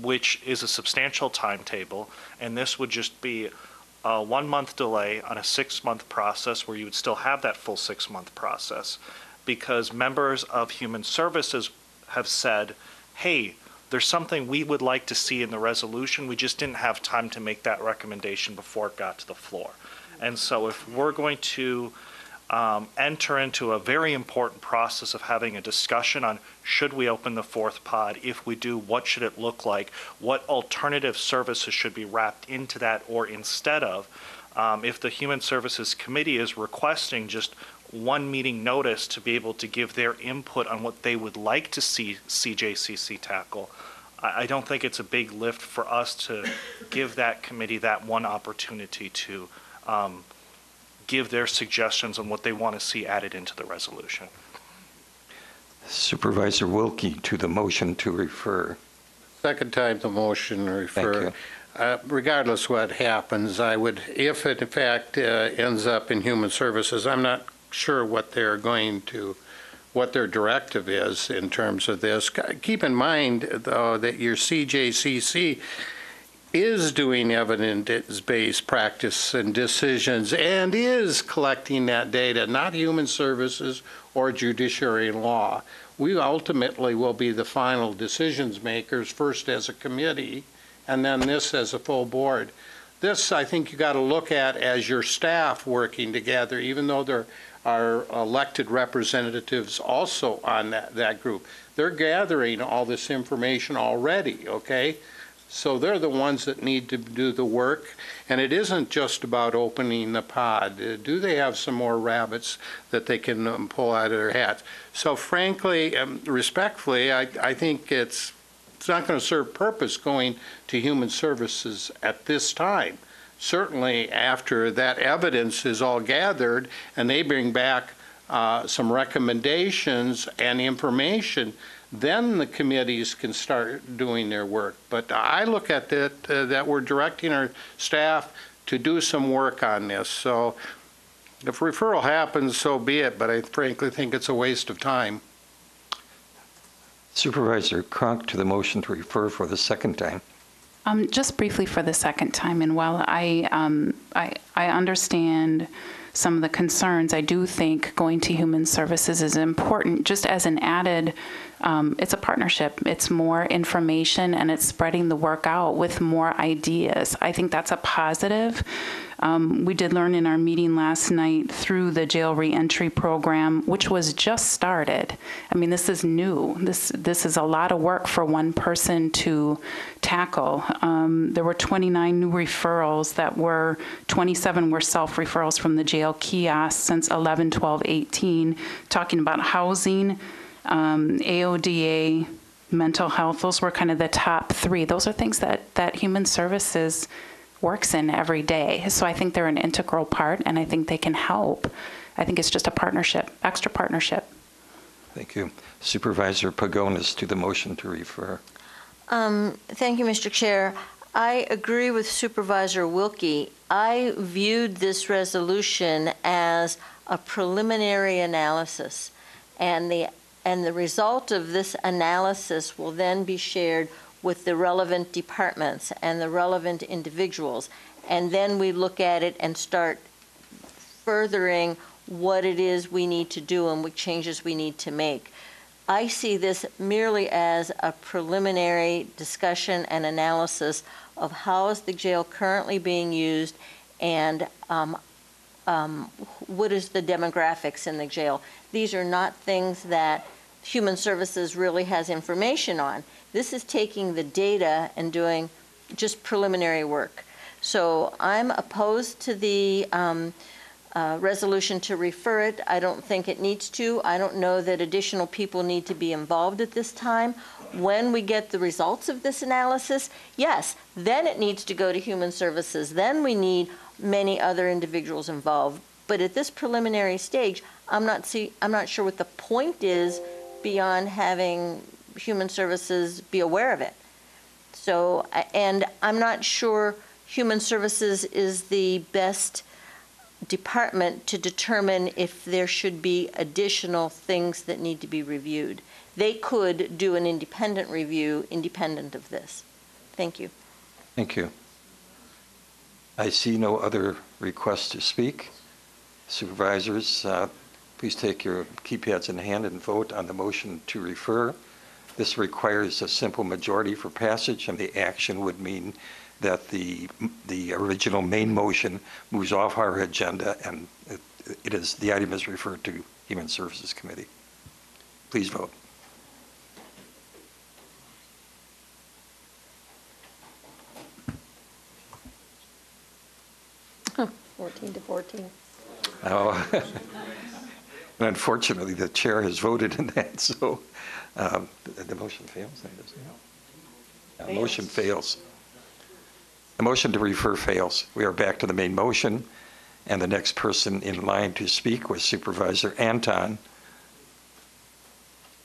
which is a substantial timetable, and this would just be a 1-month delay on a 6-month process where you would still have that full 6-month process, because members of Human Services have said, hey, there's something we would like to see in the resolution. We just didn't have time to make that recommendation before it got to the floor. And so if we're going to enter into a very important process of having a discussion on should we open the 4th pod, if we do, what should it look like, what alternative services should be wrapped into that or instead of, if the Human Services Committee is requesting just 1 meeting notice to be able to give their input on what they would like to see CJCC tackle, I don't think it's a big lift for us to give that committee that one opportunity to give their suggestions on what they want to see added into the resolution. Supervisor Wilkie, to the motion to refer. Second time the motion to refer. Regardless what happens, I would, if it in fact ends up in Human Services, I'm not sure what they're what their directive is in terms of this. Keep in mind, though, that your CJCC is doing evidence-based practice and decisions and is collecting that data, not Human Services or judiciary and law. We ultimately will be the final decisions makers, first as a committee and then this as a full board. This, I think, you got to look at as your staff working together, even though there are elected representatives also on that group. They're gathering all this information already, okay? So they're the ones that need to do the work, and it isn't just about opening the pod. Do they have some more rabbits that they can pull out of their hats? So frankly, respectfully, I think it's not going to serve purpose going to Human Services at this time. Certainly after that evidence is all gathered and they bring back some recommendations and information, then the committees can start doing their work. But I look at it that we're directing our staff to do some work on this. So if referral happens, so be it, but I frankly think it's a waste of time. Supervisor Cronk to the motion to refer for the second time. Just briefly for the second time, and while I understand some of the concerns, I do think going to Human Services is important, just as an added, it's a partnership. It's more information and it's spreading the work out with more ideas. I think that's a positive. We did learn in our meeting last night through the jail reentry program, which was just started. I mean, this is new. This is a lot of work for one person to tackle. There were 29 new referrals that were, 27 were self-referrals from the jail kiosk since 11/12/18, talking about housing, AODA, mental health. Those were kind of the top three. Those are things that Human Services works in every day. So I think they're an integral part, and I think they can help. I think it's just a partnership, extra partnership. Thank you. Supervisor Pagonis to the motion to refer. Thank you, Mr. Chair. I agree with Supervisor Wilkie. I viewed this resolution as a preliminary analysis, and the result of this analysis will then be shared with the relevant departments and the relevant individuals. And then we look at it and start furthering what it is we need to do and what changes we need to make. I see this merely as a preliminary discussion and analysis of how is the jail currently being used and what is the demographics in the jail. These are not things that Human Services really has information on. This is taking the data and doing just preliminary work. So I'm opposed to the resolution to refer it. I don't think it needs to. I don't know that additional people need to be involved at this time. When we get the results of this analysis, yes, then it needs to go to Human Services. Then we need many other individuals involved. But at this preliminary stage, I'm not sure what the point is beyond having Human Services be aware of it. So, and I'm not sure Human Services is the best department to determine if there should be additional things that need to be reviewed. They could do an independent review independent of this. Thank you. Thank you. I see no other requests to speak. Supervisors, please take your keypads in hand and vote on the motion to refer. This requires a simple majority for passage, and the action would mean that the original main motion moves off our agenda, and the item is referred to Human Services Committee. Please vote. Oh, 14-14. Oh, and unfortunately, the chair has voted in that, so the motion fails, doesn't it? The motion fails. The motion to refer fails. We are back to the main motion, and the next person in line to speak was Supervisor Anton.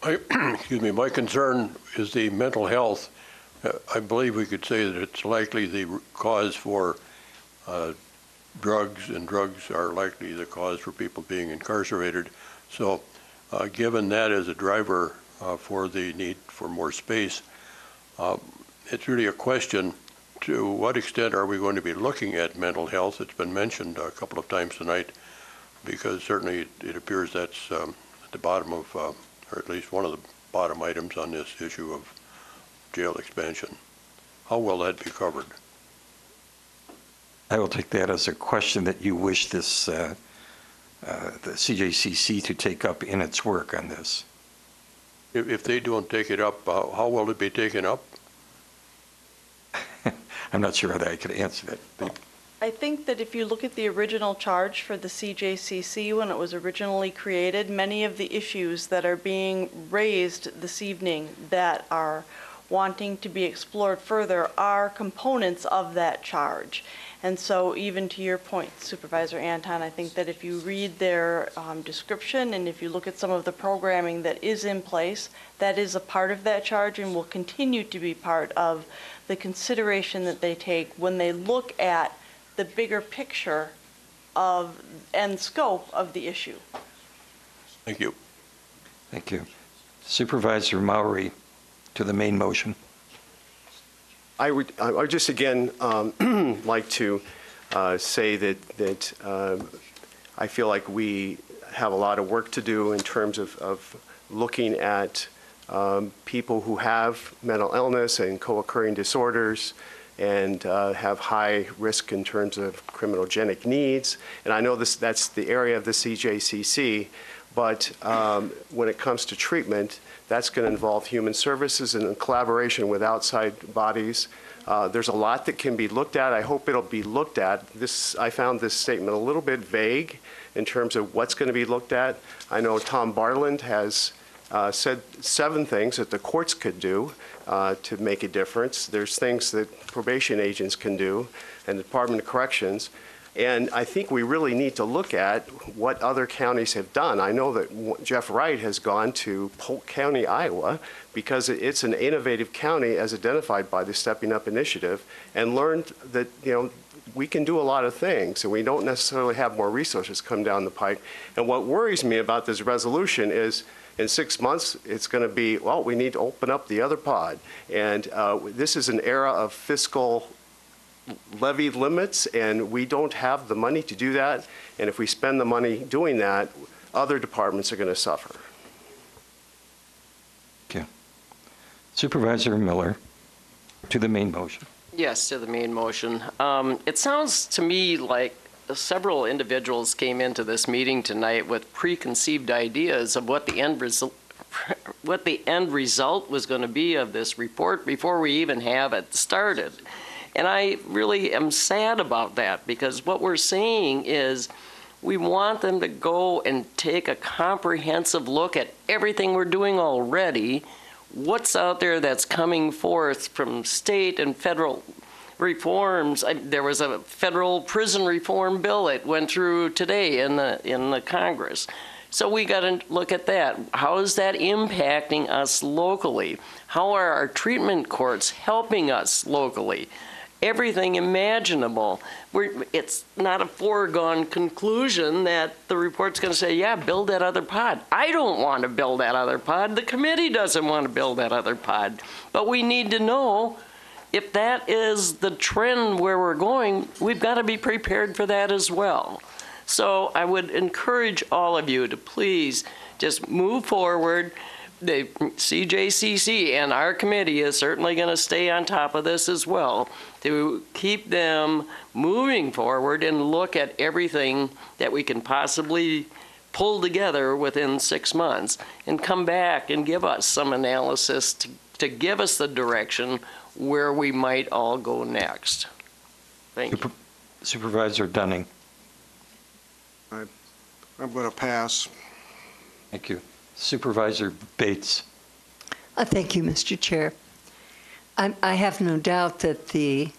Excuse me, my concern is the mental health. I believe we could say that it's likely the cause for drugs, and drugs are likely the cause for people being incarcerated. So given that as a driver for the need for more space, it's really a question: to what extent are we going to be looking at mental health? It's been mentioned a couple of times tonight, because certainly it appears that's at the bottom of, or at least one of the bottom items on this issue of jail expansion. How will that be covered? I will take that as a question that you wish this the CJCC to take up in its work on this. If they don't take it up, how will it be taken up? I'm not sure that I could answer that. I think that if you look at the original charge for the CJCC when it was originally created, many of the issues that are being raised this evening that are wanting to be explored further are components of that charge. And so even to your point, Supervisor Anton, I think that if you read their description and if you look at some of the programming that is in place, that is a part of that charge and will continue to be part of the consideration that they take when they look at the bigger picture of and scope of the issue. Thank you. Thank you. Supervisor Maury, to the main motion. I would just again like to say that I feel like we have a lot of work to do in terms of looking at people who have mental illness and co-occurring disorders and have high risk in terms of criminogenic needs. And I know that's the area of the CJCC, but when it comes to treatment, that's going to involve human services and in collaboration with outside bodies. There's a lot that can be looked at. I hope it'll be looked at. I found this statement a little bit vague in terms of what's going to be looked at. I know Tom Barland has said 7 things that the courts could do to make a difference. There's things that probation agents can do and the Department of Corrections. And I think we really need to look at what other counties have done. I know that Jeff Wright has gone to Polk County, Iowa, because it's an innovative county as identified by the Stepping Up Initiative, and learned that, we can do a lot of things, and we don't necessarily have more resources come down the pike. And what worries me about this resolution is in 6 months, it's going to be, well, we need to open up the other pod. And this is an era of fiscal levy limits, and we don't have the money to do that. And if we spend the money doing that, other departments are going to suffer. Okay. Supervisor Miller, to the main motion. Yes, to the main motion. It sounds to me like several individuals came into this meeting tonight with preconceived ideas of what the end result was going to be of this report before we even have it started. And I really am sad about that, because what we're saying is we want them to go and take a comprehensive look at everything we're doing already, what's out there that's coming forth from state and federal reforms. There was a federal prison reform bill that went through today in the Congress. So we got to look at that. How is that impacting us locally? How are our treatment courts helping us locally? Everything imaginable. It's not a foregone conclusion that the report's going to say, yeah, build that other pod. I don't want to build that other pod. The committee doesn't want to build that other pod. But we need to know if that is the trend where we're going, we've got to be prepared for that as well. So I would encourage all of you to please just move forward. The CJCC and our committee is certainly going to stay on top of this as well, to keep them moving forward and look at everything that we can possibly pull together within 6 months and come back and give us some analysis to give us the direction where we might all go next. Thank you. Supervisor Dunning. I'm going to pass. Thank you. Supervisor Bates. Thank you, Mr. Chair. I have no doubt that the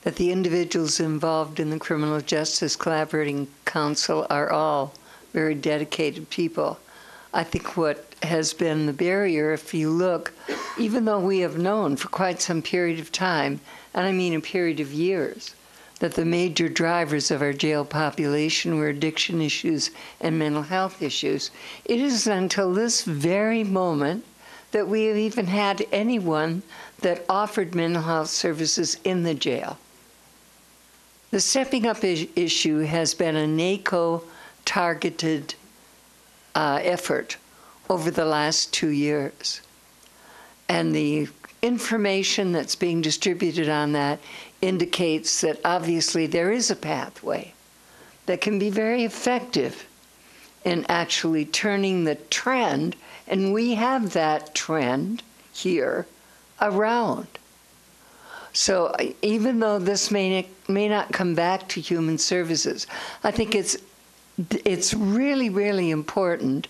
individuals involved in the Criminal Justice Collaborating Council are all very dedicated people. I think what has been the barrier, if you look, even though we have known for quite some period of time, and I mean a period of years, that the major drivers of our jail population were addiction issues and mental health issues. It is until this very moment that we have even had anyone that offered mental health services in the jail. The Stepping Up issue has been a NACO-targeted effort over the last 2 years. And the information that's being distributed on that indicates that obviously there is a pathway that can be very effective in actually turning the trend, and we have that trend here, around. So even though this may not come back to human services, I think it's really, really important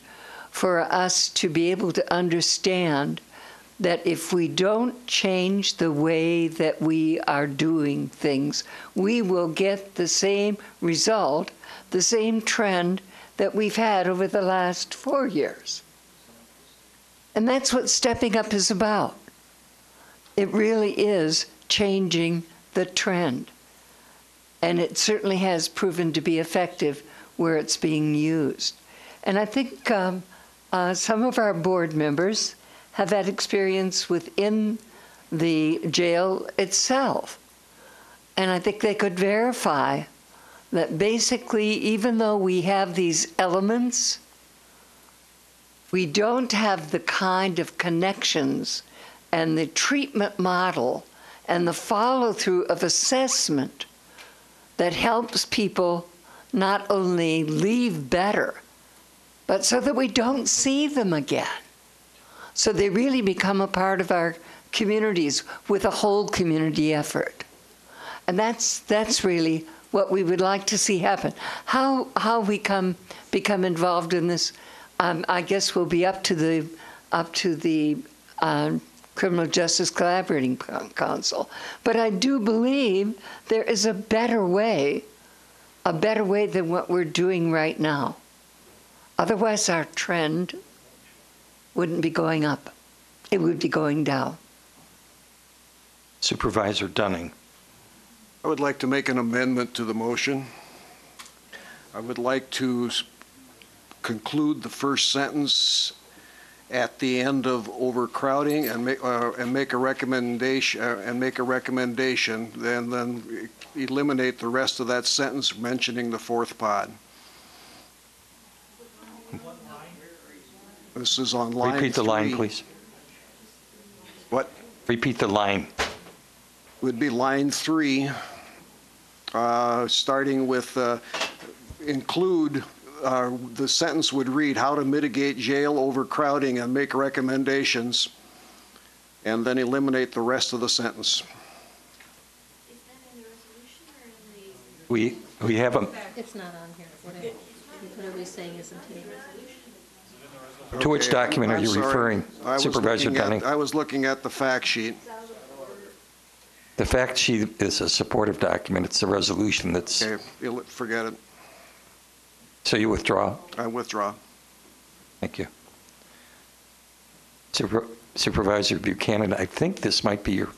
for us to be able to understand that if we don't change the way that we are doing things, we will get the same result, the same trend that we've had over the last 4 years. And that's what stepping up is about. It really is changing the trend. And it certainly has proven to be effective where it's being used. And I think some of our board members have had experience within the jail itself. And I think they could verify that basically, even though we have these elements, we don't have the kind of connections and the treatment model and the follow-through of assessment that helps people not only leave better, but so that we don't see them again. So they really become a part of our communities with a whole community effort. And that's really what we would like to see happen. How we become involved in this, I guess will be up to the Criminal Justice Collaborating Council. But I do believe there is a better way than what we're doing right now. Otherwise, our trend wouldn't be going up. It would be going down. Supervisor Dunning. I would like to make an amendment to the motion. I would like to conclude the first sentence at the end of overcrowding and make a recommendation, then eliminate the rest of that sentence mentioning the fourth pod. This is on line 3. Repeat the line, please. What? Repeat the line. Would be line 3, starting with include. The sentence would read, how to mitigate jail overcrowding and make recommendations, and then eliminate the rest of the sentence. Is that in the resolution or in the? We have a. It's not on here. Whatever he's saying isn't in the resolution. To which document are you referring, Supervisor Dunning? I was looking at the fact sheet. The fact sheet is a supportive document. It's a resolution that's. Okay, forget it. So you withdraw? I withdraw. Thank you. Supervisor Buchanan, I think this might be your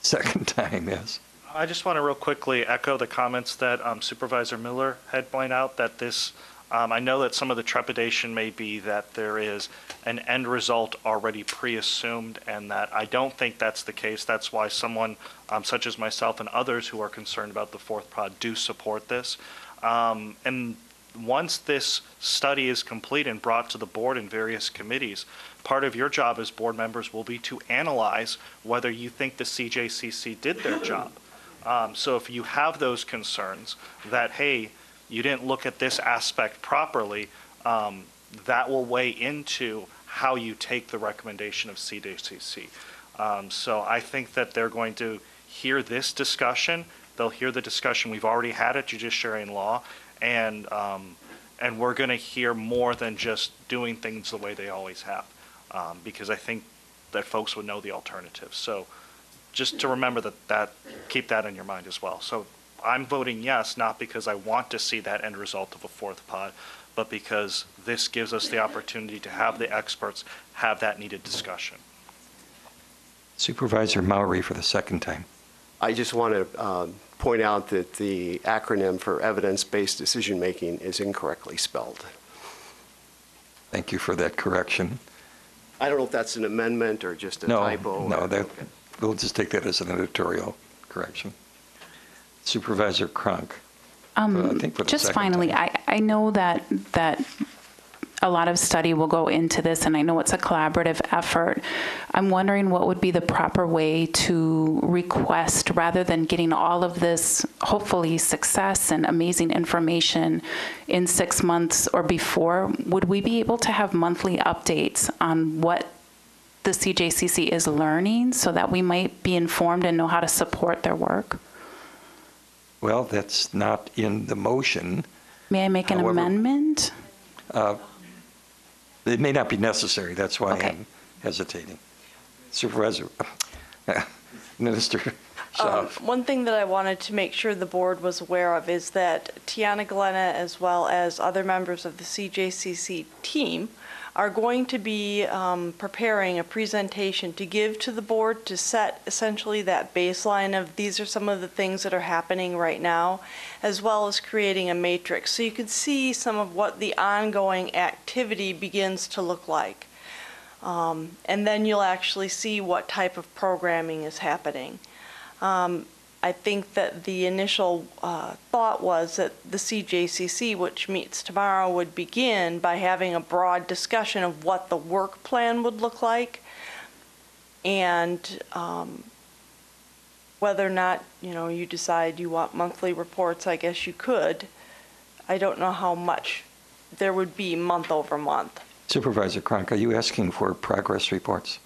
second time, yes? I just want to real quickly echo the comments that Supervisor Miller had pointed out, that this, I know that some of the trepidation may be that there is an end result already pre-assumed, and that I don't think that's the case. That's why someone such as myself and others who are concerned about the fourth pod do support this. And once this study is complete and brought to the board in various committees, part of your job as board members will be to analyze whether you think the CJCC did their job. So if you have those concerns that, hey, you didn't look at this aspect properly, that will weigh into how you take the recommendation of CJCC. So I think that they're going to hear this discussion. They'll hear the discussion we've already had at Judiciary and Law, and we're going to hear more than just doing things the way they always have, because I think that folks would know the alternatives. So just to remember that keep that in your mind as well. So I'm voting yes, not because I want to see that end result of a fourth pod, but because this gives us the opportunity to have the experts have that needed discussion. Supervisor Mowry for the second time. I just want to point out that the acronym for evidence-based decision-making is incorrectly spelled. Thank you for that correction. I don't know if that's an amendment or just a typo. No, we'll just take that as an editorial correction. Supervisor Cronk. Just finally, I know that a lot of study will go into this, and I know it's a collaborative effort. I'm wondering what would be the proper way to request, rather than getting all of this, hopefully, success and amazing information in 6 months or before. Would we be able to have monthly updates on what the CJCC is learning so that we might be informed and know how to support their work? Well, that's not in the motion. May I make an amendment? It may not be necessary. That's why I'm hesitating. Supervisor, Minister Shaw. One thing that I wanted to make sure the board was aware of is that Tiana Glenna, as well as other members of the CJCC team, are going to be preparing a presentation to give to the board to set essentially that baseline of these are some of the things that are happening right now, as well as creating a matrix. So you can see some of what the ongoing activity begins to look like. And then you'll actually see what type of programming is happening. I think that the initial thought was that the CJCC, which meets tomorrow, would begin by having a broad discussion of what the work plan would look like, and whether or not, you decide you want monthly reports. I guess you could. I don't know how much there would be month over month. Supervisor Kronk, are you asking for progress reports?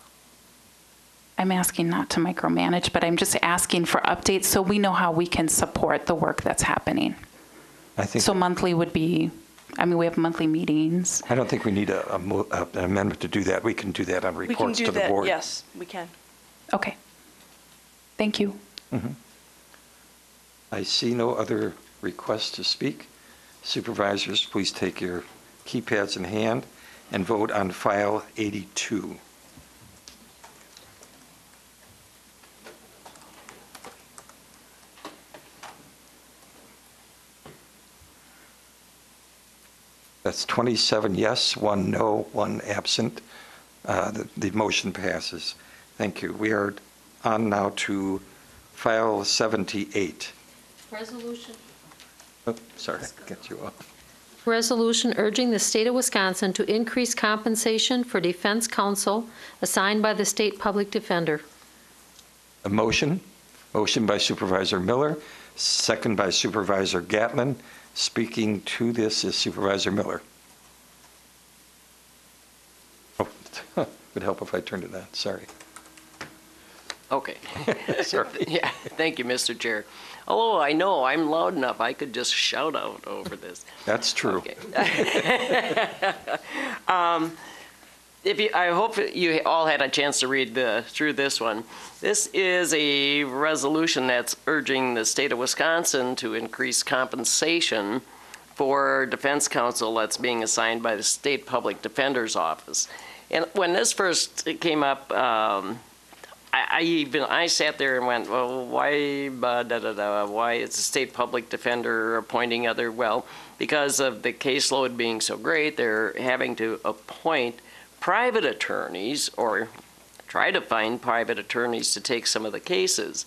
I'm asking not to micromanage, but I'm just asking for updates so we know how we can support the work that's happening. I think so. Monthly would be, we have monthly meetings. I don't think we need an amendment to do that. We can do that on reports to the board. We can do that, yes, we can. Okay. Thank you. Mm-hmm. I see no other requests to speak. Supervisors, please take your keypads in hand and vote on file 82. That's 27 yes, 1 no, 1 absent. The motion passes. Thank you. We are on now to file 78. Resolution. Oh, sorry, get you off. Resolution urging the state of Wisconsin to increase compensation for defense counsel assigned by the state public defender. A motion by Supervisor Miller, second by Supervisor Gatman. Speaking to this is Supervisor Miller. Oh, would help if I turned it on. Sorry. Okay. Sorry. Yeah, thank you, Mr. Chair. Although I know I'm loud enough, I could just shout out over this. That's true. Okay. I hope you all had a chance to read through this one. This is a resolution that's urging the state of Wisconsin to increase compensation for defense counsel that's being assigned by the state public defender's office. And when this first came up, I sat there and went, well, why is the state public defender appointing other? Well, because of the caseload being so great, they're having to appoint private attorneys or try to find private attorneys to take some of the cases.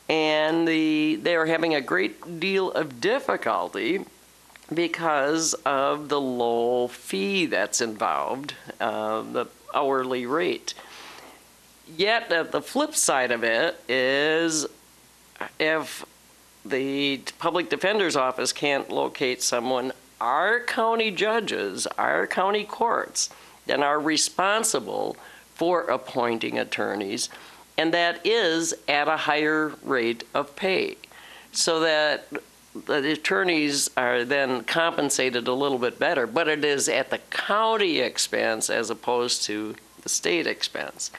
And they're having a great deal of difficulty because of the low fee that's involved, the hourly rate. Yet the flip side of it is if the public defender's office can't locate someone, our county judges, our county courts, then are responsible for appointing attorneys, and that is at a higher rate of pay, so that the attorneys are then compensated a little bit better, but it is at the county expense as opposed to the state expense.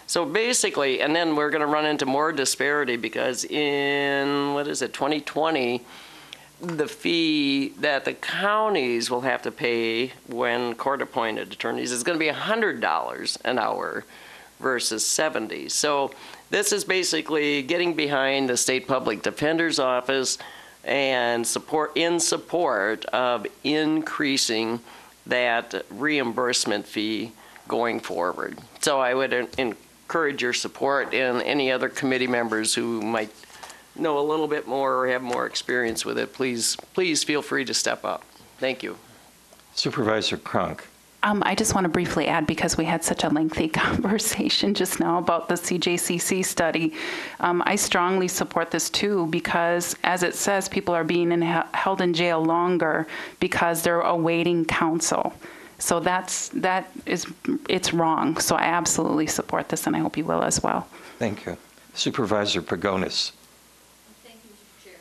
So basically, and then we're going to run into more disparity because in, 2020, the fee that the counties will have to pay when court-appointed attorneys is going to be $100 an hour versus $70. So this is basically getting behind the state public defender's office and support of increasing that reimbursement fee going forward. So I would encourage your support, and any other committee members who might know a little bit more or have more experience with it, please feel free to step up. Thank you. Supervisor Cronk. I just want to briefly add, because we had such a lengthy conversation just now about the CJCC study, I strongly support this too, because as it says, people are being held in jail longer because they're awaiting counsel. So it's wrong. So I absolutely support this, and I hope you will as well. Thank you. Supervisor Pagonis. Thank you, Mr. Chair.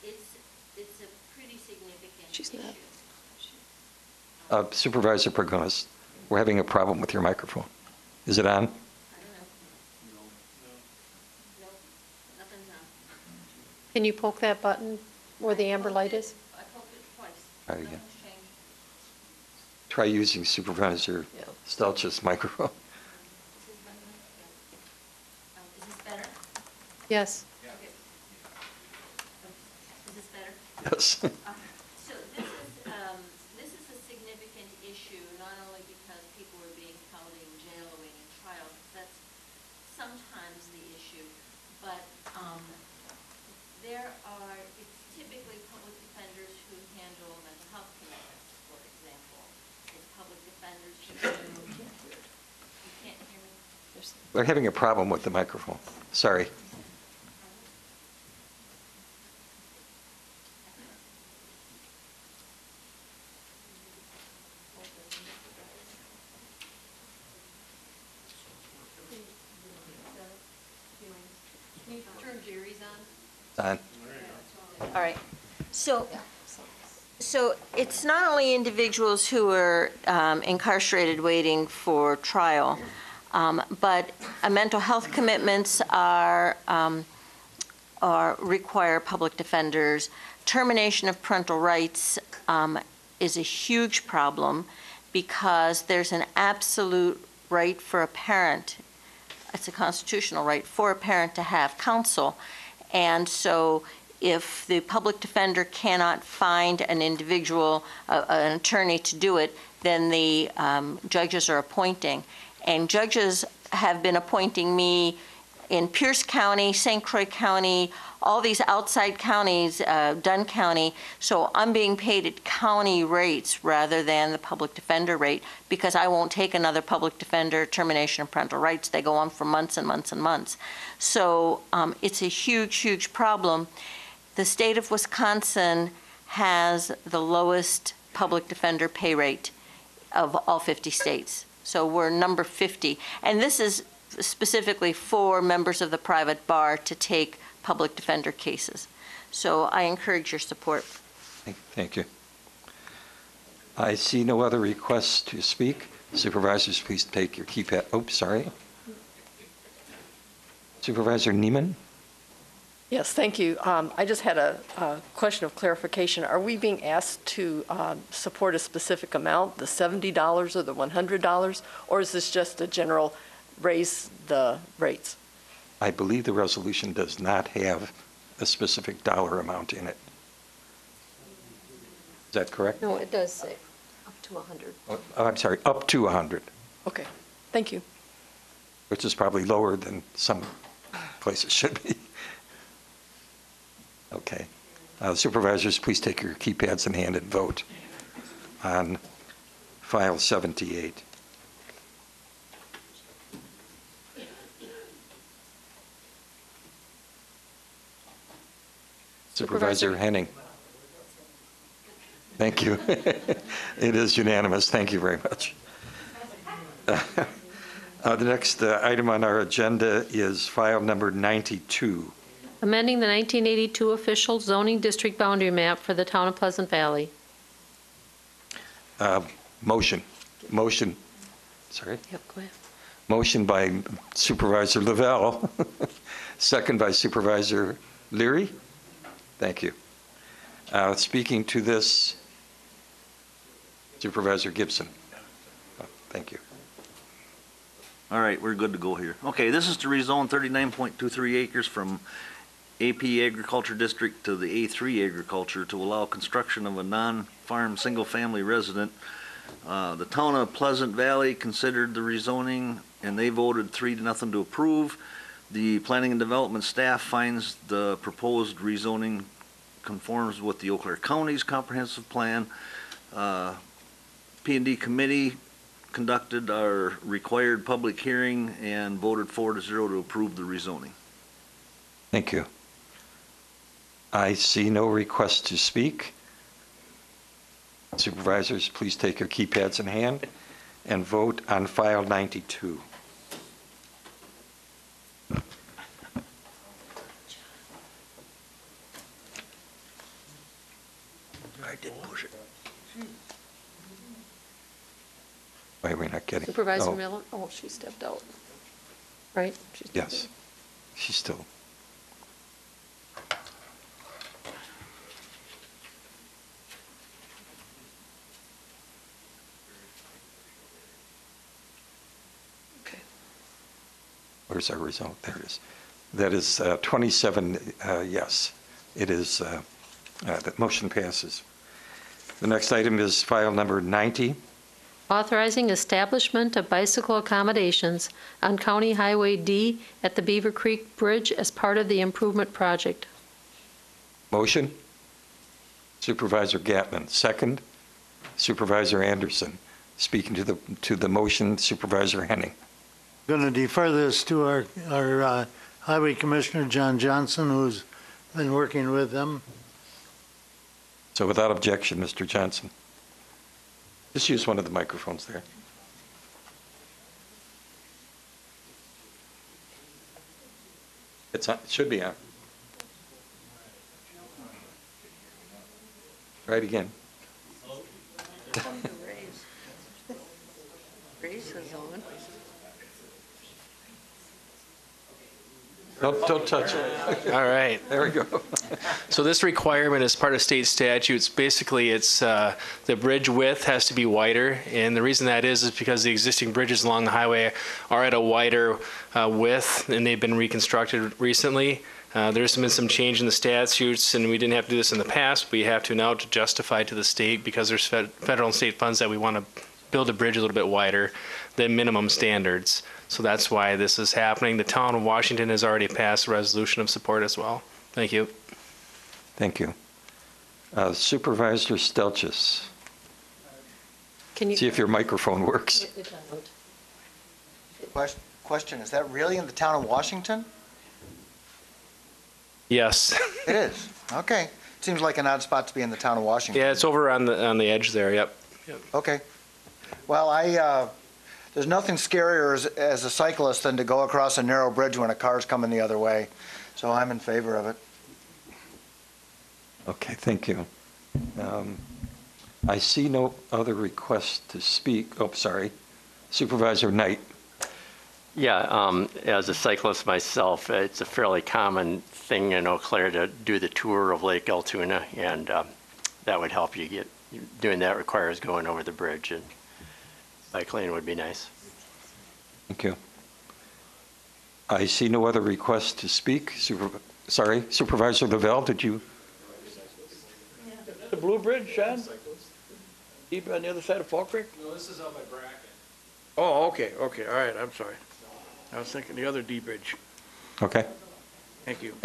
It's a pretty significant She's not. Supervisor Pagonis, we're having a problem with your microphone. Is it on? Can you poke that button where the amber light is? I poked it twice. Try again. Nothing's changed. Try using Supervisor Stelz's microphone. Is this better? Yes. Okay. Is this better? Yes. So this is a significant issue, not only because people are being held in jail awaiting trial, that's sometimes the issue, but it's typically public defenders who handle mental health commitments, for example. It's public defenders who do, you can't hear me? We're having a problem with the microphone. Sorry. Can you turn Jerry's on? On. All right. So it's not only individuals who are incarcerated waiting for trial, but mental health commitments require public defenders. Termination of parental rights is a huge problem because there's an absolute right for a parent. It's a constitutional right for a parent to have counsel. And so if the public defender cannot find an individual, an attorney to do it, then the judges are appointing. And judges have been appointing me in Pierce County, St. Croix County, all these outside counties, Dunn County. So I'm being paid at county rates rather than the public defender rate because I won't take another public defender termination of parental rights. They go on for months and months and months. So it's a huge, huge problem. The state of Wisconsin has the lowest public defender pay rate of all 50 states. So we're number 50. And this is specifically for members of the private bar to take public defender cases. So I encourage your support. Thank you. I see no other requests to speak. Supervisors, please take your keypad. Oh, sorry. Supervisor Neiman? Yes, thank you. I just had a question of clarification. Are we being asked to support a specific amount, the $70 or the $100, or is this just a general raise the rates? I believe the resolution does not have a specific dollar amount in it. Is that correct? No, it does say up to 100. Oh, I'm sorry, up to 100, Okay, thank you. which is probably lower than some places should be. Okay. Supervisors, please take your keypads in hand and vote on file 78. Supervisor Henning. Thank you. It is unanimous. Thank you very much. The next item on our agenda is file number 92. Amending the 1982 official zoning district boundary map for the town of Pleasant Valley. Motion. Sorry. Yep, go ahead. Motion by Supervisor Lavelle, second by Supervisor Leary. Thank you. Speaking to this, Supervisor Gibson. Thank you. All right, we're good to go here. Okay, this is to rezone 39.23 acres from AP Agriculture District to the A3 Agriculture to allow construction of a non-farm single-family resident. The town of Pleasant Valley considered the rezoning and they voted 3-0 to approve. The Planning and Development staff finds the proposed rezoning conforms with the Eau Claire County's comprehensive plan. P&D committee conducted our required public hearing and voted 4-0 to approve the rezoning. Thank you. I see no request to speak. Supervisors, please take your keypads in hand and vote on file 92. I did push it. Why are we not getting? Supervisor oh, Miller? Oh, she stepped out. Right? Yes, she's still. Where's our result? There it is. That is 27 yes. It is, the motion passes. The next item is file number 90. Authorizing establishment of bicycle accommodations on County Highway D at the Beaver Creek Bridge as part of the improvement project. Motion? Supervisor Gatman. Second? Supervisor Anderson. Speaking to the motion, Supervisor Henning. Going to defer this to our Highway Commissioner, John Johnson, who's been working with them. So without objection, Mr. Johnson. Just use one of the microphones there. It's on, it should be on. Try it again. Grace is on. Don't touch it. All right. There we go. So this requirement is part of state statutes. Basically, it's the bridge width has to be wider, and the reason that is because the existing bridges along the highway are at a wider width, and they've been reconstructed recently. There's been some change in the statutes, and we didn't have to do this in the past. We have to now to justify to the state because there's federal and state funds that we want to build a bridge a little bit wider than minimum standards. So that's why this is happening. The town of Washington has already passed a resolution of support as well. Thank you. Thank you. Supervisor Stelchis. Can you see if your microphone works? Question, is that really in the town of Washington? Yes. It is. Okay. Seems like an odd spot to be in the town of Washington. Yeah, it's over on the edge there. Yep. Okay. Well, there's nothing scarier as a cyclist than to go across a narrow bridge when a car's coming the other way. So I'm in favor of it. Okay, thank you. I see no other requests to speak. Oh, sorry. Supervisor Knight. Yeah, as a cyclist myself, it's a fairly common thing in Eau Claire to do the tour of Lake Altoona, and that would help you get, doing that requires going over the bridge, and cycling would be nice. Thank you. I see no other requests to speak. Supervisor Lavelle, did you? The Blue Bridge, Sean? Deep on the other side of Fall Creek? No, this is out by Bracken. Oh, okay, all right, I'm sorry. I was thinking the other D Bridge. Okay. Thank you.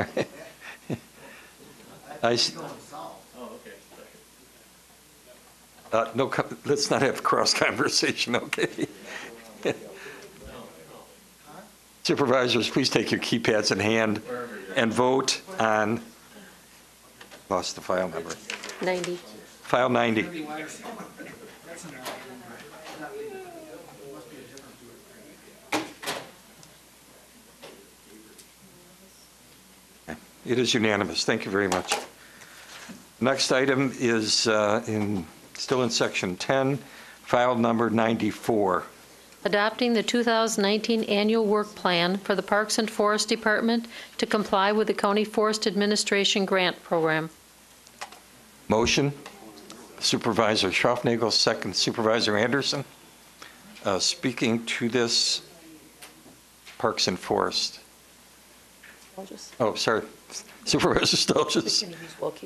No, let's not have cross conversation, okay? Supervisors, please take your keypads in hand and vote on, lost the file number. 90. File 90. It is unanimous. Thank you very much. Next item is still in section 10, file number 94. Adopting the 2019 annual work plan for the Parks and Forest Department to comply with the County Forest Administration grant program. Motion. Supervisor Schaffnagel, second Supervisor Anderson. Speaking to this, Parks and Forest. Oh, sorry. Supervisor Stelchis.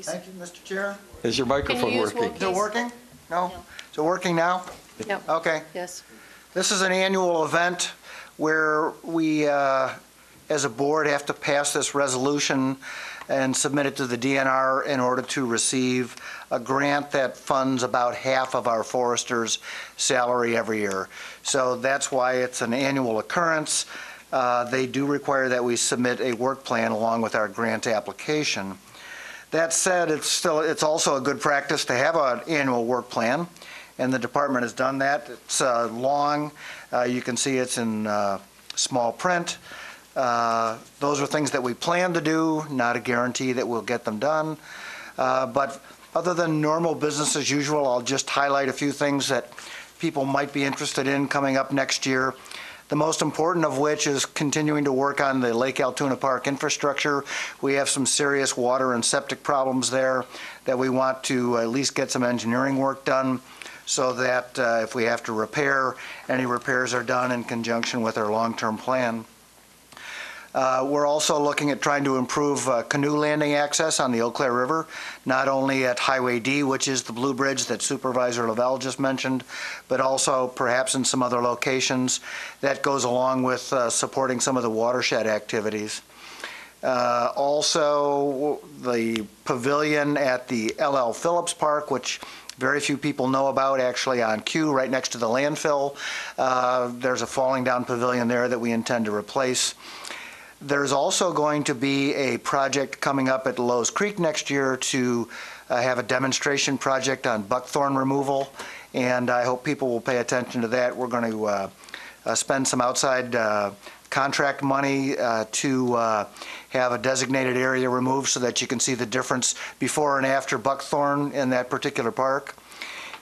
Thank you, Mr. Chair. Is your microphone working? Is it working? No? Is it working now? Yep. Okay. Yes. This is an annual event where we as a board, have to pass this resolution and submit it to the DNR in order to receive a grant that funds about half of our forester's salary every year. So that's why it's an annual occurrence. They do require that we submit a work plan along with our grant application. That said, it's also a good practice to have an annual work plan, and the department has done that. It's long. You can see it's in small print. Those are things that we plan to do, not a guarantee that we'll get them done. But other than normal business as usual, I'll just highlight a few things that people might be interested in coming up next year. The most important of which is continuing to work on the Lake Altoona Park infrastructure. We have some serious water and septic problems there that we want to at least get some engineering work done so that if we have to repair, any repairs are done in conjunction with our long-term plan. We're also looking at trying to improve canoe landing access on the Eau Claire River, not only at Highway D, which is the Blue Bridge that Supervisor Lavelle just mentioned, but also perhaps in some other locations. That goes along with supporting some of the watershed activities. Also, the pavilion at the L.L. Phillips Park, which very few people know about, actually on Q, right next to the landfill. There's a falling down pavilion there that we intend to replace. There's also going to be a project coming up at Lowe's Creek next year to have a demonstration project on buckthorn removal, and I hope people will pay attention to that. We're going to spend some outside contract money to have a designated area removed so that you can see the difference before and after buckthorn in that particular park.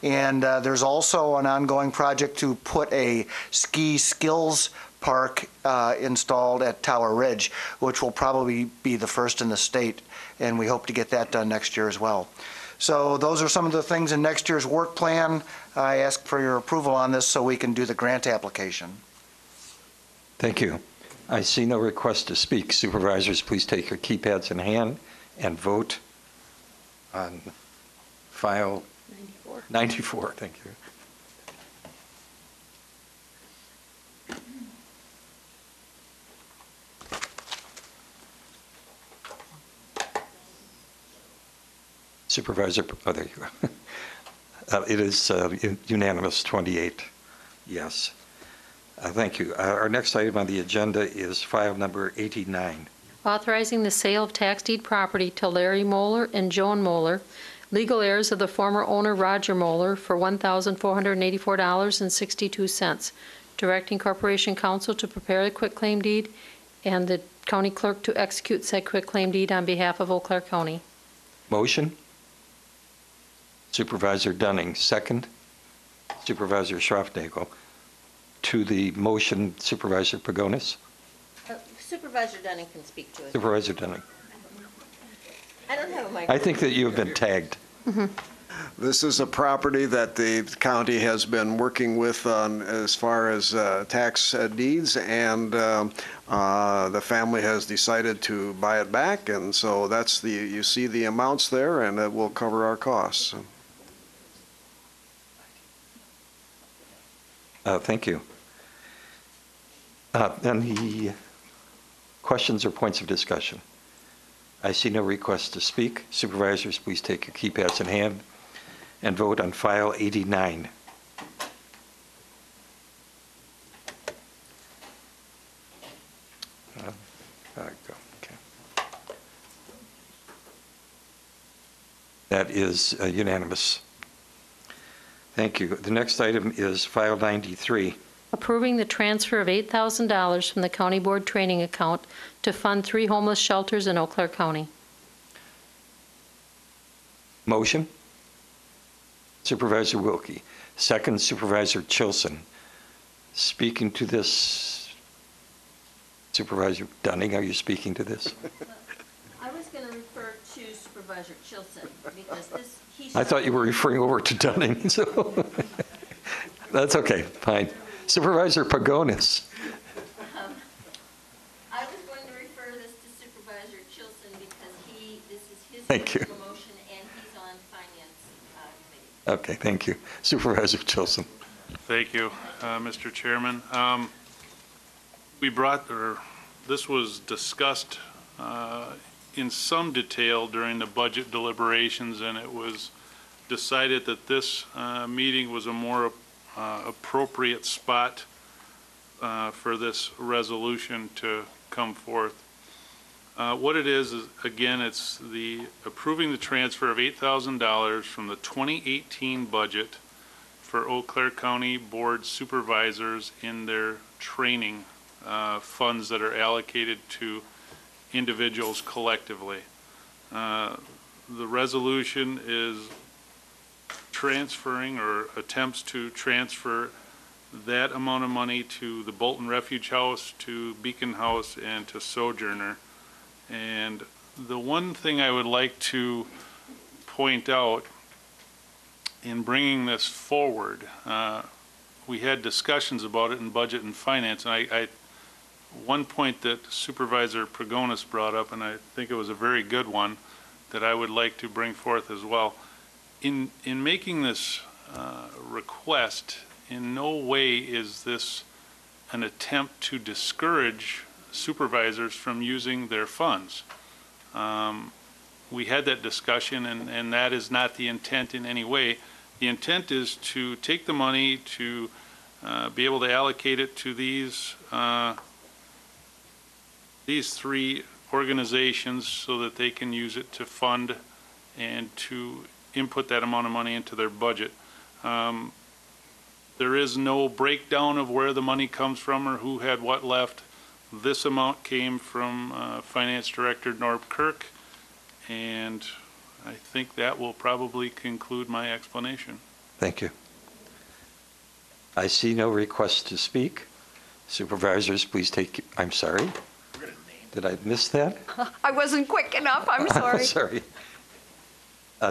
And there's also an ongoing project to put a ski skills park installed at Tower Ridge, which will probably be the first in the state, and we hope to get that done next year as well. So those are some of the things in next year's work plan. I ask for your approval on this so we can do the grant application. Thank you. I see no request to speak. Supervisors, please take your keypads in hand and vote on file 94. Thank you. Supervisor, oh, there you go. It is unanimous, 28 yes. Thank you. Our next item on the agenda is file number 89. Authorizing the sale of tax deed property to Larry Moeller and Joan Moeller, legal heirs of the former owner Roger Moeller, for $1,484.62. Directing Corporation Counsel to prepare a quitclaim deed and the county clerk to execute said quitclaim deed on behalf of Eau Claire County. Motion? Supervisor Dunning, second. Supervisor Schroffnagel. To the motion, Supervisor Pagonis. Supervisor Dunning can speak to it. Supervisor Dunning. I don't have a microphone. I think that you have been tagged. This is a property that the county has been working with on as far as tax deeds, and the family has decided to buy it back, and so that's you see the amounts there, and it will cover our costs. Thank you. Any questions or points of discussion? I see no requests to speak. Supervisors, please take your keypads in hand and vote on file 89. Okay. That is unanimous. Thank you. The next item is file 93. Approving the transfer of $8,000 from the County Board training account to fund 3 homeless shelters in Eau Claire County. Motion? Supervisor Wilkie. Second, Supervisor Chilson. Speaking to this, Supervisor Dunning, are you speaking to this? I was going to refer to Supervisor Chilson because I thought you were referring over to Dunning, so that's okay, fine. Supervisor Pagonis. I was going to refer this to Supervisor Chilson because this is his Thank you. motion and he's on Finance Committee. Okay, thank you. Supervisor Chilson. Thank you, Mr. Chairman. this was discussed in some detail during the budget deliberations, and it was decided that this meeting was a more appropriate spot for this resolution to come forth. What it is, again, it's the approving the transfer of $8,000 from the 2018 budget for Eau Claire County Board Supervisors in their training funds that are allocated to individuals collectively. The resolution is transferring or attempts to transfer that amount of money to the Bolton Refuge House, to Beacon House, and to Sojourner. And the one thing I would like to point out in bringing this forward, we had discussions about it in Budget and Finance, and one point that Supervisor Pagonis brought up, and I think it was a very good one, that I would like to bring forth as well. In making this request, in no way is this an attempt to discourage supervisors from using their funds. We had that discussion, and that is not the intent in any way. The intent is to take the money to be able to allocate it to these three organizations so that they can use it to fund and to input that amount of money into their budget. There is no breakdown of where the money comes from or who had what left. This amount came from Finance Director Norb Kirk, and I think that will probably conclude my explanation. Thank you. I see no requests to speak. Supervisors, please take, I'm sorry. Did I miss that? I wasn't quick enough, I'm sorry. Sorry.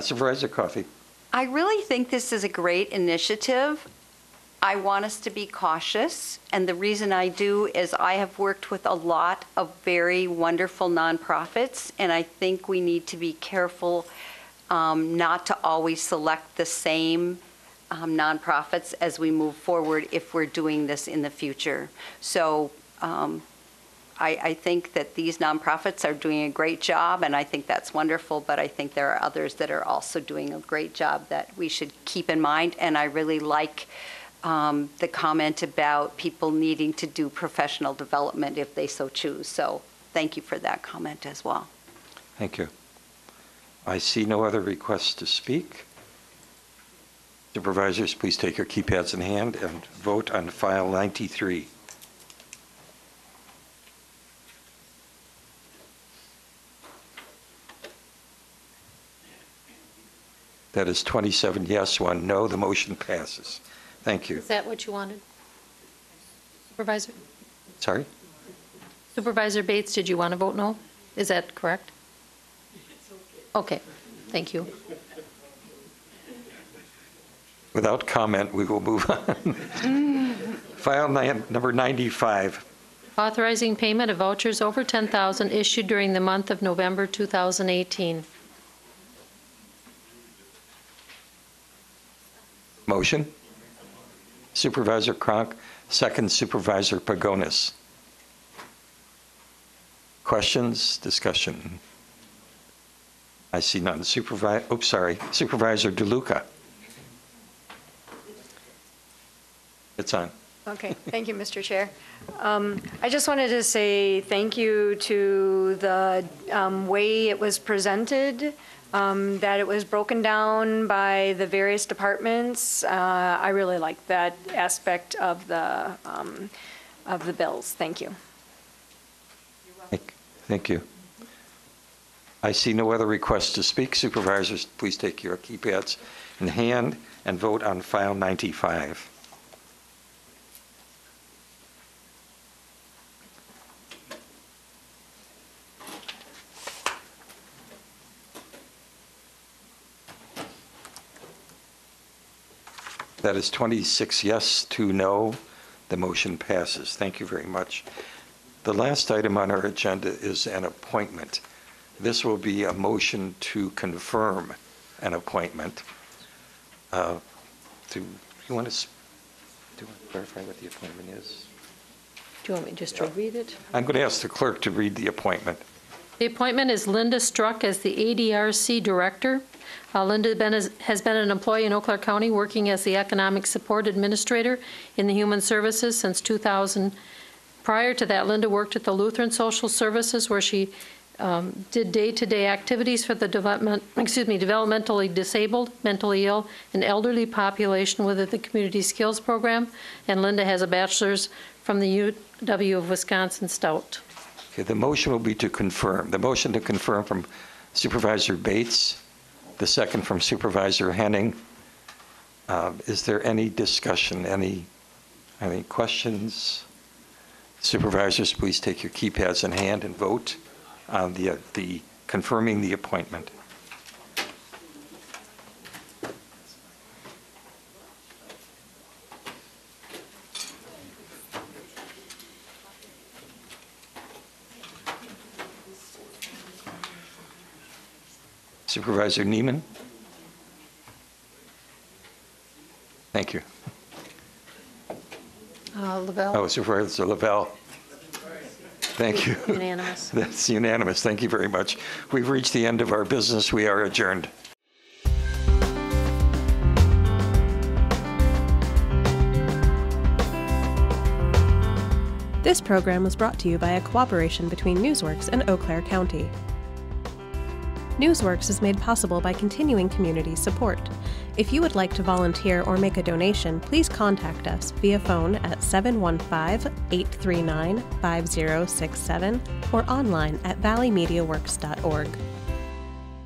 Supervisor Coffey. I really think this is a great initiative. I want us to be cautious, and the reason I do is I have worked with a lot of very wonderful nonprofits, and I think we need to be careful not to always select the same nonprofits as we move forward if we're doing this in the future. So I think that these nonprofits are doing a great job, and I think that's wonderful, but I think there are others that are also doing a great job that we should keep in mind, and I really like the comment about people needing to do professional development if they so choose. So thank you for that comment as well. Thank you. I see no other requests to speak. Supervisors, please take your keypads in hand and vote on file 93. That is 27 yes, 1 no. The motion passes. Thank you. Is that what you wanted? Supervisor? Sorry? Supervisor Bates, did you want to vote no? Is that correct? Okay, thank you. Without comment, we will move on. File number 95. Authorizing payment of vouchers over $10,000 issued during the month of November 2018. Motion? Supervisor Cronk, second Supervisor Pagonis. Questions, discussion? I see none. Supervisor DeLuca. It's on. Okay, thank you, Mr. Chair. I just wanted to say thank you to the way it was presented, that it was broken down by the various departments. I really like that aspect of the bills. Thank you. Thank you. I see no other requests to speak. Supervisors, please take your keypads in hand and vote on file 95. That is 26 yes, 2 no. The motion passes. Thank you very much. The last item on our agenda is an appointment. This will be a motion to confirm an appointment. Do you want to clarify what the appointment is? Do you want me just to read it? I'm going to ask the clerk to read the appointment. The appointment is Linda Struck as the ADRC Director. Linda has been an employee in Eau Claire County, working as the Economic Support Administrator in the Human Services since 2000. Prior to that, Linda worked at the Lutheran Social Services, where she did day-to-day activities for the developmentally disabled, mentally ill, and elderly population within the Community Skills Program. And Linda has a bachelor's from the UW of Wisconsin-Stout. Okay, the motion will be to confirm. The motion to confirm from Supervisor Bates, the second from Supervisor Henning. Is there any discussion, any questions? Supervisors, please take your keypads in hand and vote on the confirming the appointment. Supervisor Neiman? Thank you. Lavelle? Oh, Supervisor Lavelle. Thank you. Unanimous. That's unanimous. Thank you very much. We've reached the end of our business. We are adjourned. This program was brought to you by a cooperation between Newsworks and Eau Claire County. Newsworks is made possible by continuing community support. If you would like to volunteer or make a donation, please contact us via phone at 715-839-5067 or online at valleymediaworks.org.